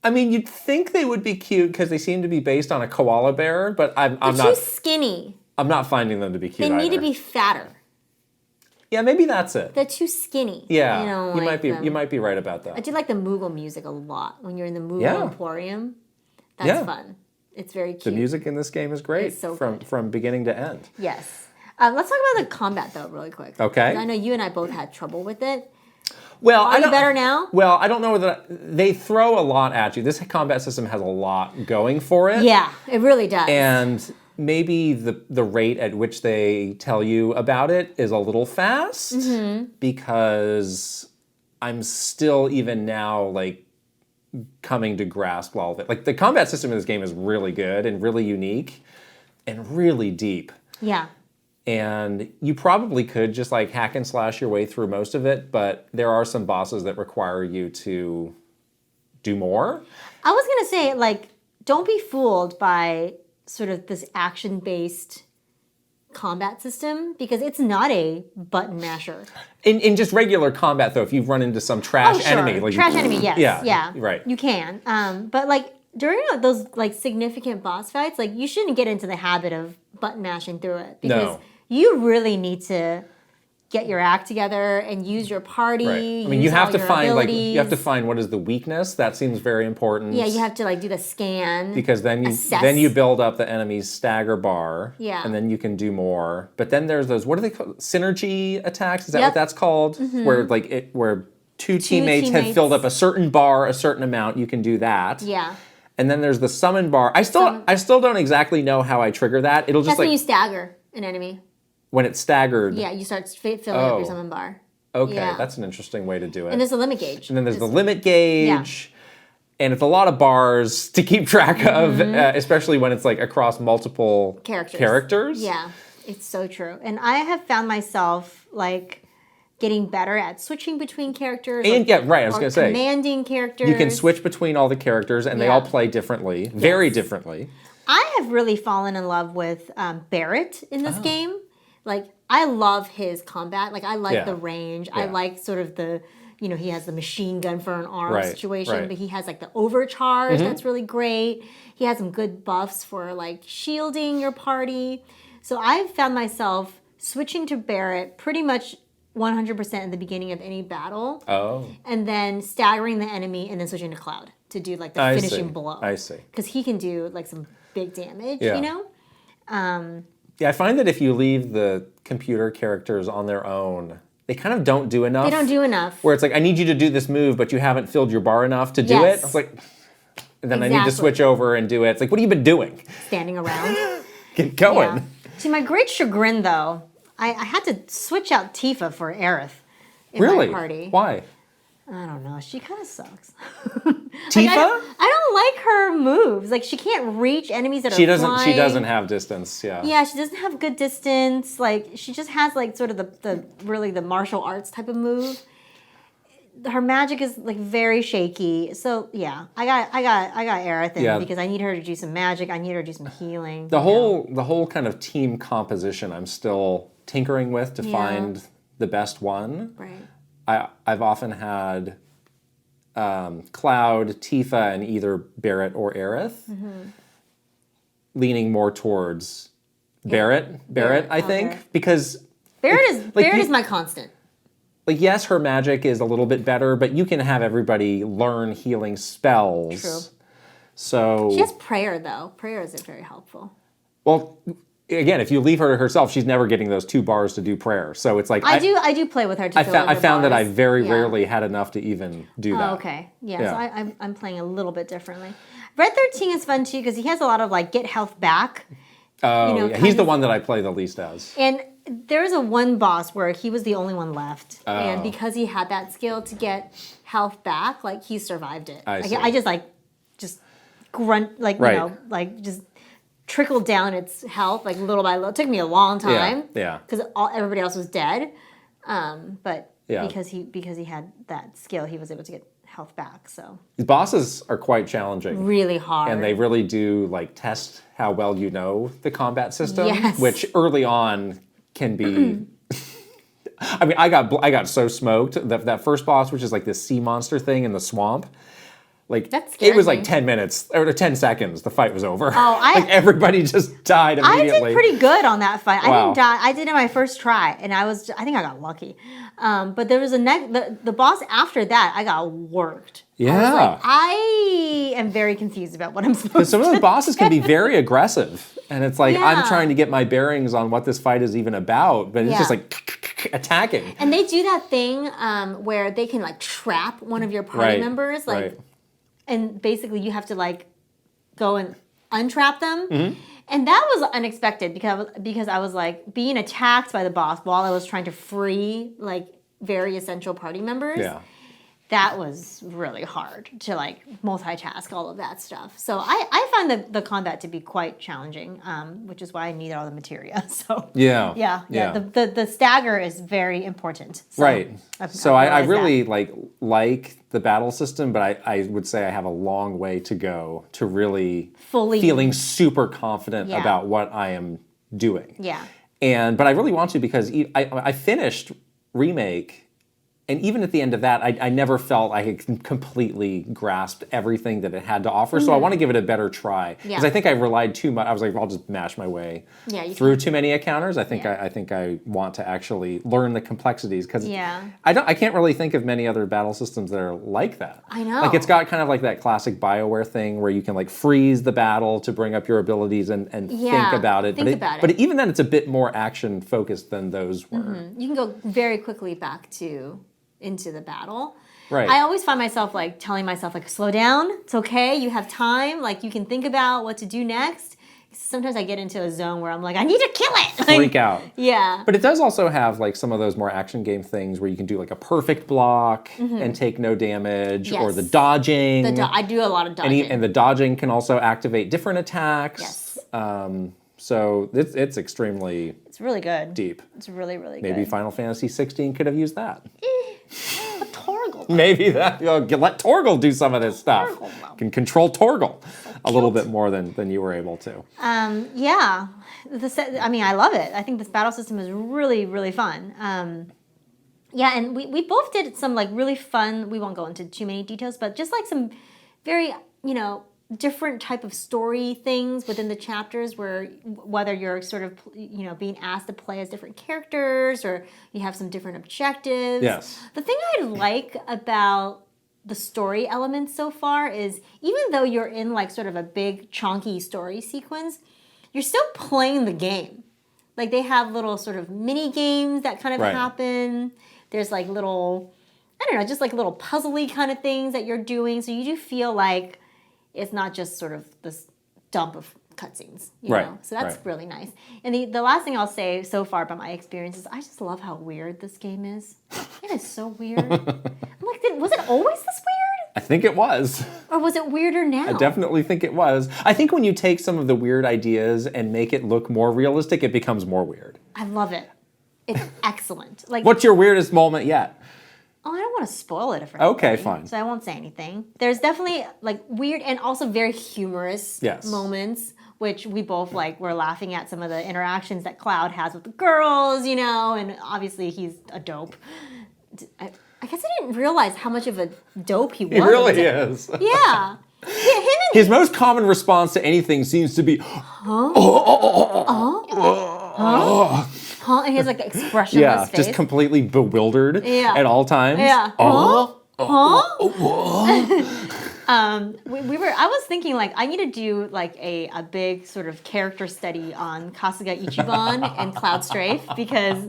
I mean, you'd think they would be cute because they seem to be based on a koala bear, but I'm They're not too skinny. I'm not finding them to be cute. They need either. to be fatter. Yeah, maybe that's it. They're too skinny. Yeah, you might be right about that. I do like the Moogle music a lot when you're in the Moogle Emporium. That's fun. It's very cute. The music in this game is great. It's so from beginning to end. Yes. Let's talk about the combat though, really quick. Okay. I know you and I both had trouble with it. Well, Are you better now? Well, I don't know whether they throw a lot at you. This combat system has a lot going for it. Yeah, it really does. And maybe the rate at which they tell you about it is a little fast because I'm still even now like coming to grasp all of it. Like the combat system in this game is really good and really unique and really deep. Yeah. And you probably could just like hack and slash your way through most of it, but there are some bosses that require you to do more. I was going to say, like, don't be fooled by sort of this action-based combat system because it's not a button masher. In just regular combat, though, if you've run into some trash enemy. Like trash enemy, yes. Yeah, right. You can. But, like, during those, like, significant boss fights, like, you shouldn't get into the habit of button mashing through it because you really need to get your act together and use your party. Right. I mean, you have to find what is the weakness. That seems very important. Yeah, you have to like do the scan. Because then you build up the enemy's stagger bar. Yeah. And then you can do more. But then there's those, what are they called? Synergy attacks? Is that what that's called? Mm-hmm. Where two teammates have filled up a certain bar, a certain amount, you can do that. Yeah. And then there's the summon bar. I still don't exactly know how I trigger that. It'll just That's when you stagger an enemy. When it's staggered. Yeah, you start filling up your summon bar. Okay, that's an interesting way to do it. And there's a limit gauge. And then there's the limit gauge. Yeah. And it's a lot of bars to keep track of, especially when it's like across multiple characters. Yeah, it's so true. And I have found myself like getting better at switching between characters. And I was going to say. Commanding characters. You can switch between all the characters and they all play differently, very differently. I have really fallen in love with Barrett in this game. Like, I love his combat. Like, I like the range. Yeah. I like sort of the, he has the machine gun for an arm situation, but he has like the overcharge. That's really great. He has some good buffs for like shielding your party. So I've found myself switching to Barrett pretty much 100% in the beginning of any battle. Oh. And then staggering the enemy and then switching to Cloud to do like the finishing blow. I see. Because he can do like some big damage, you know? Yeah, I find that if you leave the computer characters on their own, they kind of don't do enough. They don't do enough. Where it's like, I need you to do this move, but you haven't filled your bar enough to do it. I was like, and then I need to switch over and do it. It's like, what have you been doing? Standing around. Get going. Yeah. To my great chagrin, though, I had to switch out Tifa for Aerith in my party. Why? I don't know. She kind of sucks. Tifa? I don't like her moves. Like, she can't reach enemies that are flying. She doesn't have distance, Yeah, she doesn't have good distance. Like, she just has, like, sort of the martial arts type of move. Her magic is, like, very shaky. So, yeah, I got Aerith in because I need her to do some magic. I need her to do some healing. The whole kind of team composition I'm still tinkering with to find the best one. Right. I've often had Cloud, Tifa, and either Barrett or Aerith, leaning more towards Barrett, I think, because Barrett is my constant. Like, yes, her magic is a little bit better, but you can have everybody learn healing spells. True. So she has prayer, though. Prayer isn't very helpful. Well, again, if you leave her to herself, she's never getting those 2 bars to do prayer. So it's like I do play with her. I found that I very rarely had enough to even do that. Oh, okay, yeah. So I'm playing a little bit differently. Red 13 is fun too because he has a lot of like get health back. Oh, he's the one that I play the least as. And there's one boss where he was the only one left, and because he had that skill to get health back, like he survived it. I just grunt just trickled down its health like little by little. It took me a long time. Yeah. Because everybody else was dead, but because he had that skill, he was able to get health back. So these bosses are quite challenging. Really hard. And they really do like test how well you know the combat system, yes. which early on can be. I mean, I got so smoked that first boss, which is like this sea monster thing in the swamp. Like it was like 10 minutes or 10 seconds. The fight was over. Like everybody just died immediately. I did pretty good on that fight. Wow. I didn't die. I did it my first try, and I think I got lucky. But there was the boss after that. I got worked. Yeah. I am very confused about what I'm supposed to do. Some of the bosses can be very aggressive, and it's like I'm trying to get my bearings on what this fight is even about, but it's just like attacking. And they do that thing where they can like trap one of your party members, like. And basically, you have to like go and untrap them, and that was unexpected because I was like being attacked by the boss while I was trying to free like very essential party members. Yeah, that was really hard to like multitask all of that stuff. So I found the combat to be quite challenging, which is why I needed all the materia. So yeah. The stagger is very important. So right. So I really like the battle system, but I would say I have a long way to go to really fully feeling super confident about what I am doing. Yeah. But I really want to because I finished Remake And even at the end of that, I never felt I had completely grasped everything that it had to offer. So I want to give it a better try. Because I think I relied too much. I was like, well, I'll just mash my way through too many encounters. I think I want to actually learn the complexities. Because I can't really think of many other battle systems that are like that. I know. Like, it's got kind of like that classic BioWare thing where you can like freeze the battle to bring up your abilities and think about it. But even then, it's a bit more action focused than those were. You can go very quickly back into the battle. Right. I always find myself like telling myself like, slow down, it's okay, you have time, like you can think about what to do next. Sometimes I get into a zone where I'm like, I need to kill it. Freak out. Yeah. But it does also have like some of those more action game things where you can do like a perfect block and take no damage, or the dodging. I do a lot of dodging. And the dodging can also activate different attacks. Yes. So it's extremely It's really good. Deep. It's really, really Maybe good. Final Fantasy 16 could have used that. But Torgal. Maybe that. Let Torgal do some of this stuff. Can control Torgal a little bit more than you were able to. Yeah. I love it. I think this battle system is really, really fun. Yeah, and we both did some like really fun, we won't go into too many details, but just like some very, different type of story things within the chapters, where whether you're sort of, being asked to play as different characters or you have some different objectives. Yes. The thing I like about the story elements so far is, even though you're in like sort of a big chunky story sequence, you're still playing the game. Like, they have little sort of mini games that kind of happen. There's like little, just like little puzzly kind of things that you're doing. So you do feel like it's not just sort of this dump of cutscenes, you know? So that's really nice. And the last thing I'll say so far about my experience is I just love how weird this game is. It is so weird. I'm like, was it always this weird? I think it was. Or was it weirder now? I definitely think it was. I think when you take some of the weird ideas and make it look more realistic, it becomes more weird. I love it. It's excellent. Like, what's your weirdest moment yet? Oh, I don't want to spoil it for anybody. Okay, fine. So I won't say anything. There's definitely like weird and also very humorous moments, which we both like were laughing at some of the interactions that Cloud has with the girls, and obviously he's a dope. I guess I didn't realize how much of a dope he was. He really is. Yeah. His most common response to anything seems to be, and he has like the expression on his face. Just completely bewildered at all times. Yeah. I was thinking like I need to do like a big sort of character study on Kasuga Ichiban and Cloud Strafe, because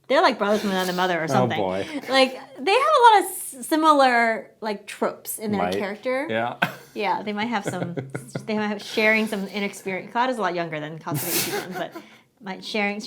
they're like brothers from another mother or something. Oh boy. Like, they have a lot of similar like tropes in their character. Yeah. Yeah, they might have sharing some inexperience. Cloud is a lot younger than Kasuga Ichiban, but might share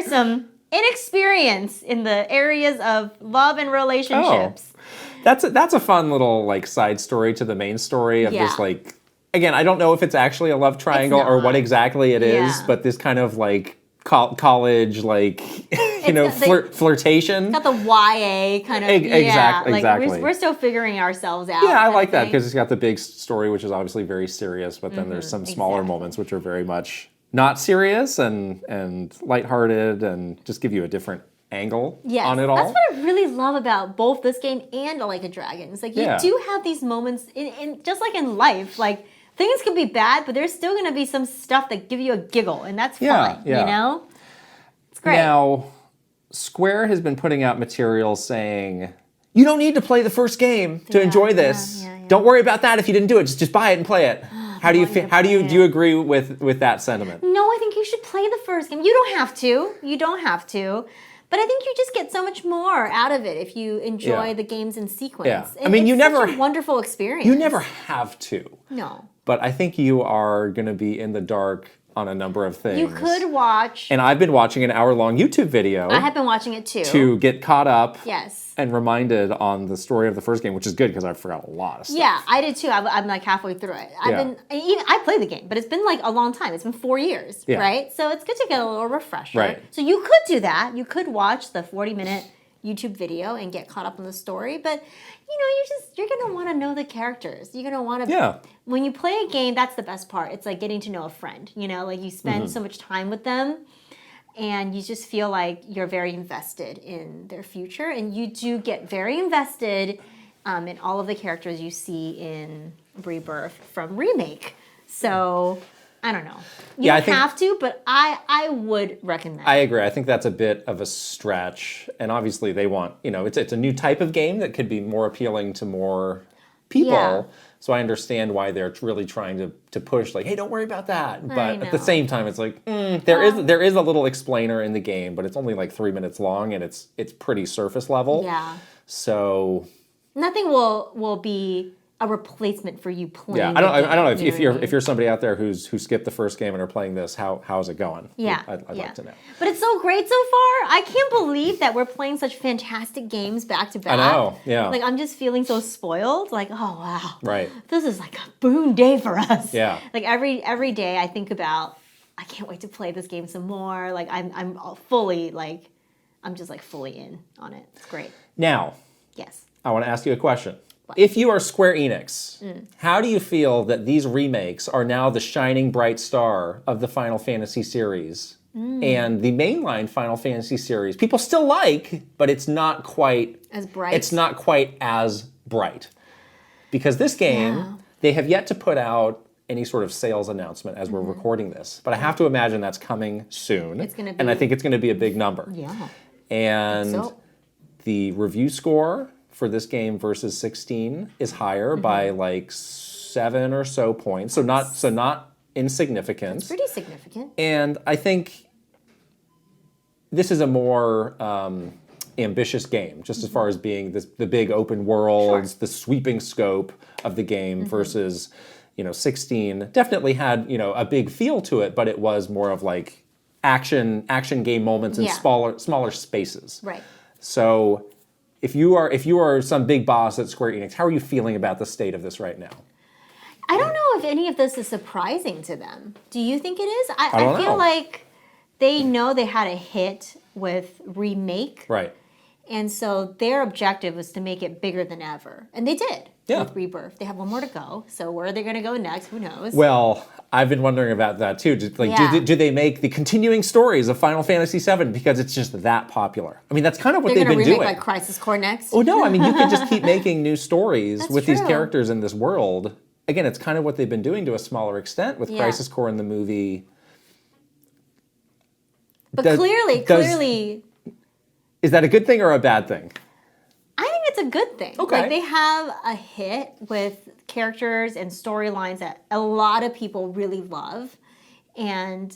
some inexperience in the areas of love and relationships. Oh. That's a fun little like side story to the main story of this like, again, I don't know if it's actually a love triangle or what exactly it is, but this kind of like college like flirtation. It's got the YA kind of exactly. We're still figuring ourselves out. Yeah, I like that because it's got the big story, which is obviously very serious, but then there's some smaller moments which are very much not serious and lighthearted and just give you a different angle on it all. That's what I really love about both this game and Like a Dragon. It's like you do have these moments in just like in life, like things can be bad, but there's still going to be some stuff that give you a giggle, and that's fun, It's great. Now, Square has been putting out material saying, you don't need to play the first game to enjoy this. Don't worry about that if you didn't do it. Just buy it and play it. How do you agree with that sentiment? No, I think you should play the first game. You don't have to. But I think you just get so much more out of it if you enjoy the games in sequence. Yeah. I mean, it's such a wonderful experience. You never have to. No. But I think you are going to be in the dark on a number of things. You could watch. And I've been watching an hour-long YouTube video. I have been watching it too. To get caught up. Yes. And reminded on the story of the first game, which is good because I forgot a lot of stuff. Yeah, I did too. I'm like halfway through it. I played the game, but it's been like a long time. It's been 4 years, right? So it's good to get a little refresher. Right. So you could do that. You could watch the 40-minute YouTube video and get caught up in the story, but you're gonna want to know the characters. You're gonna want to. Yeah. When you play a game, that's the best part. It's like getting to know a friend. Like you spend so much time with them. and you just feel like you're very invested in their future, and you do get very invested in all of the characters you see in Rebirth from Remake. So, I don't know. You don't have to, but I would recommend. I agree. I think that's a bit of a stretch. And obviously they want, it's a new type of game that could be more appealing to more people. Yeah. So I understand why they're really trying to push, like, hey, don't worry about that. But at the same time, it's like, there is a little explainer in the game, but it's only like 3 minutes long, and it's pretty surface level. Yeah. So nothing will be a replacement for you playing. Yeah, I don't know if you're somebody out there who skipped the first game and are playing this, how's it going? Yeah, I'd like to know. But it's so great so far. I can't believe that we're playing such fantastic games back to back. I know. Yeah. Like, I'm just feeling so spoiled. Like, oh wow. Right. This is like a boon day for us. Yeah. Like every day I think about, I can't wait to play this game some more. Like I'm fully like, I'm just like fully in on it. It's great. Now. Yes. I want to ask you a question. If you are Square Enix, how do you feel that these remakes are now the shining bright star of the Final Fantasy series? And the mainline Final Fantasy series, people still like, but it's not quite as bright. It's not quite as bright. Because this game, they have yet to put out any sort of sales announcement as we're recording this. But I have to imagine that's coming soon. It's gonna be, and I think it's going to be a big number. Yeah. And the review score for this game versus 16 is higher by like 7 or so points. So not insignificant. It's pretty significant. And I think this is a more ambitious game, just as far as being the big open worlds, the sweeping scope of the game versus, 16 definitely had, a big feel to it, but it was more of like action game moments in smaller spaces. Right. So if you are some big boss at Square Enix, how are you feeling about the state of this right now? I don't know if any of this is surprising to them. Do you think it is? I don't feel know. like they know they had a hit with Remake. Right. And so their objective was to make it bigger than ever. And they did with Rebirth. They have one more to go. So where are they going to go next? Who knows? Well, I've been wondering about that too. Do they make the continuing stories of Final Fantasy VII because it's just that popular? I mean, that's kind of what they've been doing. They're going to remake like Crisis Core next? Oh, no. I mean, you could just keep making new stories with these characters in this world. Again, it's kind of what they've been doing to a smaller extent with Crisis Core in the movie. But clearly... Is that a good thing or a bad thing? I think it's a good thing. Okay. Like, they have a hit with characters and storylines that a lot of people really love. And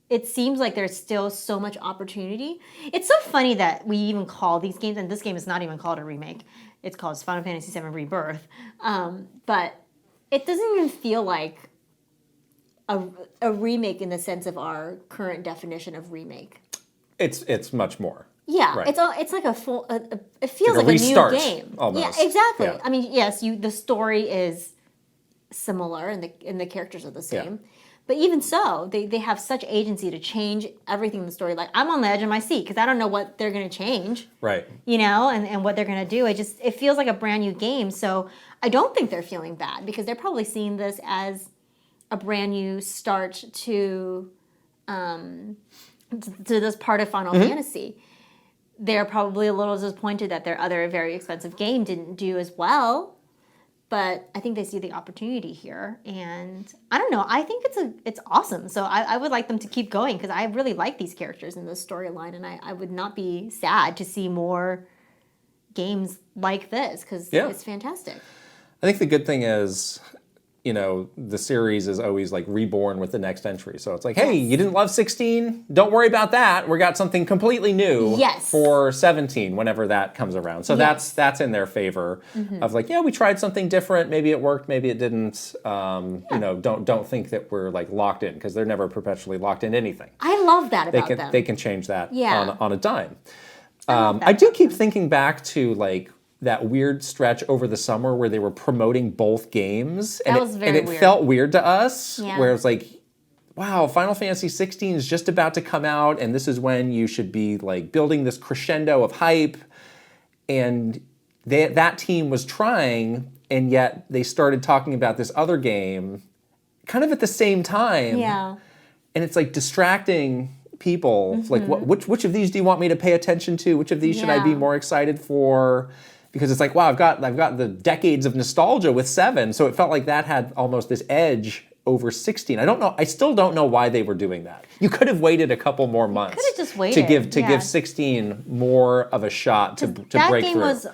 it seems like there's still so much opportunity. It's so funny that we even call these games, and this game is not even called a remake. It's called Final Fantasy VII Rebirth. But it doesn't even feel like a remake in the sense of our current definition of remake. It's much more. Yeah, right. It's like a full. It feels like a restart, new game. Almost. Yeah, exactly. Yeah. I mean, yes, the story is similar and the characters are the same, but even so, they have such agency to change everything in the story. Like, I'm on the edge of my seat because I don't know what they're going to change. Right. And what they're going to do. It feels like a brand new game. So I don't think they're feeling bad because they're probably seeing this as a brand new start to this part of Final Fantasy. They're probably a little disappointed that their other very expensive game didn't do as well, but I think they see the opportunity here, and I don't know. I think it's awesome. So I would like them to keep going because I really like these characters in this storyline, and I would not be sad to see more games like this because it's fantastic. I think the good thing is, the series is always like reborn with the next entry. So it's like, hey, you didn't love 16? Don't worry about that. We got something completely new for 17 whenever that comes around. So that's in their favor of like, we tried something different. Maybe it worked, maybe it didn't. Don't think that we're like locked in because they're never perpetually locked in anything. I love that about them. They can change that on a dime. I do keep thinking back to like that weird stretch over the summer where they were promoting both games. And it felt weird to us, where it's like, wow, Final Fantasy 16 is just about to come out, and this is when you should be like building this crescendo of hype. And that team was trying, and yet they started talking about this other game kind of at the same time. Yeah. And it's like distracting people. Like, which of these do you want me to pay attention to? Which of these should I be more excited for? Because it's like, wow, I've got the decades of nostalgia with 7, so it felt like that had almost this edge over 16. I don't know. I still don't know why they were doing that. You could have waited a couple more months. Could have just waited to give 16 more of a shot to break through. That game was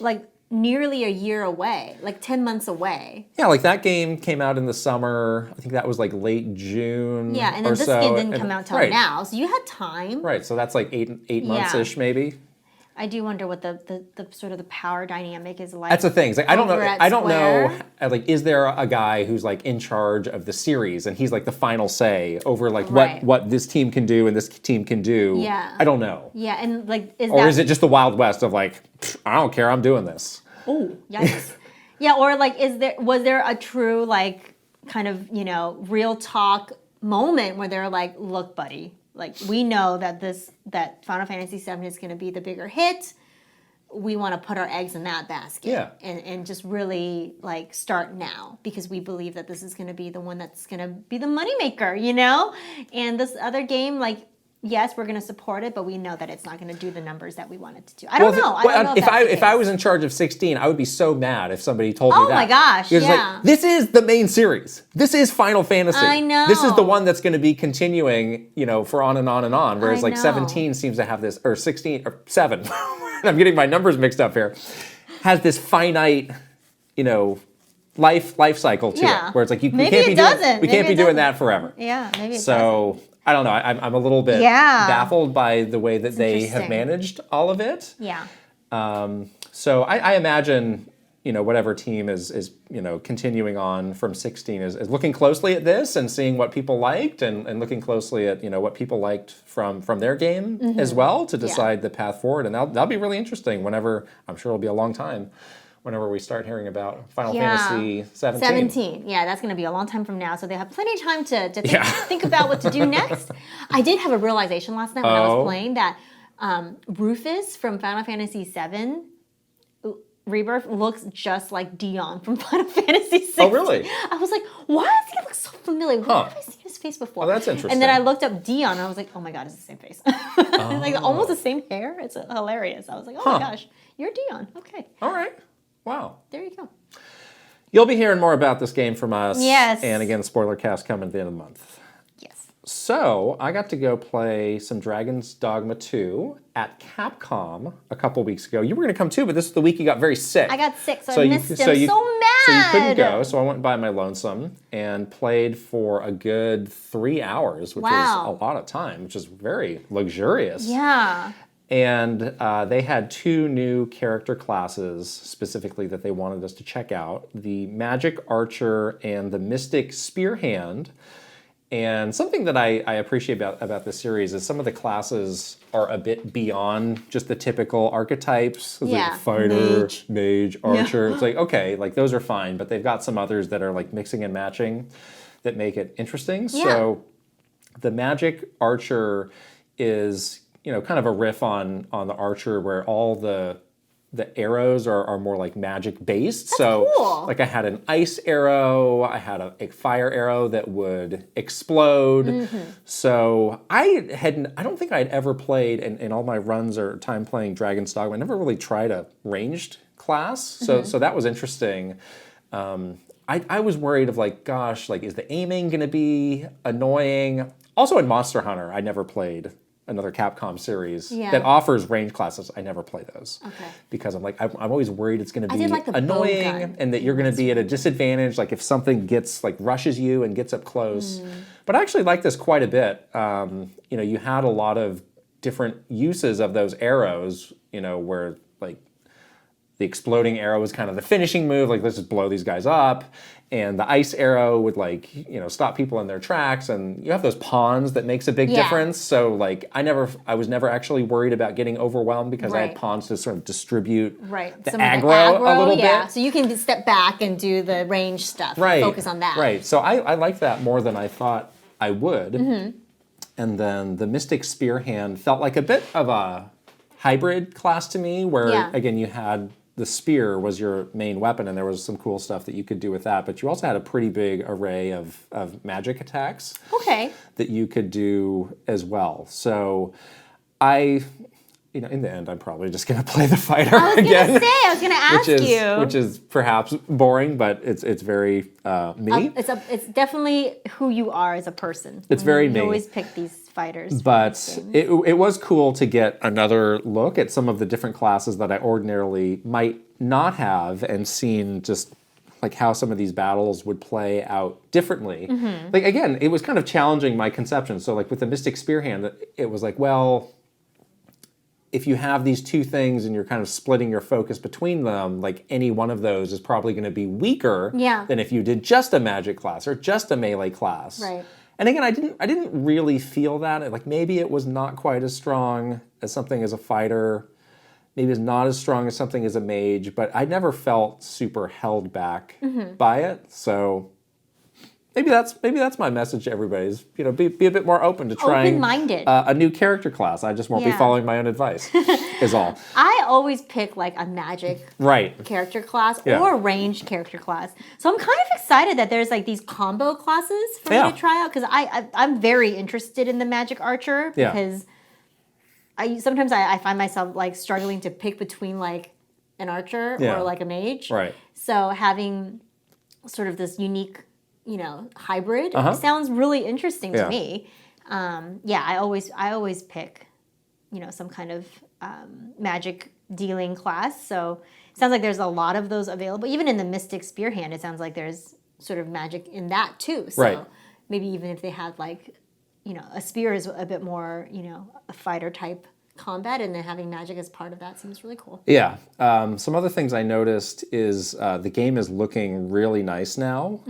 like nearly a year away, like 10 months away. Yeah, like that game came out in the summer. I think that was like late June. Yeah, and then this game didn't come out till now, so you had time. Right, so that's like eight months-ish maybe. I do wonder what the sort of the power dynamic is like. That's the thing. It's like, I don't know. Like, is there a guy who's like in charge of the series and he's like the final say over like what this team can do and this team can do? Yeah. I don't know. Yeah, and like is it just the Wild West of like, I don't care, I'm doing this. Oh, yikes. Yeah, or like was there a true like kind of, real talk moment where they're like, look, buddy, like, we know that Final Fantasy VII is going to be the bigger hit. We want to put our eggs in that basket. Yeah. And just really, like, start now. Because we believe that this is going to be the one that's going to be the moneymaker, And this other game, like, yes, we're going to support it, but we know that it's not going to do the numbers that we want it to do. I don't know. If I was in charge of 16, I would be so mad if somebody told me that. Oh my gosh, because like, this is the main series. This is Final Fantasy. I know. This is the one that's going to be continuing, for on and on and on. Whereas like 17 seems to have this, or 16, or 7. I'm getting my numbers mixed up here. Has this finite, life cycle to it, where it's like we can't be doing that forever. Yeah, maybe it doesn't. I don't know. I'm a little bit baffled by the way that they have managed all of it. Yeah. So I imagine, whatever team is continuing on from 16 is looking closely at this and seeing what people liked and looking closely at, what people liked from their game as well to decide the path forward. And that'll be really interesting whenever, I'm sure it'll be a long time, whenever we start hearing about Final Fantasy 17. 17. Yeah, that's going to be a long time from now. So they have plenty of time to think about what to do next. I did have a realization last night when I was playing that Rufus from Final Fantasy VII Rebirth looks just like Dion from Final Fantasy VI. Oh, really? I was like, why does he look so familiar? Where have I seen his face before? Oh, that's interesting. And then I looked up Dion and I was like, oh my God, it's the same face. Like almost the same hair. It's hilarious. I was like, oh my gosh, you're Dion. Okay. All right. Wow. There you go. You'll be hearing more about this game from us. Yes. And again, spoiler cast coming at the end of the month. Yes. So I got to go play some Dragon's Dogma 2 at Capcom a couple weeks ago. You were going to come too, but this is the week you got very sick. I got sick, so I missed him. So mad. So you couldn't go, so I went by my lonesome and played for a good 3 hours, which was a lot of time, which is very luxurious. Yeah. And they had 2 new character classes specifically that they wanted us to check out. The Magic Archer and the Mystic Spearhand. And something that I appreciate about this series is some of the classes are a bit beyond just the typical archetypes. Like fighter, mage, archer. It's like, okay, like those are fine, but they've got some others that are like mixing and matching that make it interesting. Yeah. So the Magic Archer is, kind of a riff on the archer where all the arrows are more like magic based. That's cool. Like I had an ice arrow, I had a fire arrow that would explode. So I don't think I'd ever played in all my runs or time playing Dragon's Dogma. I never really tried a ranged class. So that was interesting. I was worried of like, gosh, like is the aiming gonna be annoying? Also in Monster Hunter, I never played another Capcom series that offers range classes. I never play those. Okay. Because I'm like, I'm always worried it's going to be annoying and that you're going to be at a disadvantage, like if something gets, like rushes you and gets up close. But I actually like this quite a bit. You had a lot of different uses of those arrows, where like the exploding arrow was kind of the finishing move, like let's just blow these guys up. And the ice arrow would like, stop people in their tracks. And you have those pawns that makes a big difference. So like I was never actually worried about getting overwhelmed because I had pawns to sort of distribute the aggro a little bit. So you can step back and do the range stuff. Right. Focus on that. Right. So I like that more than I thought I would. And then the Mystic Spearhand felt like a bit of a hybrid class to me where, again, you had the spear was your main weapon, and there was some cool stuff that you could do with that. But you also had a pretty big array of magic attacks that you could do as well. So in the end, I'm probably just going to play the fighter again. I was going to ask you. Which is perhaps boring, but it's very me. It's definitely who you are as a person. It's very me. You always pick these fighters. But it was cool to get another look at some of the different classes that I ordinarily might not have, and seen just like how some of these battles would play out differently. Like, again, it was kind of challenging my conception. So like with the Mystic Spearhand, it was like, well, if you have these two things and you're kind of splitting your focus between them, like any one of those is probably going to be weaker than if you did just a magic class or just a melee class. Right. And again, I didn't really feel that. Like, maybe it was not quite as strong as something as a fighter. Maybe it's not as strong as something as a mage, but I never felt super held back by it. So maybe that's my message to everybody is, be a bit more open to trying open-minded. A new character class. I just won't be following my own advice, is all. I always pick like a magic character class or a ranged character class. So I'm kind of excited that there's like these combo classes for me to try out, because I'm very interested in the magic archer, because sometimes I find myself like struggling to pick between like an archer or like a mage. Right. So having sort of this unique hybrid sounds really interesting to me. I always pick, some kind of magic dealing class. So it sounds like there's a lot of those available. Even in the Mystic Spearhand, it sounds like there's sort of magic in that too. So maybe even if they had like, a spear is a bit more, a fighter type combat, and then having magic as part of that seems really cool. Yeah. Some other things I noticed is the game is looking really nice now.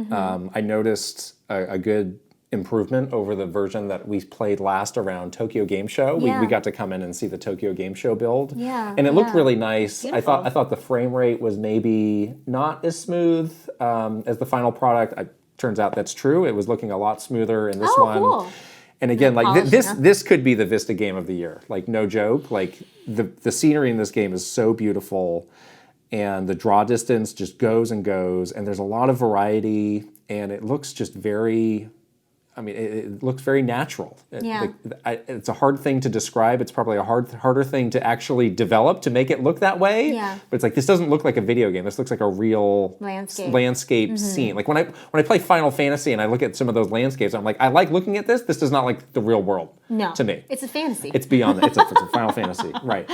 I noticed a good improvement over the version that we played last around Tokyo Game Show. We got to come in and see the Tokyo Game Show build. And it looked really nice. Beautiful. I thought the frame rate was maybe not as smooth as the final product. Turns out that's true. It was looking a lot smoother in this one. Cool. And again, like this could be the Vista game of the year. Like, no joke. Like the scenery in this game is so beautiful, and the draw distance just goes and goes, and there's a lot of variety, and it looks just very. It looks very natural. It's a hard thing to describe. It's probably a harder thing to actually develop to make it look that way. Yeah. But it's like, this doesn't look like a video game. This looks like a real landscape scene. Like when I play Final Fantasy and I look at some of those landscapes, I'm like, I like looking at this. This does not like the real world to me. It's a fantasy. It's beyond that. It's a Final Fantasy, right?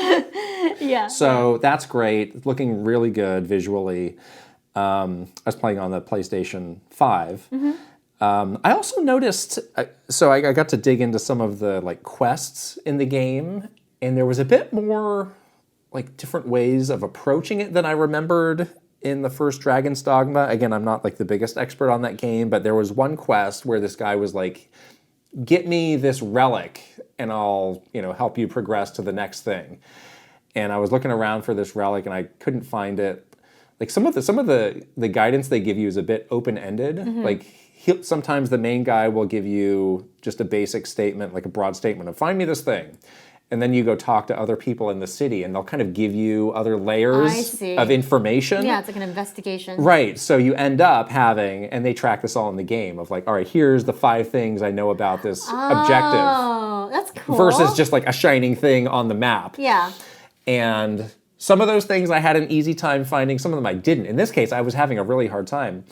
Yeah. So that's great. It's looking really good visually. I was playing on the PlayStation 5. I also noticed, so I got to dig into some of the like quests in the game, and there was a bit more like different ways of approaching it than I remembered in the first Dragon's Dogma. Again, I'm not like the biggest expert on that game, but there was one quest where this guy was like, get me this relic and I'll, help you progress to the next thing. And I was looking around for this relic and I couldn't find it. Like some of the guidance they give you is a bit open-ended. Like, sometimes the main guy will give you just a basic statement, like a broad statement of find me this thing. And then you go talk to other people in the city and they'll kind of give you other layers of information. Yeah, it's like an investigation. Right. So you end up having, and they track this all in the game, of like, all right, here's the 5 things I know about this objective. Oh, that's cool. Versus just like a shining thing on the map. Yeah. And some of those things I had an easy time finding. Some of them I didn't. In this case, I was having a really hard time.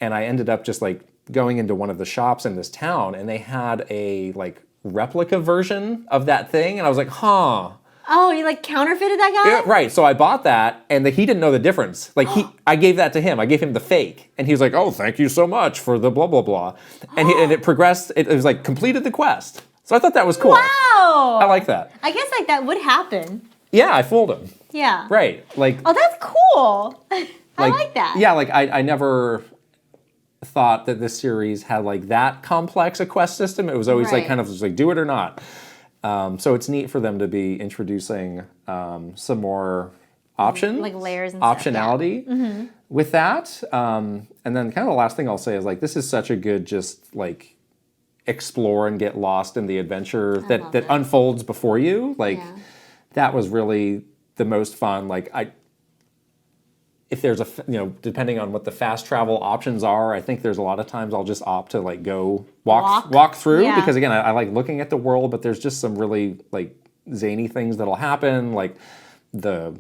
And I ended up just like going into one of the shops in this town, and they had a like replica version of that thing, and I was like, huh. Oh, you like counterfeited that guy? Yeah, right. So I bought that, and he didn't know the difference. Like I gave that to him. I gave him the fake, and he was like, "Oh, thank you so much for the blah blah blah," and it progressed. It was like completed the quest. So I thought that was cool. Wow. I like that. I guess like that would happen. Yeah, I fooled him. Yeah. Right. Like. Oh, that's cool. I like that. Yeah, like I never thought that this series had like that complex a quest system. It was always like kind of just like do it or not. So it's neat for them to be introducing some more options, like layers and optionality with that. And then kind of the last thing I'll say is like this is such a good just like explore and get lost in the adventure that unfolds before you. Like that was really the most fun. Like if there's depending on what the fast travel options are, I think there's a lot of times I'll just opt to like go walk through because again, I like looking at the world, but there's just some really like zany things that'll happen. Like the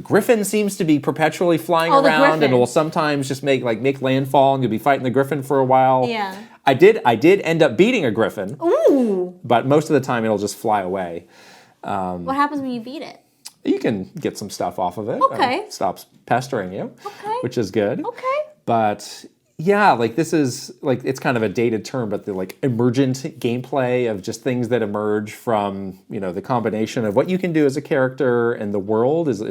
griffin seems to be perpetually flying around and will sometimes just make landfall and you'll be fighting the griffin for a while. Yeah. I did end up beating a griffin. Ooh. But most of the time it'll just fly away. What happens when you beat it? You can get some stuff off of it. Okay. It stops pestering you. Okay. Which is good. Okay. But yeah, like this is like it's kind of a dated term, but the like emergent gameplay of just things that emerge from the combination of what you can do as a character and the world is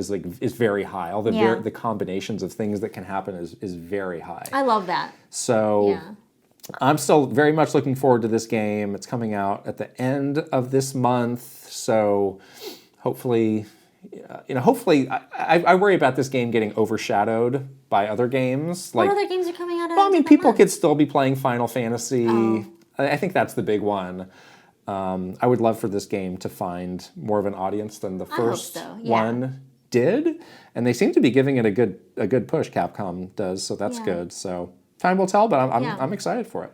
very high. All the combinations of things that can happen is very high. I love that. So I'm still very much looking forward to this game. It's coming out at the end of this month, so hopefully. Hopefully, I worry about this game getting overshadowed by other games. What other games are coming out? Well, I mean, people could still be playing Final Fantasy. Oh. I think that's the big one. I would love for this game to find more of an audience than the first one did, and they seem to be giving it a good push. Capcom does, so that's good. So time will tell, but I'm excited for it.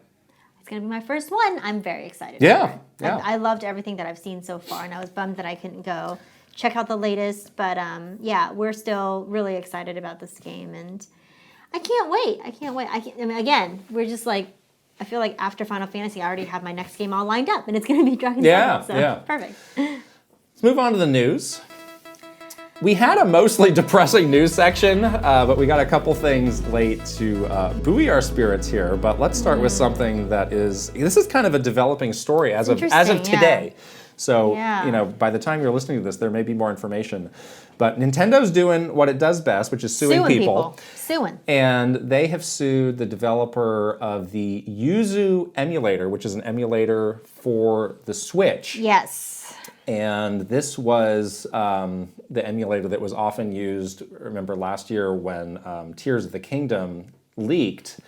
It's gonna be my first one. I'm very excited. Yeah, for it. I loved everything that I've seen so far, and I was bummed that I couldn't go check out the latest, but we're still really excited about this game, and I can't wait. I mean, again, we're just like, I feel like after Final Fantasy, I already have my next game all lined up, and it's going to be Dragon's Dogma, so perfect. Let's move on to the news. We had a mostly depressing news section, but we got a couple things late to buoy our spirits here. But let's start with something this is kind of a developing story as of today. So, by the time you're listening to this, there may be more information. But Nintendo's doing what it does best, which is suing people. And they have sued the developer of the Yuzu emulator, which is an emulator for the Switch. Yes. And this was the emulator that was often used, remember last year when Tears of the Kingdom leaked,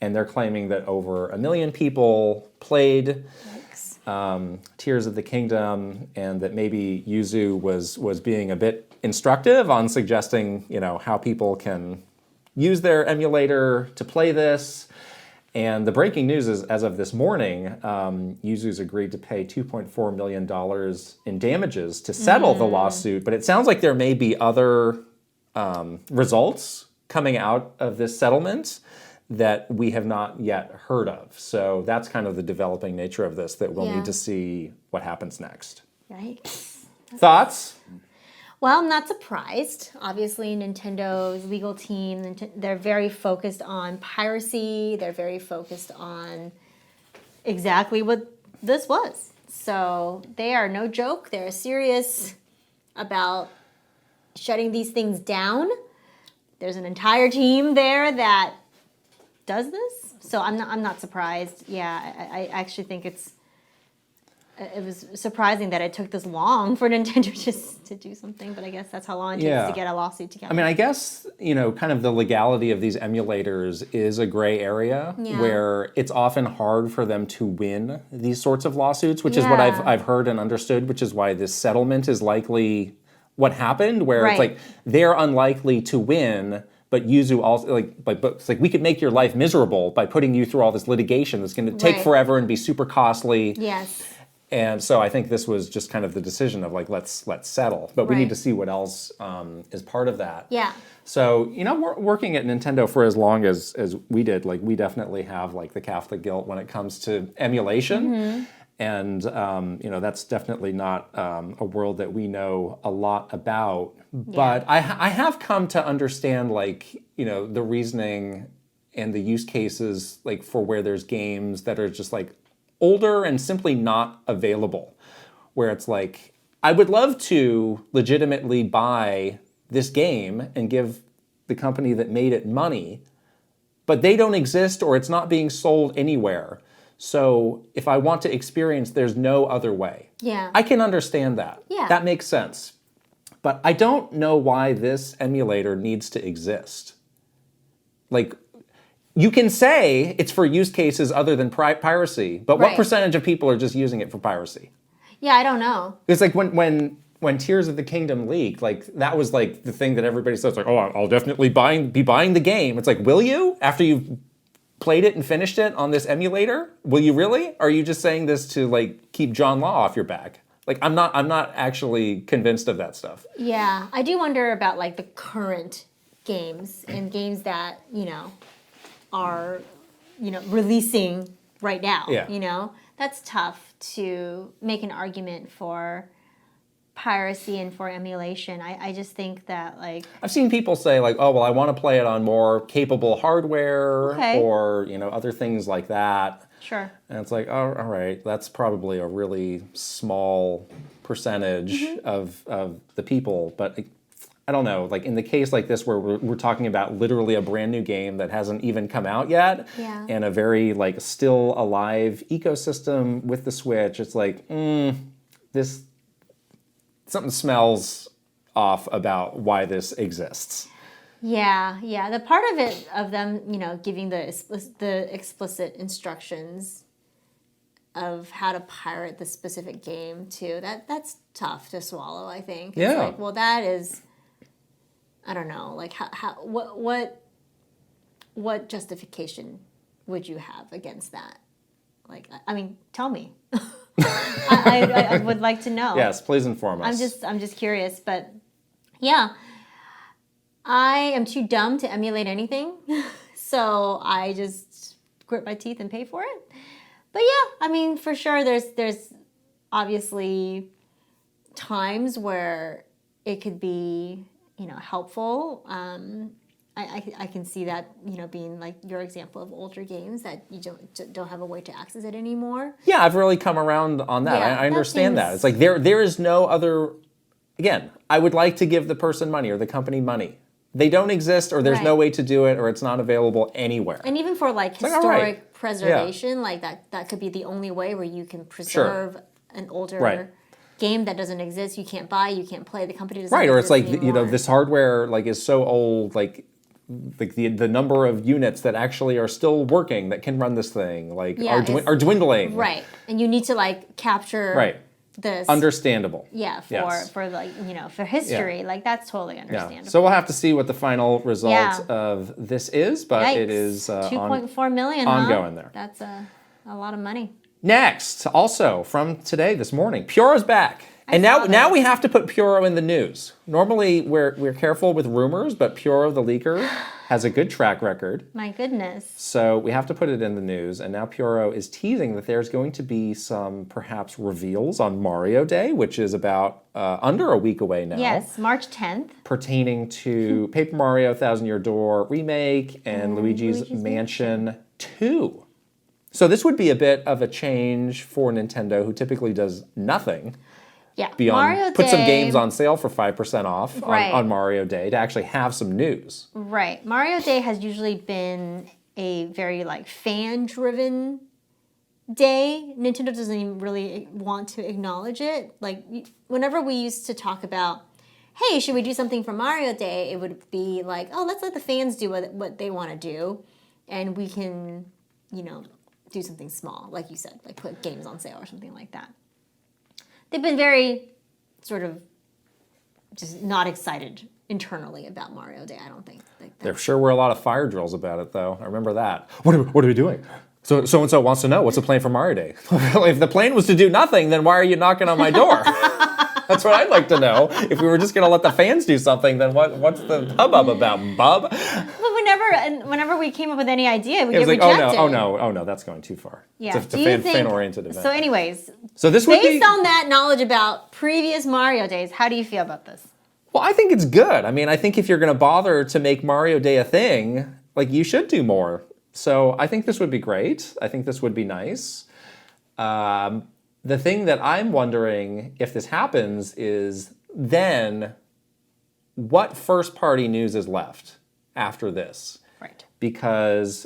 and they're claiming that over 1 million people played Tears of the Kingdom, and that maybe Yuzu was being a bit instructive on suggesting, how people can use their emulator to play this. And the breaking news is, as of this morning, Yuzu's agreed to pay $2.4 million in damages to settle the lawsuit. But it sounds like there may be other results coming out of this settlement that we have not yet heard of. So that's kind of the developing nature of this, that we'll need to see what happens next. Yikes. Thoughts? Well, I'm not surprised. Obviously, Nintendo's legal team, they're very focused on piracy. They're very focused on exactly what this was. So they are no joke. They're serious about shutting these things down. There's an entire team there that does this, so I'm not surprised. Yeah, I actually think it was surprising that it took this long for Nintendo just to do something, but I guess that's how long it takes to get a lawsuit together. I mean, I guess, kind of the legality of these emulators is a gray area where it's often hard for them to win these sorts of lawsuits, which is what I've heard and understood, which is why this settlement is likely what happened, where it's like they're unlikely to win. But Yuzu also, it's like we could make your life miserable by putting you through all this litigation that's going to take forever and be super costly. Yes. And so I think this was just kind of the decision of like, let's settle. But we need to see what else is part of that. Yeah. So, we're working at Nintendo for as long as we did. Like, we definitely have like the Catholic guilt when it comes to emulation. Mm-hmm. And, that's definitely not a world that we know a lot about. But I have come to understand, the reasoning and the use cases, for where there's games that are just, older and simply not available. Where it's like, I would love to legitimately buy this game and give the company that made it money, but they don't exist or it's not being sold anywhere. So if I want to experience, there's no other way. Yeah. I can understand that. Yeah. That makes sense. But I don't know why this emulator needs to exist. You can say it's for use cases other than piracy, but what percentage of people are just using it for piracy? Yeah, I don't know. It's like when when Tears of the Kingdom leaked, like that was like the thing that everybody says, like, oh, I'll definitely be buying the game. It's like, will you? After you've played it and finished it on this emulator? Will you really? Or are you just saying this to like keep John Law off your back? Like, I'm not actually convinced of that stuff. Yeah, I do wonder about like the current games and games that, are, releasing right now. Yeah. That's tough to make an argument for piracy and for emulation. I just think that like... I've seen people say like, oh, well, I want to play it on more capable hardware or, other things like that. Sure. And it's like, oh, all right, that's probably a really small percentage of the people. But I don't know, like in the case like this where we're talking about literally a brand new game that hasn't even come out yet and a very like still alive ecosystem with the Switch, it's like, this, something smells off about why this exists. Yeah. The part of it, of them, giving the explicit instructions of how to pirate the specific game too, that's tough to swallow, I think. It's like, well, that is, I don't know, like what justification would you have against that? Like, I mean, tell me. I would like to know. Yes, please inform us. I'm just curious, but yeah. I am too dumb to emulate anything, so I just grit my teeth and pay for it. But yeah, I mean, for sure, there's obviously times where it could be, helpful. I can see that, being like your example of older games that you don't have a way to access it anymore. Yeah, I've really come around on that. Yeah, I understand that. It's like there is no other. Again, I would like to give the person money or the company money. They don't exist, or there's no way to do it, or it's not available anywhere. And even for like historic preservation, like that could be the only way where you can preserve an older game that doesn't exist. You can't buy, you can't play. The company doesn't exist or it's like anymore. This hardware like is so old, like the number of units that actually are still working that can run this thing are dwindling. Right, and you need to like capture this. Understandable. Yeah, for like for history, like that's totally understandable. Yeah. So we'll have to see what the final result of this is, but it is 2.4 million ongoing there. That's a lot of money. Next, also from this morning, Puro's back. And now we have to put Puro in the news. Normally we're careful with rumors, but Puro the leaker has a good track record. My goodness. So we have to put it in the news, and now Puro is teasing that there's going to be some perhaps reveals on Mario Day, which is about under a week away now. Yes, March 10th. Pertaining to Paper Mario Thousand Year Door Remake and Luigi's Mansion 2. So this would be a bit of a change for Nintendo, who typically does nothing. Yeah, Beyond put some games on sale for 5% off on Mario Day to actually have some news. Right. Mario Day has usually been a very like fan-driven day. Nintendo doesn't even really want to acknowledge it. Like whenever we used to talk about, hey, should we do something for Mario Day? It would be like, oh, let's let the fans do what they want to do, and we can, do something small, like you said, like put games on sale or something like that. They've been very sort of just not excited internally about Mario Day, I don't think. There sure were a lot of fire drills about it, though. I remember that. What are we doing? So-and-so wants to know, what's the plan for Mario Day? If the plan was to do nothing, then why are you knocking on my door? That's what I'd like to know. If we were just going to let the fans do something, then what's the hubbub about, bub? But whenever we came up with any idea, we get like, rejected. Oh no, that's going too far. Yeah. It's a fan-oriented event. So anyways, this would based on that knowledge about previous Mario Days, how do you feel about this? Well, I think it's good. I mean, I think if you're going to bother to make Mario Day a thing, like you should do more. So I think this would be great. I think this would be nice. The thing that I'm wondering if this happens is then what first-party news is left after this? Right. Because,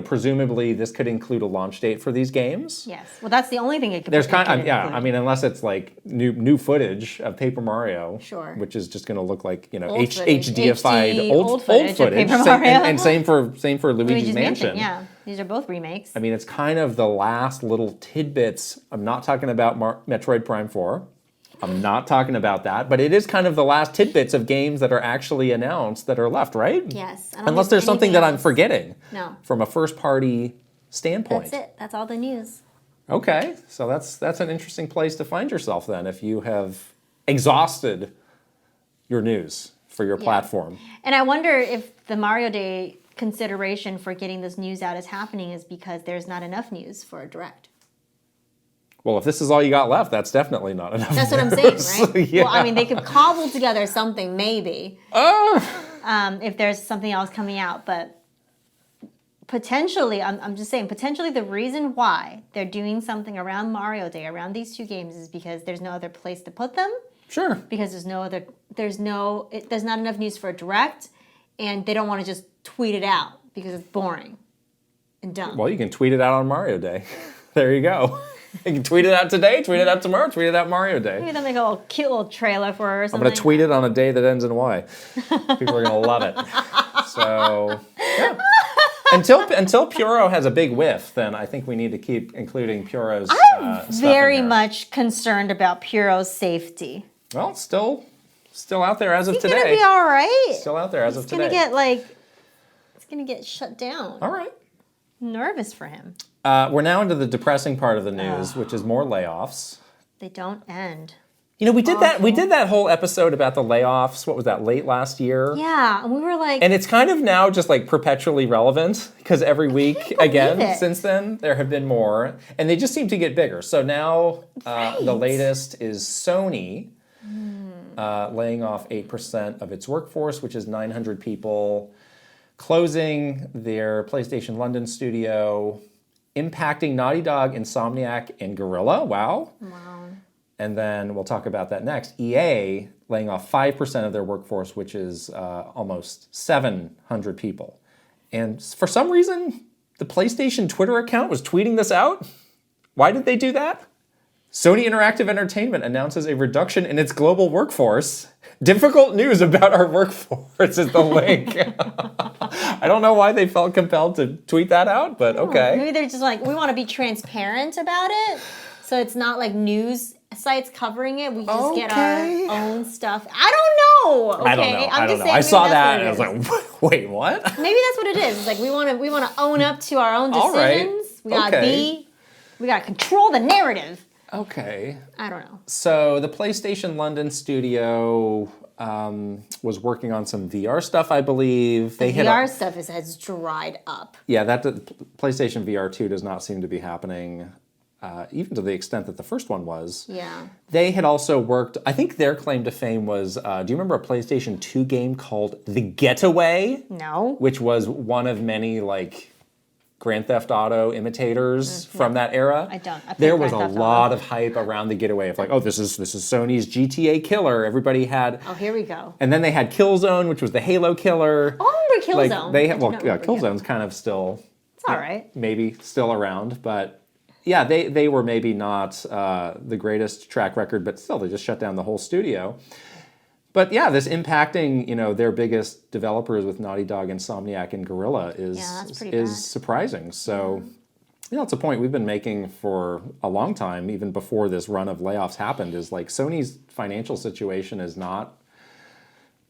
presumably this could include a launch date for these games. Yes. Well, that's the only thing it could. There's I mean, unless it's like new footage of Paper Mario, sure, which is just going to look like HDified old footage. And same for Luigi's Mansion. Yeah, these are both remakes. I mean, it's kind of the last little tidbits. I'm not talking about Metroid Prime 4. I'm not talking about that, but it is kind of the last tidbits of games that are actually announced that are left, right? Yes. Unless there's something that I'm forgetting. No. From a first-party standpoint. That's it. That's all the news. Okay, so that's an interesting place to find yourself then if you have exhausted your news for your platform. And I wonder if the Mario Day consideration for getting this news out is happening is because there's not enough news for a direct. Well, if this is all you got left, that's definitely not enough. That's news. what I'm saying, right? Yeah. Well, I mean, they could cobble together something maybe if there's something else coming out, but potentially, I'm just saying, potentially the reason why they're doing something around Mario Day, around these two games, is because there's no other place to put them. Sure. Because there's not enough news for a direct, and they don't want to just tweet it out because it's boring and dumb. Well, you can tweet it out on Mario Day. There you go. You can tweet it out today, tweet it out tomorrow, tweet it out Mario Day. Maybe they'll make a cute little trailer for her or something. I'm going to tweet it on a day that ends in Y. People are going to love it. So, yeah. Until Puro has a big whiff, then I think we need to keep including Puro's I'm very much concerned about Puro's safety. Well, it's still out there as of today. He's going to be all right. Still out there as of today. It's going to get shut down. All right. I'm nervous for him. We're now into the depressing part of the news, which is more layoffs. They don't end. You know, we did that whole episode about the layoffs. What was that, late last year? Yeah, and we were like... And it's kind of now just like perpetually relevant because every week, again, since then, there have been more. And they just seem to get bigger. So now the latest is Sony laying off 8% of its workforce, which is 900 people, closing their PlayStation London studio, impacting Naughty Dog, Insomniac, and Guerrilla. Wow. And then we'll talk about that next. EA laying off 5% of their workforce, which is almost 700 people. And for some reason, the PlayStation Twitter account was tweeting this out. Why did they do that? Sony Interactive Entertainment announces a reduction in its global workforce. Difficult news about our workforce is the link. I don't know why they felt compelled to tweet that out, but okay. Maybe they're just like, we want to be transparent about it. So it's not like news sites covering it. We just get our own stuff. I don't know. Okay? I don't know. I saw that and I was like, wait, what? Maybe that's what it is. It's like we want to own up to our own decisions. All right. We gotta control the narrative. Okay. I don't know. So the PlayStation London studio was working on some VR stuff, I believe. The VR stuff has dried up. Yeah, PlayStation VR 2 does not seem to be happening, even to the extent that the first one was. Yeah. They had also worked, I think their claim to fame was, do you remember a PlayStation 2 game called The Getaway? No. Which was one of many, like, Grand Theft Auto imitators from that era. I don't. There was a lot of hype around The Getaway of like, oh, this is Sony's GTA killer. Everybody had. Oh, here we go. And then they had Killzone, which was the Halo killer. Oh, I remember Killzone. Like, they had, Killzone's kind of still. It's all right. Maybe still around, but yeah, they were maybe not the greatest track record, but still, they just shut down the whole studio. But yeah, this impacting, their biggest developers with Naughty Dog, Insomniac, and Guerrilla is surprising. So, it's a point we've been making for a long time, even before this run of layoffs happened, is like Sony's financial situation is not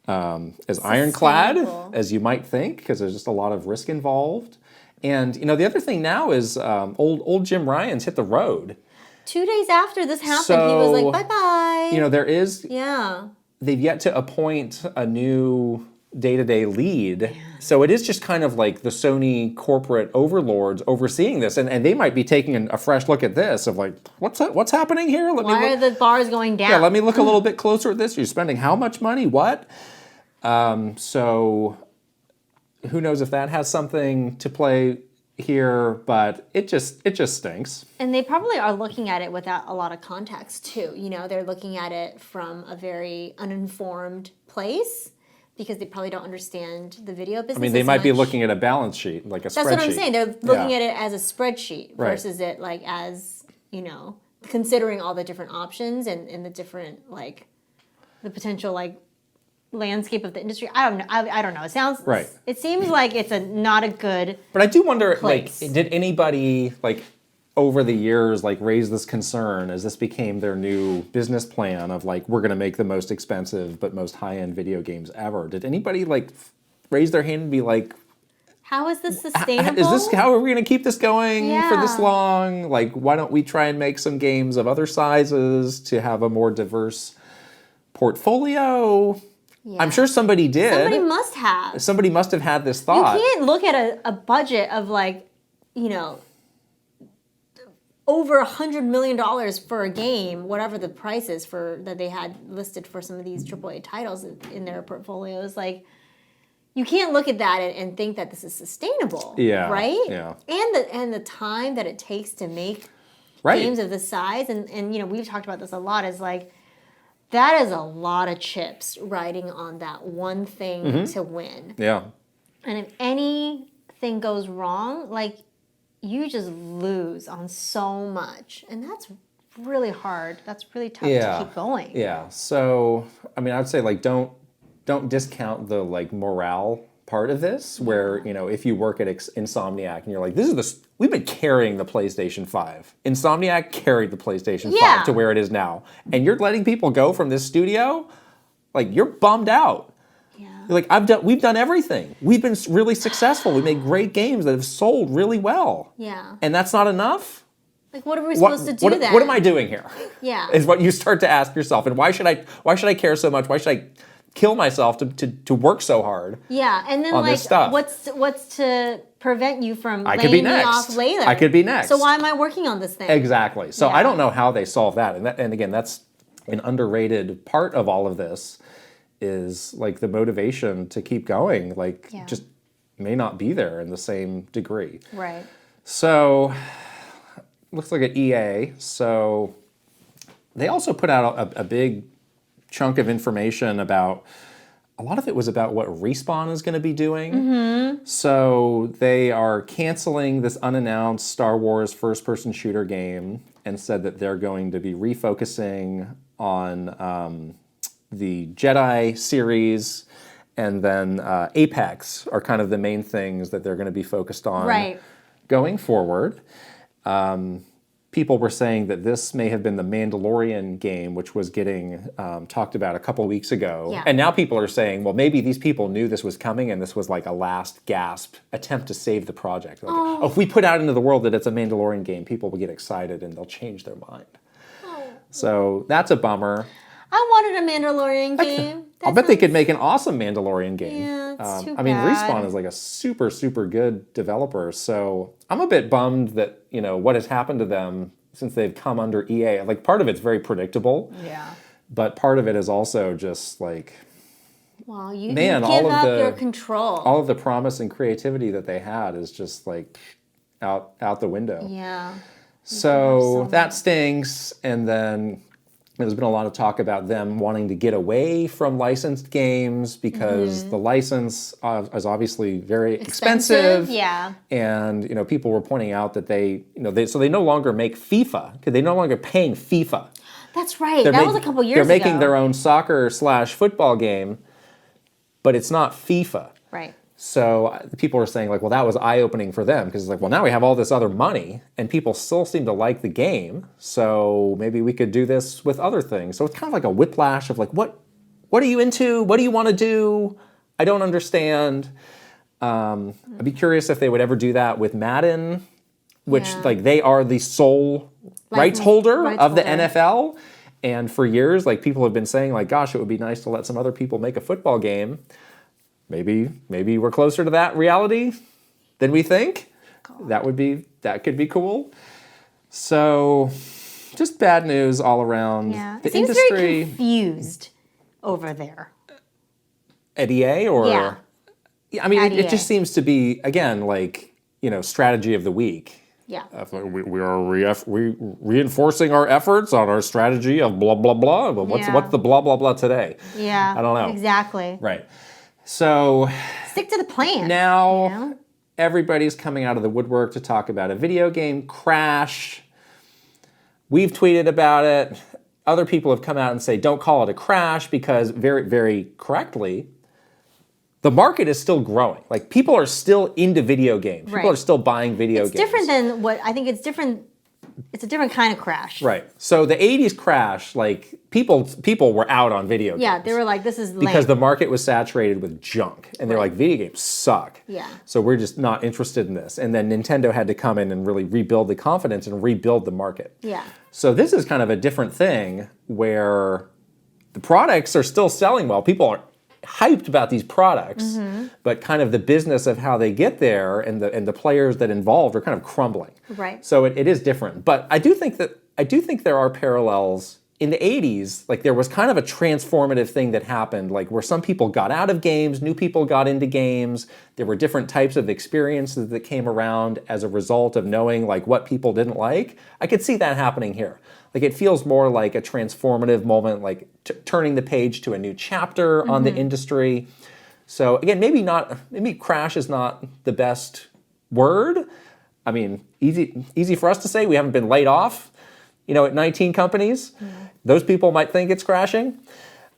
as ironclad as you might think, because there's just a lot of risk involved. And, the other thing now is old Jim Ryan's hit the road. 2 days after this happened, he was like, bye-bye. There is... Yeah. They've yet to appoint a new day-to-day lead. Yeah. So it is just kind of like the Sony corporate overlords overseeing this. And they might be taking a fresh look at this of like, what's happening here? Why are the bars going down? Yeah, let me look a little bit closer at this. You're spending how much money? What? So who knows if that has something to play here, but it just stinks. And they probably are looking at it without a lot of context too. They're looking at it from a very uninformed place because they probably don't understand the video business. I mean, they might be looking at a balance sheet, like a spreadsheet. That's what I'm saying. They're looking at it as a spreadsheet versus it like as, considering all the different options and the different the potential landscape of the industry. I don't know. It sounds right. It seems like it's not a good. But I do wonder, place. Did anybody over the years like raised this concern as this became their new business plan of like, we're going to make the most expensive but most high-end video games ever. Did anybody like raise their hand and be like, how is this sustainable? How are we going to keep this going for this long? Like, why don't we try and make some games of other sizes to have a more diverse portfolio? Yeah. I'm sure somebody did. Somebody must have. Somebody must have had this thought. You can't look at a budget of like, you know, over $100 million for a game, whatever the price is for that they had listed for some of these AAA titles in their portfolios. Like, you can't look at that and think that this is sustainable. Yeah. Right? Yeah. And the time that it takes to make games of this size, and you know, we've talked about this a lot, is like, that is a lot of chips riding on that one thing to win. Yeah. And if anything goes wrong, like, you just lose on so much. And that's really hard. That's really tough to keep going. Yeah. So, I mean, I would say, like, don't discount the, like, morale part of this, where, you know, if you work at Insomniac and you're like, we've been carrying the PlayStation 5. Insomniac carried the PlayStation 5 to where it is now. And you're letting people go from this studio, like, you're bummed out. Yeah. You're like, we've done everything. We've been really successful. We made great games that have sold really well. Yeah. And that's not enough? Like, what are we supposed to do then? What am I doing here? Yeah. Is what you start to ask yourself. And why should I care so much? Why should I kill myself to work so hard? Yeah, and then like, what's to prevent you from laying me off later? I could be next. So why am I working on this thing? Exactly. So I don't know how they solve that. And again, that's an underrated part of all of this, is like the motivation to keep going. Like, just may not be there in the same degree. Right. So looks like at EA. So they also put out a big chunk of information about, a lot of it was about what Respawn is going to be doing. So they are canceling this unannounced Star Wars first-person shooter game and said that they're going to be refocusing on the Jedi series, and then Apex are kind of the main things that they're going to be focused on going forward. People were saying that this may have been the Mandalorian game, which was getting talked about a couple weeks ago. Yeah. And now people are saying, well, maybe these people knew this was coming and this was like a last gasp attempt to save the project. Like, if we put out into the world that it's a Mandalorian game, people will get excited and they'll change their mind. So that's a bummer. I wanted a Mandalorian game. I bet they could make an awesome Mandalorian game. Yeah, it's too I mean, Respawn is like a super, super good developer. So I'm a bit bummed that, you know, what has happened to them since they've come under EA. Like, part of it's very predictable. Yeah. But part of it is also just like, well, you give up your control. All of the promise and creativity that they had is just like out the window. Yeah. So that stings. And then there's been a lot of talk about them wanting to get away from licensed games because the license is obviously very expensive. Yeah. And, you know, people were pointing out that they no longer make FIFA, because they're no longer paying FIFA. That's right. That was a couple years ago. They're making their own soccer/football game, but it's not FIFA. Right. So people are saying, like, well, that was eye-opening for them, because it's like, well, now we have all this other money, and people still seem to like the game, so maybe we could do this with other things. So it's kind of like a whiplash of like, what are you into? What do you want to do? I don't understand. I'd be curious if they would ever do that with Madden, which like they are the sole rights holder of the NFL. And for years, like, people have been saying, like, gosh, it would be nice to let some other people make a football game. Maybe we're closer to that reality than we think. That could be cool. So, just bad news all around. Yeah, it seems very confused over there. At EA, or I mean, it just seems to be, again, like, you know, strategy of the week. Yeah. We are reinforcing our efforts on our strategy of blah blah blah. But what's the blah blah blah today? Yeah. I don't know. Exactly. Right. So stick to the plan. Now everybody's coming out of the woodwork to talk about a video game crash. We've tweeted about it. Other people have come out and say, don't call it a crash, because very, very correctly, the market is still growing. Like, people are still into video games. People are still buying video games. It's different than what, I think it's different It's a different kind of crash. Right. So the 80s crash, like people were out on video games. Yeah, they were like, this is lame. Because the market was saturated with junk. And they're like, video games suck. Yeah. So we're just not interested in this. And then Nintendo had to come in and really rebuild the confidence and rebuild the market. Yeah. So this is kind of a different thing where the products are still selling well. People are hyped about these products, but kind of the business of how they get there and the players that involved are kind of crumbling. Right. So it is different. But I do think there are parallels. In the 80s, like there was kind of a transformative thing that happened, like where some people got out of games, new people got into games. There were different types of experiences that came around as a result of knowing like what people didn't like. I could see that happening here. Like it feels more like a transformative moment, like turning the page to a new chapter on the industry. So again, maybe crash is not the best word. I mean, easy for us to say. We haven't been laid off, at 19 companies. Those people might think it's crashing.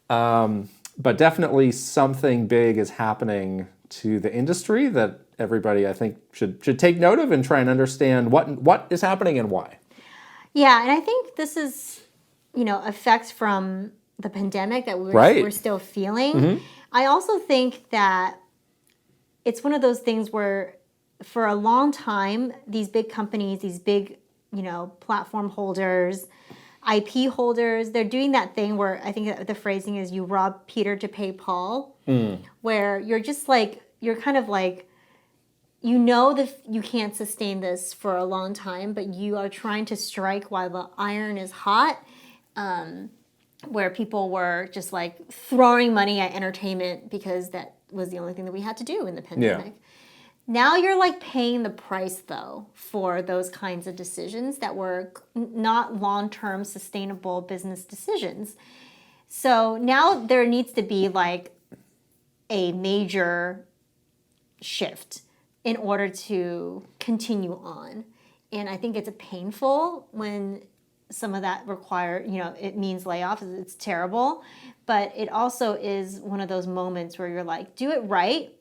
But definitely something big is happening to the industry that everybody, I think, should take note of and try and understand what is happening and why. Yeah, and I think this is, effects from the pandemic that we're still feeling. I also think that it's one of those things where for a long time, these big companies, these big, platform holders, IP holders, they're doing that thing where I think the phrasing is you rob Peter to pay Paul, where you're just like, you're kind of like, that you can't sustain this for a long time, but you are trying to strike while the iron is hot, where people were just like throwing money at entertainment because that was the only thing that we had to do in the pandemic. Yeah. Now you're like paying the price though for those kinds of decisions that were not long-term sustainable business decisions. So now there needs to be like a major shift in order to continue on. And I think it's painful when some of that it means layoffs. It's terrible. But it also is one of those moments where you're like, do it right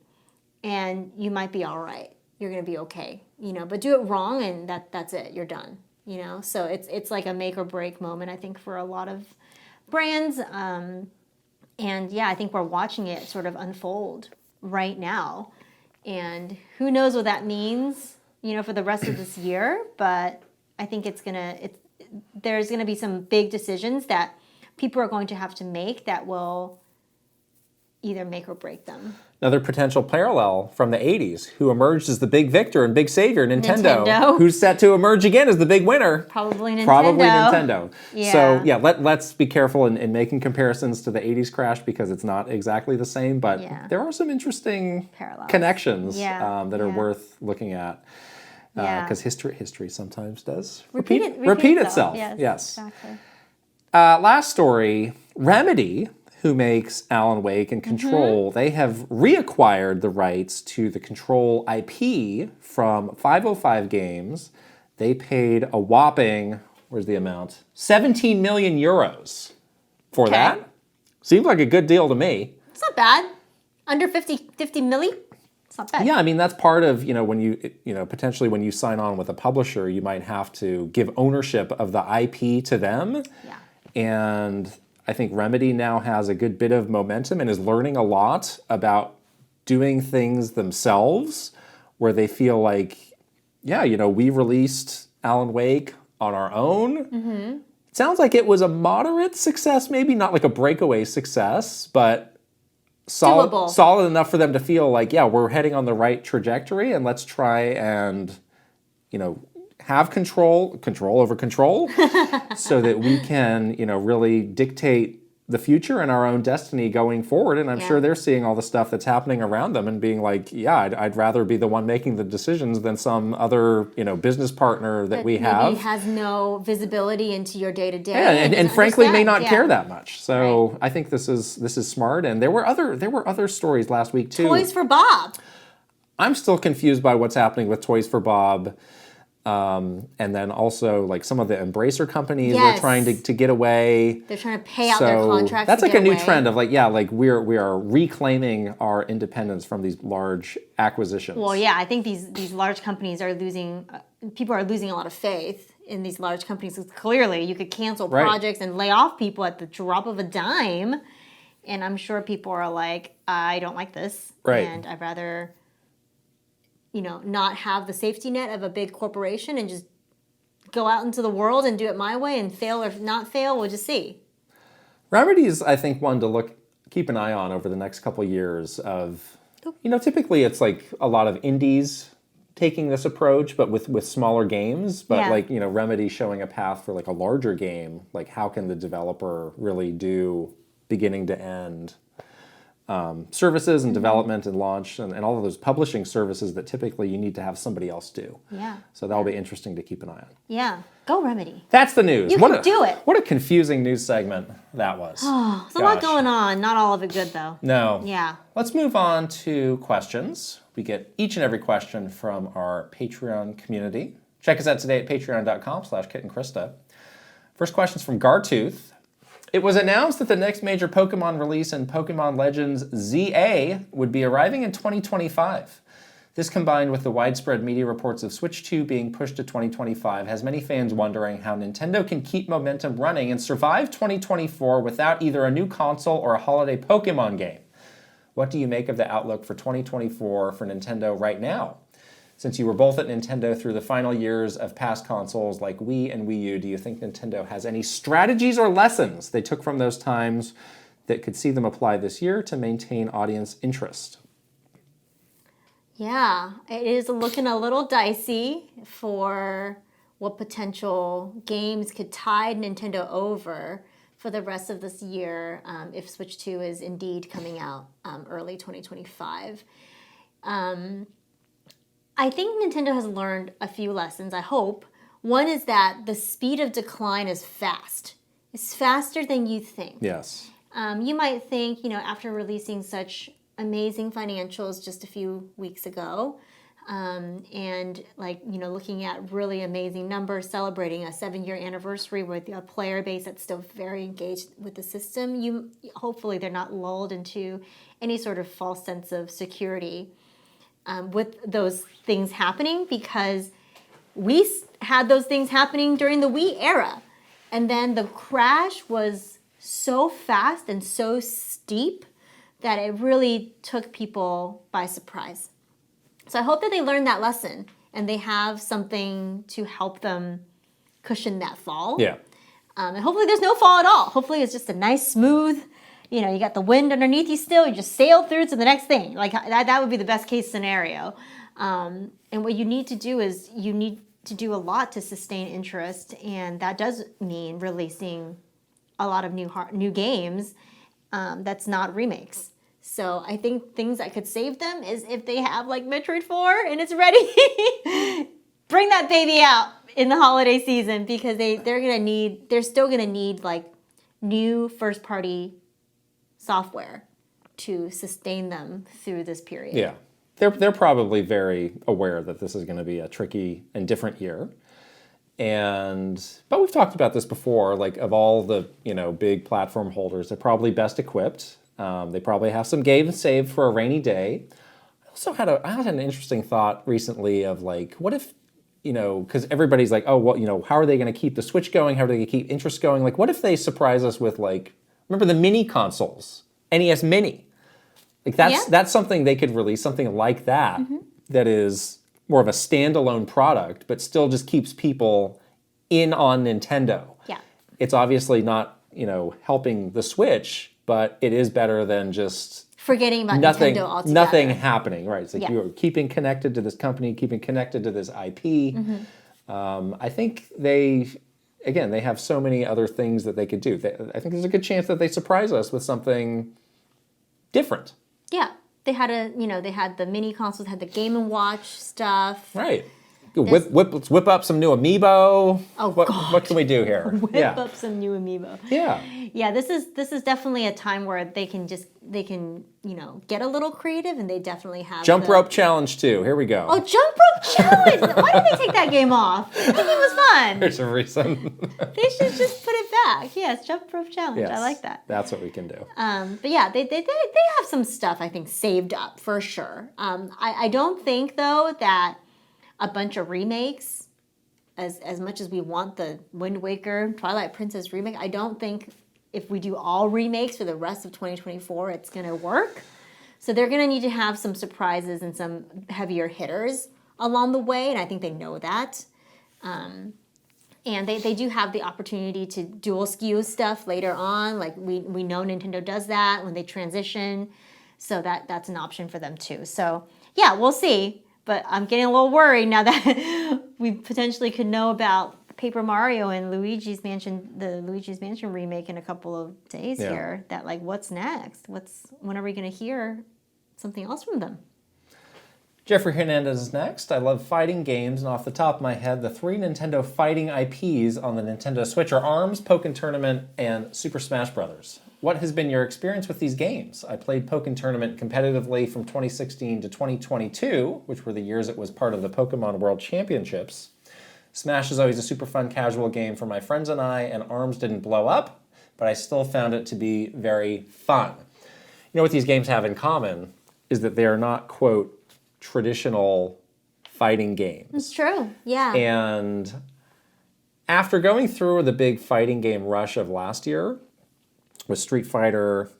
and you might be all right. You're going to be okay, but do it wrong and that's it. You're done, So it's like a make or break moment, I think, for a lot of brands. And yeah, I think we're watching it sort of unfold right now. And who knows what that means, for the rest of this year. But I think there's going to be some big decisions that people are going to have to make that will either make or break them. Another potential parallel from the 80s, who emerged as the big victor and big savior, Nintendo. Who's set to emerge again as the big winner. Probably Nintendo. Yeah. So yeah, let's be careful in making comparisons to the 80s crash because it's not exactly the same, but there are some interesting parallels, connections that are worth looking at. Because history sometimes does repeat itself. Yes. Exactly. Last story, Remedy, who makes Alan Wake and Control, they have reacquired the rights to the Control IP from 505 Games. They paid a whopping, where's the amount? 17 million euros for that. Seems like a good deal to me. It's not bad. Under 50 milli? It's not bad. Yeah, I mean, that's part of, when potentially when you sign on with a publisher, you might have to give ownership of the IP to them. Yeah. And I think Remedy now has a good bit of momentum and is learning a lot about doing things themselves where they feel like, we released Alan Wake on our own. It sounds like it was a moderate success, maybe not like a breakaway success, but solid enough for them to feel like, we're heading on the right trajectory and let's try and, have control over control so that we can, really dictate the future and our own destiny going forward. And I'm sure they're seeing all the stuff that's happening around them and being like, I'd rather be the one making the decisions than some other, business partner that we have. Maybe has no visibility into your day-to-day. Yeah, and frankly may not care that much. So I think this is smart. And there were other stories last week too. Toys for Bob. I'm still confused by what's happening with Toys for Bob. And then also like some of the Embracer companies were trying to get away. They're trying to pay out their contracts. That's like a new trend of like, we are reclaiming our independence from these large acquisitions. Well, I think these large companies are losing. People are losing a lot of faith in these large companies. Because clearly, you could cancel projects and lay off people at the drop of a dime. And I'm sure people are like, I don't like this. Right. And I'd rather, not have the safety net of a big corporation and just go out into the world and do it my way, and fail or not fail, we'll just see. Remedy is, I think, one to keep an eye on over the next couple of years of, typically it's like a lot of indies taking this approach, but with smaller games. But Remedy showing a path for like a larger game. Like, how can the developer really do beginning to end services and development and launch and all of those publishing services that typically you need to have somebody else do. Yeah. So that'll be interesting to keep an eye on. Yeah. Go Remedy. That's the news. You can do it. What a confusing news segment that was. Oh, there's a lot going on. Not all of it good, though. No. Yeah. Let's move on to questions. We get each and every question from our Patreon community. Check us out today at patreon.com/KitandKrysta. First question's from Gartooth. It was announced that the next major Pokemon release in Pokemon Legends ZA would be arriving in 2025. This, combined with the widespread media reports of Switch 2 being pushed to 2025, has many fans wondering how Nintendo can keep momentum running and survive 2024 without either a new console or a holiday Pokemon game. What do you make of the outlook for 2024 for Nintendo right now? Since you were both at Nintendo through the final years of past consoles like Wii and Wii U, do you think Nintendo has any strategies or lessons they took from those times that could see them apply this year to maintain audience interest? Yeah, it is looking a little dicey for what potential games could tide Nintendo over for the rest of this year if Switch 2 is indeed coming out early 2025. I think Nintendo has learned a few lessons, I hope. One is that the speed of decline is fast. It's faster than you think. Yes. You might think, after releasing such amazing financials just a few weeks ago, and looking at really amazing numbers, celebrating a 7-year anniversary with a player base that's still very engaged with the system, hopefully they're not lulled into any sort of false sense of security with those things happening, because we had those things happening during the Wii era. And then the crash was so fast and so steep that it really took people by surprise. So I hope that they learned that lesson and they have something to help them cushion that fall. Yeah. And hopefully there's no fall at all. Hopefully it's just a nice, smooth, you got the wind underneath you still, you just sail through to the next thing. Like that would be the best case scenario. And what you need to do is you need to do a lot to sustain interest, and that does mean releasing a lot of new games that's not remakes. So I think things that could save them is if they have like Metroid 4 and it's ready, bring that baby out in the holiday season, because they're still gonna need like new first party software to sustain them through this period. Yeah. They're probably very aware that this is going to be a tricky and different year. But we've talked about this before, like of all the, big platform holders, they're probably best equipped. They probably have some games saved for a rainy day. I had an interesting thought recently of like, what if, because everybody's like, oh, well, how are they going to keep the Switch going? How are they going to keep interest going? Like, what if they surprise us with like, remember the mini consoles, NES Mini? Like that's something they could release, something like that, that is more of a standalone product, but still just keeps people in on Nintendo. Yeah. It's obviously not, helping the Switch, but it is better than just forgetting about Nintendo altogether. Nothing happening, right? It's like you're keeping connected to this company, keeping connected to this IP. I think they have so many other things that they could do. I think there's a good chance that they surprise us with something different. Yeah, they had the mini consoles, had the Game & Watch stuff. Right. Let's whip up some new amiibo. Oh, what can we do here? Whip up some new amiibo. Yeah. Yeah, this is definitely a time where they can get a little creative, and they definitely have Jump rope challenge too. Here we go. Oh, jump rope challenge! Why did they take that game off? I think it was fun. There's a reason. They should just put it back. Yes, jump rope challenge. Yes, I like that. That's what we can do. But yeah, they have some stuff I think saved up for sure. I don't think though that a bunch of remakes as much as we want the Wind Waker Twilight Princess remake, I don't think if we do all remakes for the rest of 2024, it's going to work. So they're going to need to have some surprises and some heavier hitters along the way, and I think they know that. And they do have the opportunity to dual SKU stuff later on. Like we know Nintendo does that when they transition, so that's an option for them too. So yeah, we'll see. But I'm getting a little worried now that we potentially could know about Paper Mario and the Luigi's Mansion remake in a couple of days here. That like, what's next? When are we going to hear something else from them? Jeffrey Hernandez is next. I love fighting games, and off the top of my head, the 3 Nintendo fighting IPs on the Nintendo Switch are ARMS, Pokken Tournament, and Super Smash Bros. What has been your experience with these games? I played Pokken Tournament competitively from 2016 to 2022, which were the years it was part of the Pokemon World Championships. Smash is always a super fun casual game for my friends and I, and ARMS didn't blow up, but I still found it to be very fun. You know what these games have in common is that they are not, quote, traditional fighting games. It's true, yeah. And after going through the big fighting game rush of last year, with Street Fighter,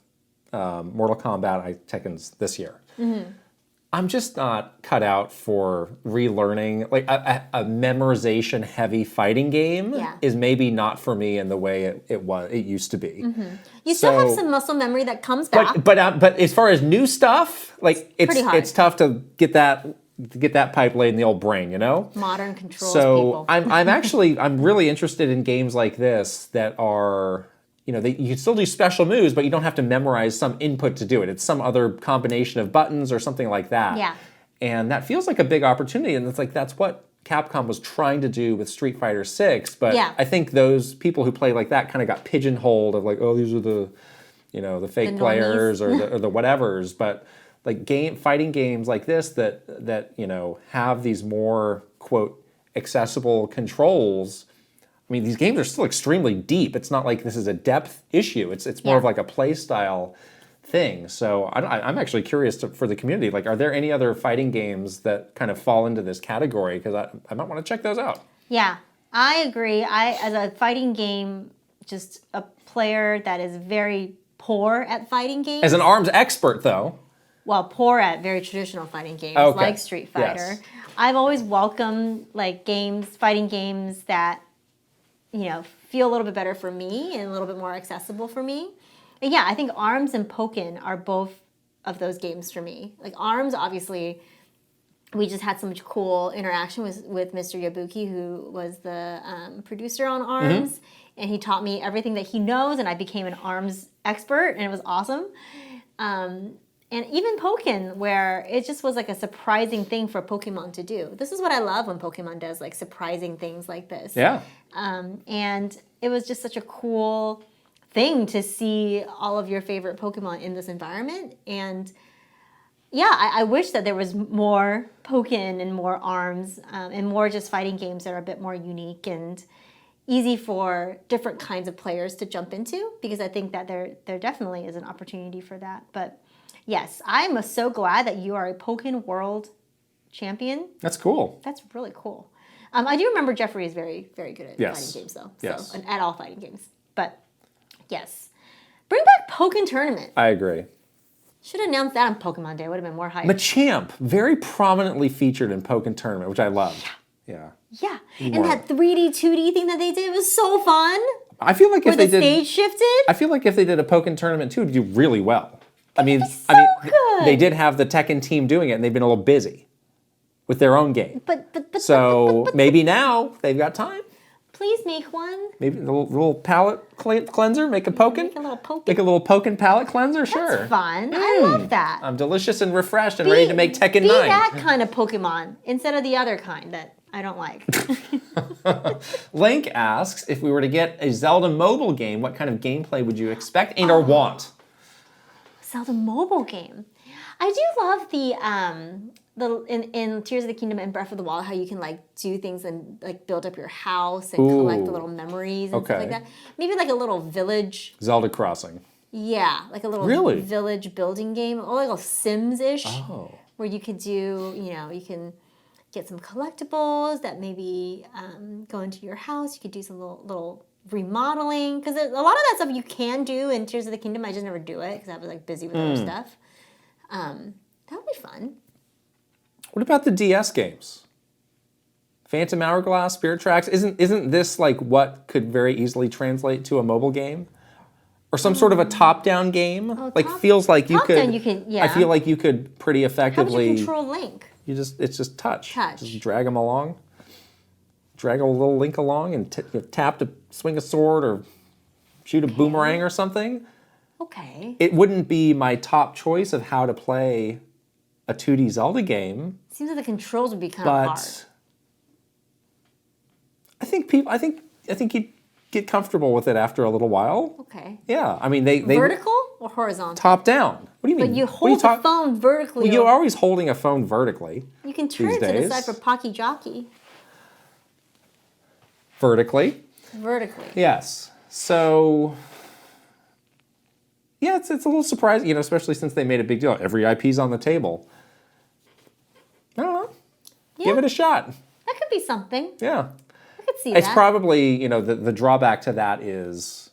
Mortal Kombat, Tekken's this year, I'm just not cut out for relearning. Like a memorization-heavy fighting game is maybe not for me in the way it used to be. You still have some muscle memory that comes back. But as far as new stuff, like it's tough to get that pipe laid in the old brain, you know? Modern controls. So people. I'm really interested in games like this that are, you know, you can still do special moves, but you don't have to memorize some input to do it. It's some other combination of buttons or something like that. Yeah. And that feels like a big opportunity, and it's like that's what Capcom was trying to do with Street Fighter 6, but I think those people who play like that kind of got pigeonholed of like, oh, these are the, you know, the fake players or the whatevers, but like fighting games like this that you know have these more, quote, accessible controls. I mean, these games are still extremely deep. It's not like this is a depth issue. It's more of like a play style thing. So I'm actually curious for the community. Like, are there any other fighting games that kind of fall into this category? Because I might want to check those out. Yeah, I agree. As a fighting game, just a player that is very poor at fighting games. As an ARMS expert, though. Well, poor at very traditional fighting games like Street Fighter. Yes. I've always welcomed like fighting games that, you know, feel a little bit better for me and a little bit more accessible for me. And yeah, I think ARMS and Pokken are both of those games for me. Like ARMS, obviously, we just had so much cool interaction with Mr. Yabuki, who was the producer on ARMS, and he taught me everything that he knows, and I became an ARMS expert, and it was awesome. And even Pokken, where it just was like a surprising thing for Pokemon to do. This is what I love when Pokemon does like surprising things like this. Yeah. And it was just such a cool thing to see all of your favorite Pokemon in this environment. And yeah, I wish that there was more Pokken and more ARMS and more just fighting games that are a bit more unique and easy for different kinds of players to jump into, because I think that there definitely is an opportunity for that. But yes, I'm so glad that you are a Pokken World Champion. That's cool. That's really cool. I do remember Jeffrey is very, very good at fighting games, though. Yes. So, at all fighting games. But, yes. Bring back Pokken Tournament. I agree. Should have announced that on Pokemon Day. Would have been more hype. Machamp, very prominently featured in Pokken Tournament, which I love. Yeah. Yeah. And that 3D, 2D thing that they did was so fun. I feel like if they did... stage shifted. I feel like if they did a Pokken Tournament too, it'd do really well. Good. They did have the Tekken team doing it, and they've been a little busy with their own game. So maybe now they've got time. Please make one. Maybe a little palate cleanser. Make a Pokken. Make a little Pokken. Make a little Pokken palate cleanser. Sure. That's fun. I love that. I'm delicious and refreshed and ready to make Tekken 9. Be that kind of Pokemon instead of the other kind that I don't like. Link asks, if we were to get a Zelda mobile game, what kind of gameplay would you expect and or want? Zelda mobile game. I do love in Tears of the Kingdom and Breath of the Wild how you can like do things and like build up your house and collect the little memories and stuff like that. Maybe like a little village. Zelda Crossing. Yeah, like a little village building game, or like a Sims-ish, where you could do, you can get some collectibles that maybe go into your house. You could do some little remodeling, because a lot of that stuff you can do in Tears of the Kingdom. I just never do it because I was like busy with other stuff. That would be fun. What about the DS games? Phantom Hourglass, Spirit Tracks. Isn't this like what could very easily translate to a mobile game? Or some sort of a top-down game? Feels like you could... You can, yeah. I feel like you could pretty effectively... How would you control Link? It's just touch. Just drag them along. Drag a little Link along and tap to swing a sword or shoot a boomerang or something. Okay. It wouldn't be my top choice of how to play a 2D Zelda game. Seems like the controls would be kind of hard. I think you'd get comfortable with it after a little while. Okay. Yeah, I mean they vertical or horizontal? Top down. What do you mean? But you hold the phone vertically. Well, you're always holding a phone vertically. You can turn it to the side for Pocky Jockey. Vertically. Vertically. Yes. So. Yeah, it's a little surprising, especially since they made a big deal. Every IP's on the table. I don't know. Yeah. Give it a shot. That could be something. Yeah. I could see that. It's probably, the drawback to that is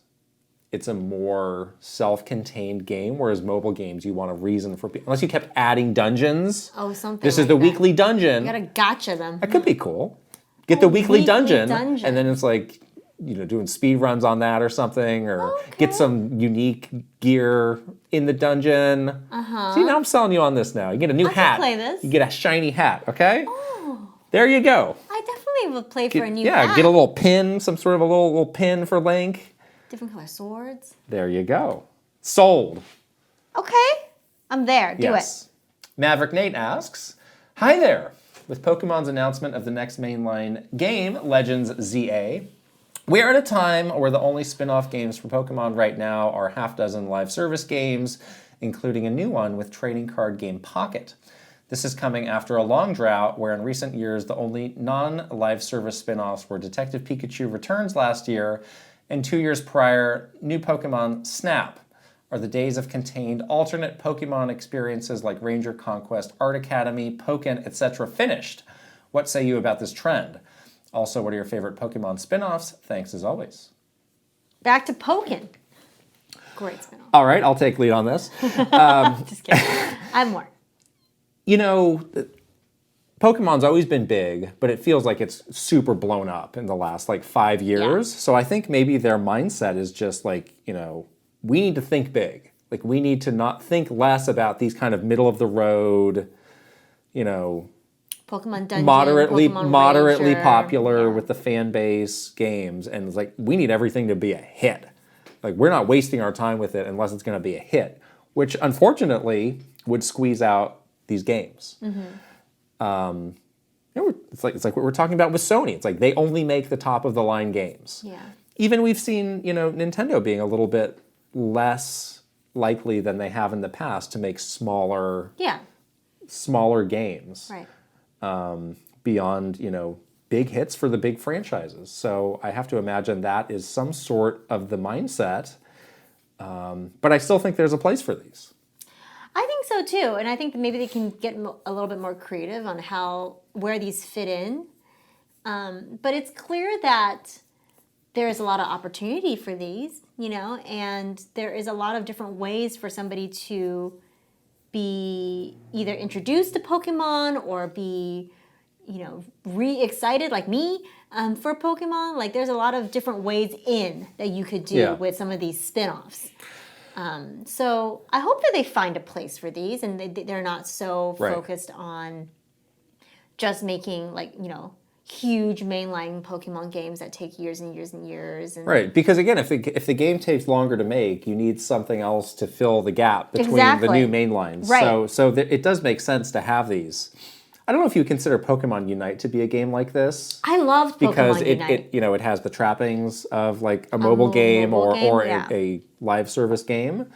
it's a more self-contained game, whereas mobile games, you want a reason for people. Unless you kept adding dungeons. Oh, something This is the weekly dungeon. You gotta gotcha them. That could be cool. Get the weekly dungeon, and then it's like, doing speed runs on that or something, or get some unique gear in the dungeon. See, now I'm selling you on this now. You get a new hat. I can play this. You get a shiny hat, okay? Oh. There you go. I definitely would play for a new hat. Yeah, get a little pin, some sort of a little pin for Link. Different color swords. There you go. Sold. Okay. I'm there. Do it. Maverick Nate asks, hi there. With Pokemon's announcement of the next mainline game, Legends ZA, we are at a time where the only spin-off games for Pokemon right now are half dozen live service games, including a new one with trading card game Pocket. This is coming after a long drought where in recent years the only non-live service spin-offs were Detective Pikachu Returns last year, and 2 years prior, new Pokemon Snap. Are the days of contained alternate Pokemon experiences like Ranger Conquest, Art Academy, Pokken, etc. finished? What say you about this trend? Also, what are your favorite Pokemon spin-offs? Thanks as always. Back to Pokken. Great spin-off. All right, I'll take lead on this. Just kidding. I have more. Pokemon's always been big, but it feels like it's super blown up in the last 5 years. Yeah. So I think maybe their mindset is just we need to think big. We need to not think less about these kind of middle of the road, Pokemon Dungeon, moderately Ranger, popular with the fan base games, and it's we need everything to be a hit. We're not wasting our time with it unless it's going to be a hit, which unfortunately would squeeze out these games. Mm-hmm. It's like what we're talking about with Sony. It's they only make the top of the line games. Yeah. Even we've seen Nintendo being a little bit less likely than they have in the past to make smaller games. Right. Beyond, big hits for the big franchises. So I have to imagine that is some sort of the mindset. But I still think there's a place for these. I think so too. And I think maybe they can get a little bit more creative on where these fit in. But it's clear that there is a lot of opportunity for these, and there is a lot of different ways for somebody to be either introduced to Pokemon or be, re-excited like me for Pokemon. There's a lot of different ways in that you could do with some of these spin-offs. So I hope that they find a place for these and they're not so focused on just making huge mainline Pokemon games that take years and years and years. Right, because again, if the game takes longer to make, you need something else to fill the gap between the new mainlines. Right. So it does make sense to have these. I don't know if you consider Pokemon Unite to be a game like this. I loved Pokemon Unite. Because it has the trappings of a mobile game or a live service game.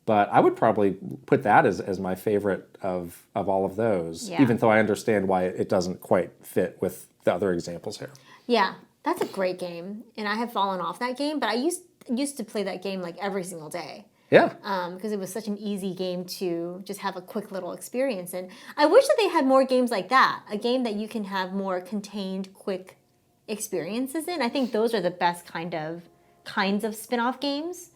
But I would probably put that as my favorite of all of those, even though I understand why it doesn't quite fit with the other examples here. Yeah, that's a great game. And I have fallen off that game, but I used to play that game every single day. Yeah. Because it was such an easy game to just have a quick little experience. And I wish that they had more games like that. A game that you can have more contained, quick experiences in. I think those are the best kinds of spin-off games.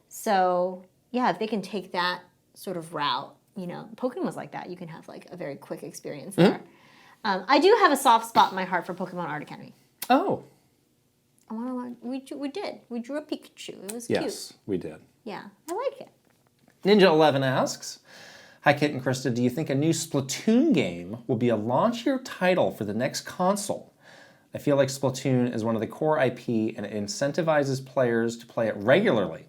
So yeah, if they can take that sort of route, Pokemon was like that. You can have like a very quick experience there. I do have a soft spot in my heart for Pokemon Art Academy. Oh. We did. We drew a Pikachu. It was cute. Yes, we did. Yeah, I like it. Ninja11 asks, hi Kit and Krysta, do you think a new Splatoon game will be a launchier title for the next console? I feel like Splatoon is one of the core IP and it incentivizes players to play it regularly.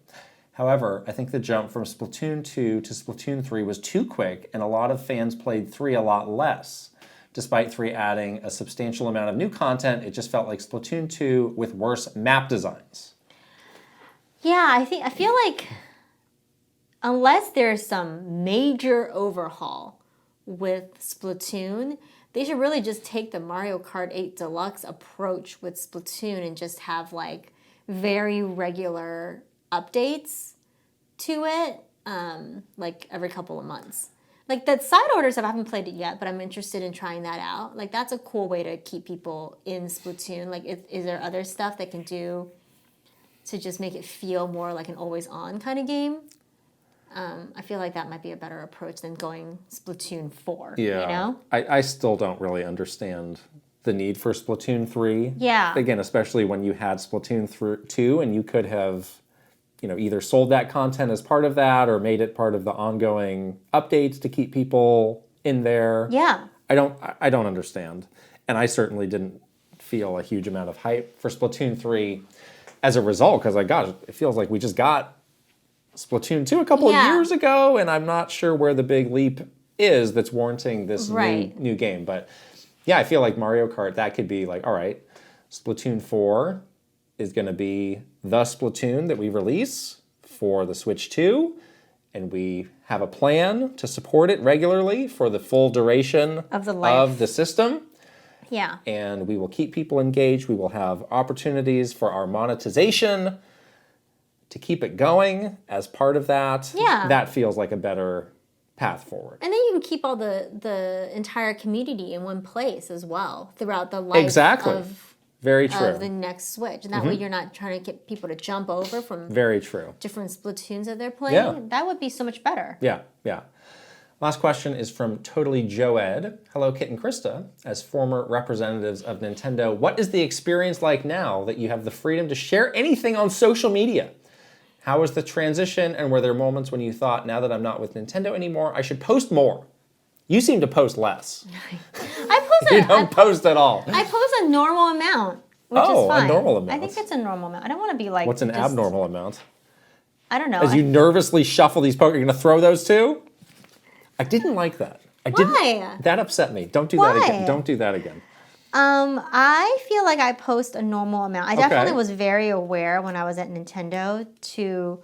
However, I think the jump from Splatoon 2 to Splatoon 3 was too quick and a lot of fans played 3 a lot less. Despite 3 adding a substantial amount of new content, it just felt like Splatoon 2 with worse map designs. Yeah, I feel like unless there's some major overhaul with Splatoon, they should really just take the Mario Kart 8 Deluxe approach with Splatoon and just have like very regular updates to it, like every couple of months. Like the side orders, I haven't played it yet, but I'm interested in trying that out. Like that's a cool way to keep people in Splatoon. Like is there other stuff they can do to just make it feel more like an always-on kind of game? I feel like that might be a better approach than going Splatoon 4, Yeah. I still don't really understand the need for Splatoon 3. Yeah. Again, especially when you had Splatoon 2 and you could have either sold that content as part of that or made it part of the ongoing updates to keep people in there. Yeah. I don't understand. And I certainly didn't feel a huge amount of hype for Splatoon 3 as a result, because it feels like we just got Splatoon 2 a couple of years ago, and I'm not sure where the big leap is that's warranting this new game. But yeah, I feel like Mario Kart, that could be like, all right, Splatoon 4 is going to be the Splatoon that we release for the Switch 2, and we have a plan to support it regularly for the full duration of the system. Yeah. And we will keep people engaged. We will have opportunities for our monetization to keep it going as part of that. Yeah. That feels like a better path forward. And then you can keep all the entire community in one place as well throughout the life of Very true. Of the next Switch. And that way you're not trying to get people to jump over from Very true. different Splatoons that they're playing. Yeah. That would be so much better. Yeah. Last question is from Totally Joed. Hello, Kit and Krysta. As former representatives of Nintendo, what is the experience like now that you have the freedom to share anything on social media? How was the transition, and were there moments when you thought, now that I'm not with Nintendo anymore, I should post more? You seem to post less. You don't post at all. I post a normal amount, which is fine. A normal amount. I think it's a normal amount. I don't want to be like... What's an abnormal amount? I don't know. As you nervously shuffle these Pokemon, you're going to throw those too? I didn't like that. Why? That upset me. Don't do that again. Don't do that again. I feel like I post a normal amount. I definitely was very aware when I was at Nintendo to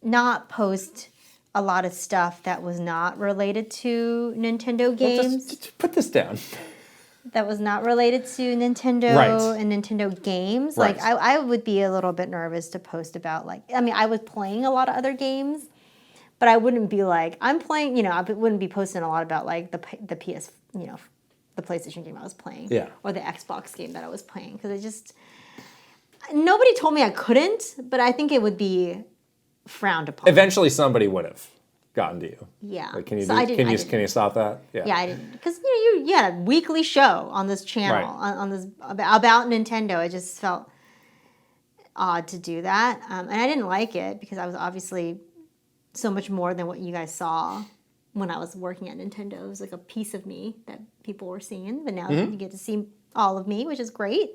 not post a lot of stuff that was not related to Nintendo games. Well, just put this down. That was not related to Nintendo and Nintendo games. Right. Like, I would be a little bit nervous to post about, like, I mean, I was playing a lot of other games, but I wouldn't be like, I wouldn't be posting a lot about, like, the PS, the PlayStation game I was playing. Yeah. Or the Xbox game that I was playing. Because nobody told me I couldn't, but I think it would be frowned upon. Eventually somebody would have gotten to you. Yeah. Like, can you stop that? Yeah, I didn't. Because you had a weekly show on this channel on this about Nintendo. It just felt odd to do that. And I didn't like it because I was obviously so much more than what you guys saw when I was working at Nintendo. It was like a piece of me that people were seeing, but now you get to see all of me, which is great.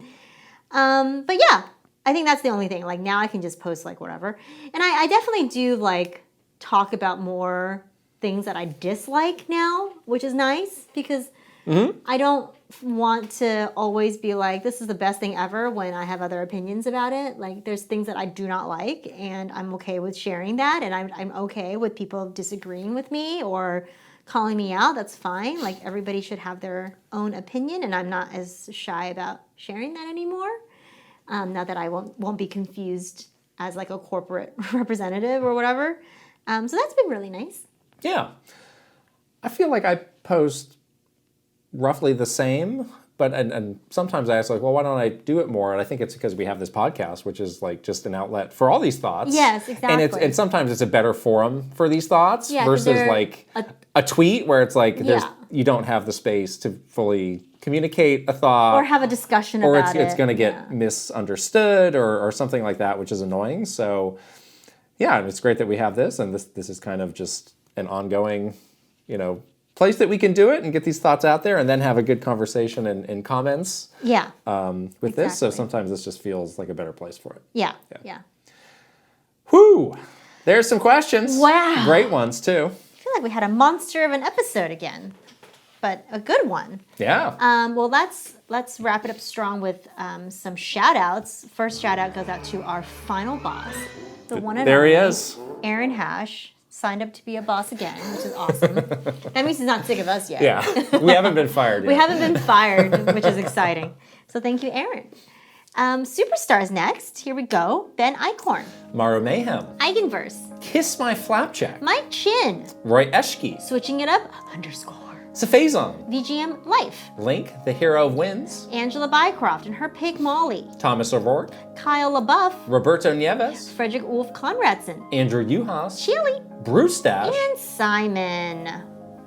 But yeah, I think that's the only thing. Like, now I can just post, like, whatever. And I definitely do, like, talk about more things that I dislike now, which is nice because I don't want to always be like, this is the best thing ever when I have other opinions about it. Like, there's things that I do not like, and I'm okay with sharing that, and I'm okay with people disagreeing with me or calling me out. That's fine. Like, everybody should have their own opinion, and I'm not as shy about sharing that anymore. Now that I won't be confused as, like, a corporate representative or whatever. So that's been really nice. Yeah. I feel like I post roughly the same, but and sometimes I ask like, well, why don't I do it more? And I think it's because we have this podcast, which is like just an outlet for all these thoughts. Yes, exactly. And sometimes it's a better forum for these thoughts versus like a tweet where it's like you don't have the space to fully communicate a thought. Or have a discussion about it. Or it's going to get misunderstood or something like that, which is annoying. So yeah, it's great that we have this, and this is kind of just an ongoing, place that we can do it and get these thoughts out there and then have a good conversation and comments with this. So sometimes this just feels like a better place for it. Yeah. Whew. There's some questions. Wow. Great ones, too. I feel like we had a monster of an episode again, but a good one. Yeah. Well, let's wrap it up strong with some shout-outs. First shout-out goes out to our final boss, the one and only. There he is. Aaron Hash. Signed up to be a boss again, which is awesome. That means he's not sick of us yet. Yeah, we haven't been fired yet. We haven't been fired, which is exciting. So thank you, Aaron. Superstars next. Here we go. Ben Eichhorn. MaruMayhem. Eigenverse. KissMyFlapjack. Mike Chin. Roy Eschke. Switching it up, _ Sephazon. vgmlife. Link, the hero of wins. Angela Bycroft and her pig Molly. Thomas O'Rourke. Kyle LeBoeuf. Roberto Nieves. Fredrik Konradsson. Andrew Youhas. Chili. Brustache. And Simon.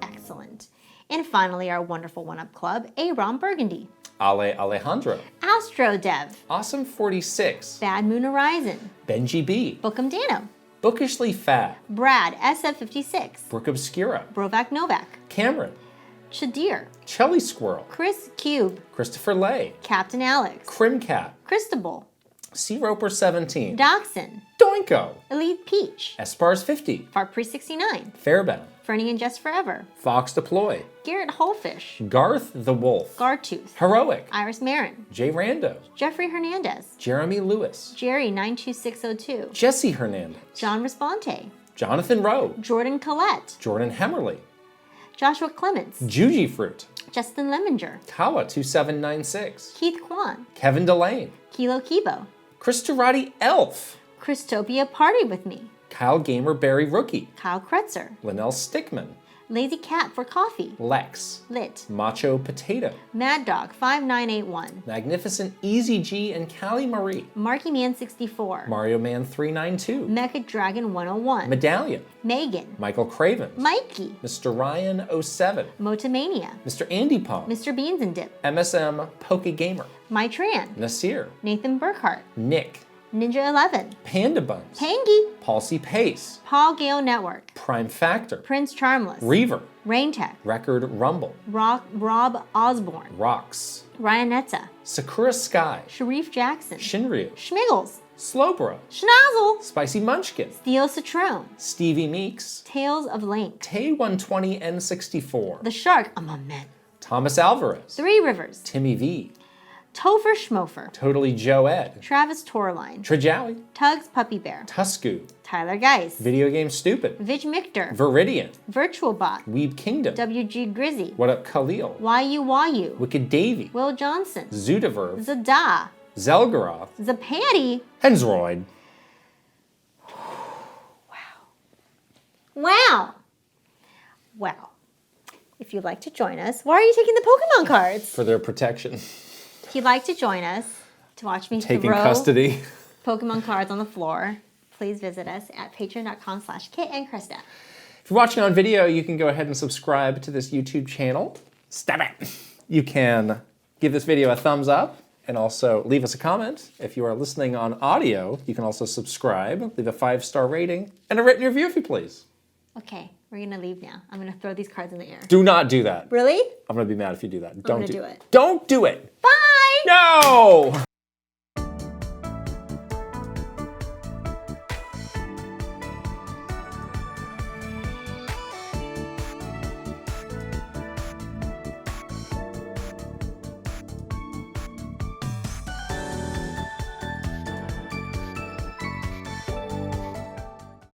Excellent. And finally, our wonderful one-up club, Aaron Burgundy. Alejandro. Astro Dev. Awesome 46. Bad Moon Horizon. Benji B. Bookham Dano. Bookishly Fat. Brad Brooke SF56. Obscura. Brovac Novak. Cameron. Shadir. Chelly Squirrel. Chris Cube. Christopher Lay. Captain Alex. Crimcat. Christabel. Sea Roper 17. Dachshund. Doinko. Elite Peach. Espars 50. Fart Priest 69. Fairbound. Fernie and Just Forever. Fox Deploy. Garrett Holfish. Garth the Wolf. Gartooth. Heroic. Iris Marin. Jay Rando. Jeffrey Hernandez. Jeremy Lewis. Jerry 92602. Jesse Hernandez. John Responte. Jonathan Rowe. Jordan Collette. Jordan Hemmerly. Joshua Clements. Juji Fruit. Justin Lemminger. Kawa 2796. Keith Kwan. Kevin Delane. Kilo Kibo. Christorati Elf. Christopia Party With Me. Kyle Gamer Barry Rookie. Kyle Kretzer. Linnell Stickman. Lazy Cat for Coffee. Lex. Lit. Macho Potato. Mad Dog 5981. Magnificent Easy G and Callie Marie. Marky Man 64. Mario Man 392. Mecha Dragon 101. Medallion. Megan. Michael Craven. Mikey. Mr. Ryan 07. Motomania. Mr. Andy Pong. Mr. Beans and Dip. MSM Poke Gamer. Mytran. Nasir. Nathan Burkhart. Nick. Ninja 11. Panda Buns. Pangy. Palsy Pace. Paul Gale Network. Prime Factor. Prince Charmless. Reaver. Rain Tech. Record Rumble. Rob Osborne. Rocks. Ryan Netza. Sakura Sky. Sharif Jackson. Shinryu. Schmiggles. Slowbro. Schnozzle. Spicy Munchkin. Theo Citrone. Stevie Meeks. Tales of Link. Tay 120 N64. The Shark Among Men. Thomas Alvarez. Three Rivers. Timmy V. Topher Schmofer. Totally Joe Ed. Travis Torline. Trajowie. Tugs Puppy Bear. Tusku. Tyler Geis. Video Game Stupid. Vig Michter. Viridian. Virtual Bot. Weeb Kingdom. WG Grizzy. What Up Khalil. YU. Wicked Davy. Will Johnson. Zudaverve. Zada. Zelgaroth. Zapatty. Hensroyd. Wow. If you'd like to join us, why are you taking the Pokemon cards? For their protection. If you'd like to join us to watch me Taking throw custody. Pokemon cards on the floor, please visit us at patreon.com/Kit and Krysta. If you're watching on video, you can go ahead and subscribe to this YouTube channel. Stop it. You can give this video a thumbs up and also leave us a comment. If you are listening on audio, you can also subscribe, leave a 5-star rating, and a written review if you please. Okay, we're gonna leave now. I'm gonna throw these cards in the air. Do not do that. Really? I'm gonna be mad if you do that. gonna do it. Don't do it. Bye! No!